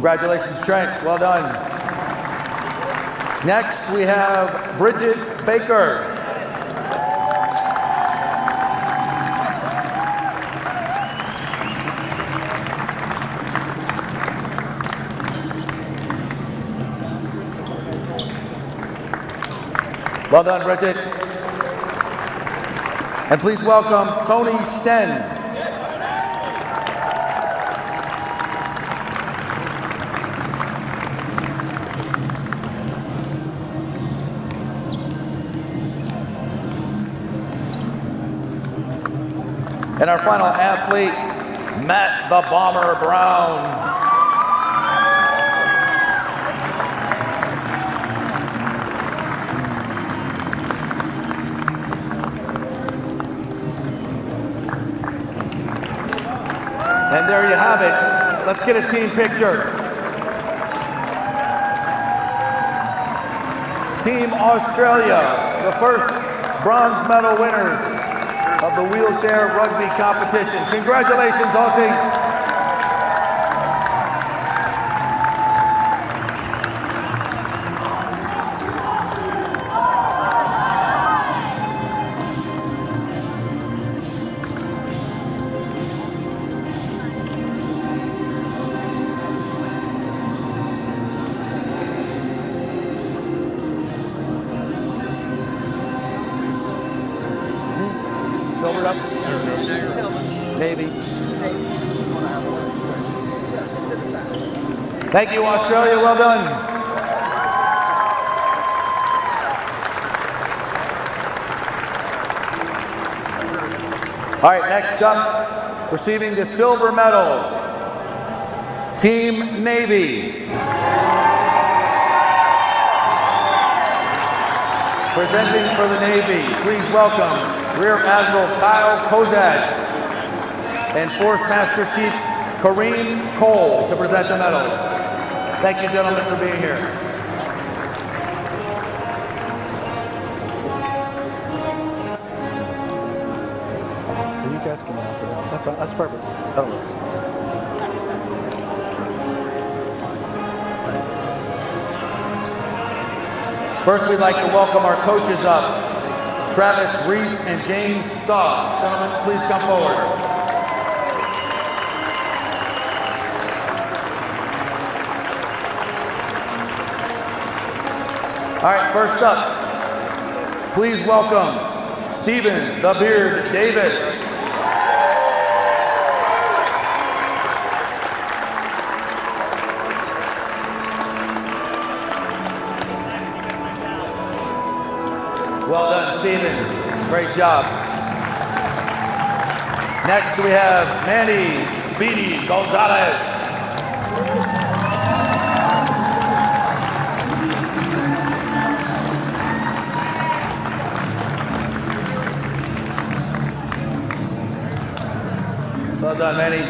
Congratulations, Trent. Well done. Next, we have Bridget Baker. Well done, Bridget. And please welcome Tony Sten. And our final athlete, Matt the Bomber Brown. And there you have it. Let's get a team picture. Team Australia, the first bronze medal winners of the wheelchair rugby competition. Congratulations, Aussie. Silvered up? Navy. Thank you, Australia. Well done. All right, next up, receiving the silver medal, Team Navy. Presenting for the Navy, please welcome Rear Admiral Kyle Kozak and Force Master Chief Kareem Cole to present the medals. Thank you, gentlemen, for being here. You guys can walk it out. That's perfect. That'll work. First, we'd like to welcome our coaches up. Travis Reef and James Saw. Gentlemen, please come forward. All right, first up, please welcome Stephen the Beard Davis. Well done, Stephen. Great job. Next, we have Manny Speedy Gonzalez. Well done, Manny.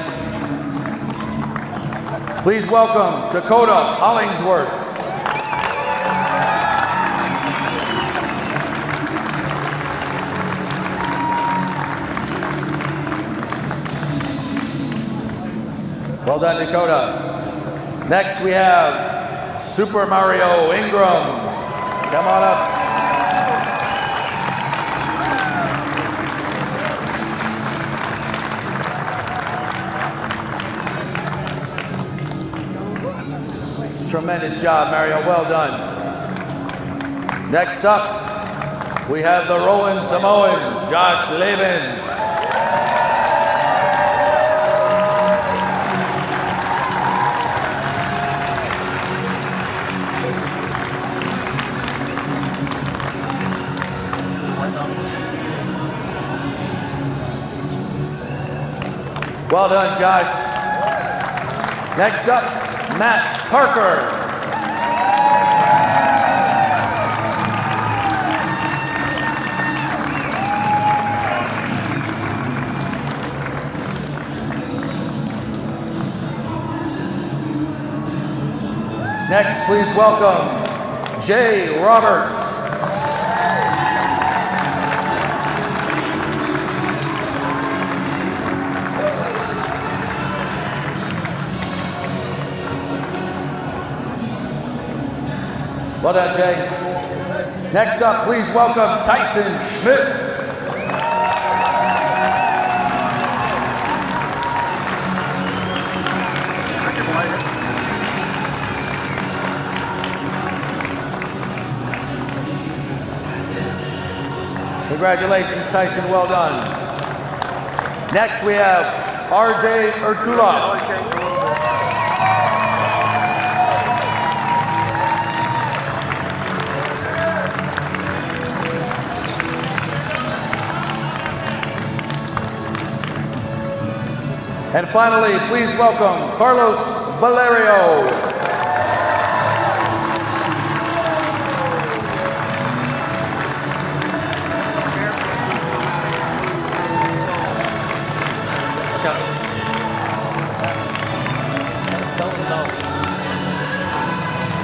Please welcome Dakota Hollingsworth. Well done, Dakota. Next, we have Super Mario Ingram. Come on up. Tremendous job, Mario. Well done. Next up, we have the Rolling Samoan, Josh Laban. Well done, Josh. Next up, Matt Parker. Next, please welcome Jay Roberts. Well done, Jay. Next up, please welcome Tyson Schmidt. Congratulations, Tyson, well done. Next, we have RJ Urtula. And finally, please welcome Carlos Valerio.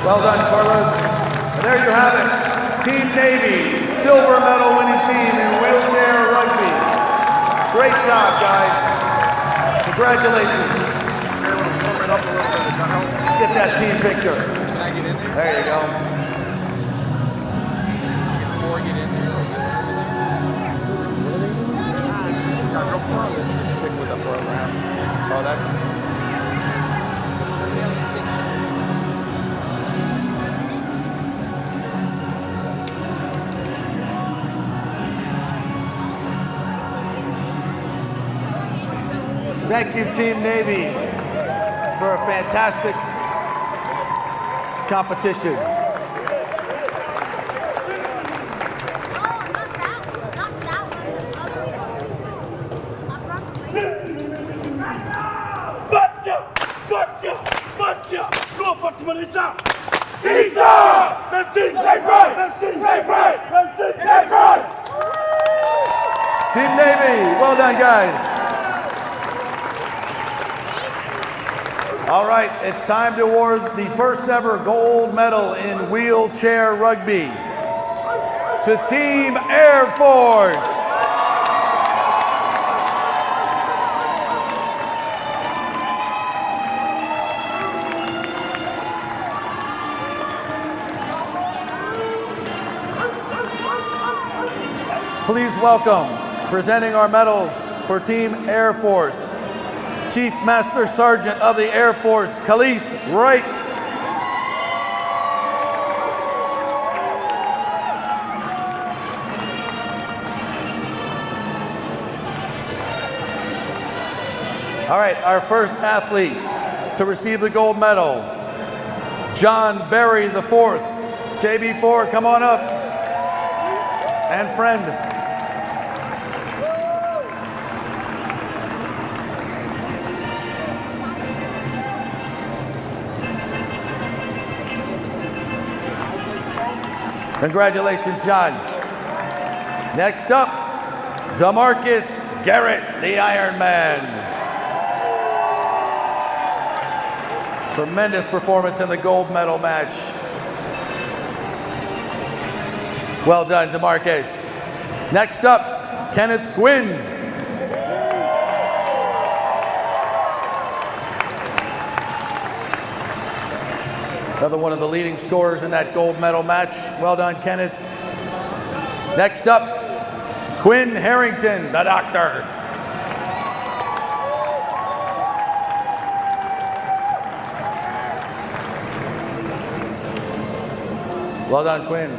Well done, Carlos. And there you have it. Team Navy, silver medal winning team in wheelchair rugby. Great job, guys. Congratulations. Let's get that team picture. Can I get in there? There you go. Or get in there. Just stick with the program. Oh, that's... Thank you, Team Navy, for a fantastic competition. Team Navy, well done, guys. All right, it's time to award the first ever gold medal in wheelchair rugby to Team Air Force. Please welcome, presenting our medals for Team Air Force, Chief Master Sergeant of the Air Force, Khalith Wright. All right, our first athlete to receive the gold medal, John Berry IV. JB4, come on up. And friend. Congratulations, John. Next up, DeMarcus Garrett, the Iron Man. Tremendous performance in the gold medal match. Well done, DeMarcus. Next up, Kenneth Gwynn. Another one of the leading scorers in that gold medal match. Well done, Kenneth. Next up, Quinn Harrington, the doctor. Well done, Quinn.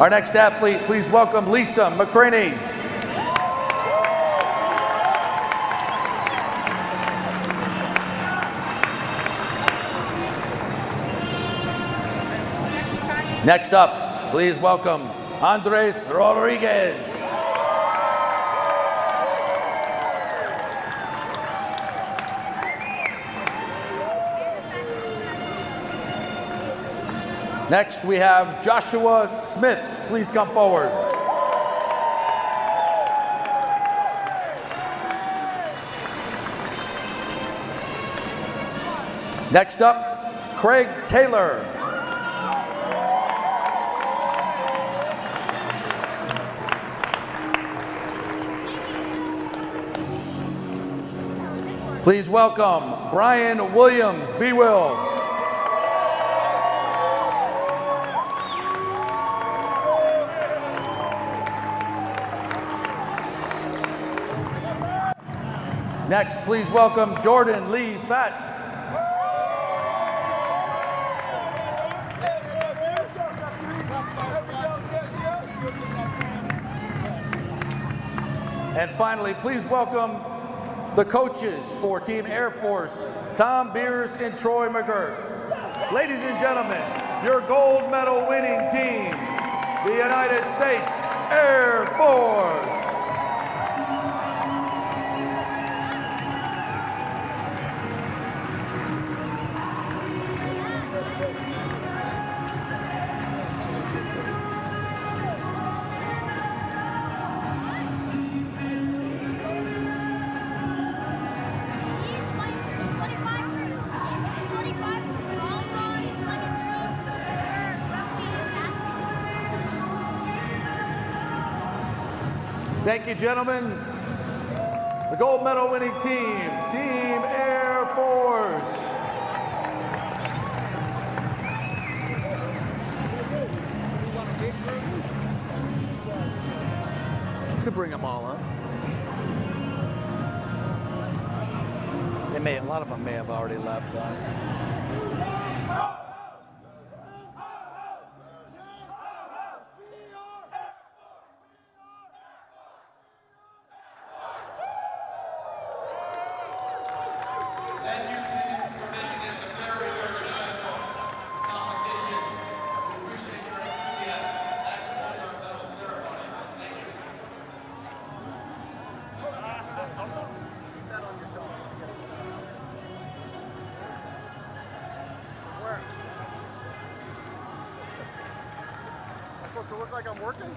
Our next athlete, please welcome Lisa McCraney. Next up, please welcome Andres Rodriguez. Next, we have Joshua Smith. Please come forward. Next up, Craig Taylor. Please welcome Brian Williams, B-Will. Next, please welcome Jordan Lee Fett. And finally, please welcome the coaches for Team Air Force, Tom Beers and Troy McGirt. Ladies and gentlemen, your gold medal winning team, the United States Air Force. Thank you, gentlemen. The gold medal winning team, Team Air Force. Could bring them all up. A lot of them may have already left though. Supposed to look like I'm working?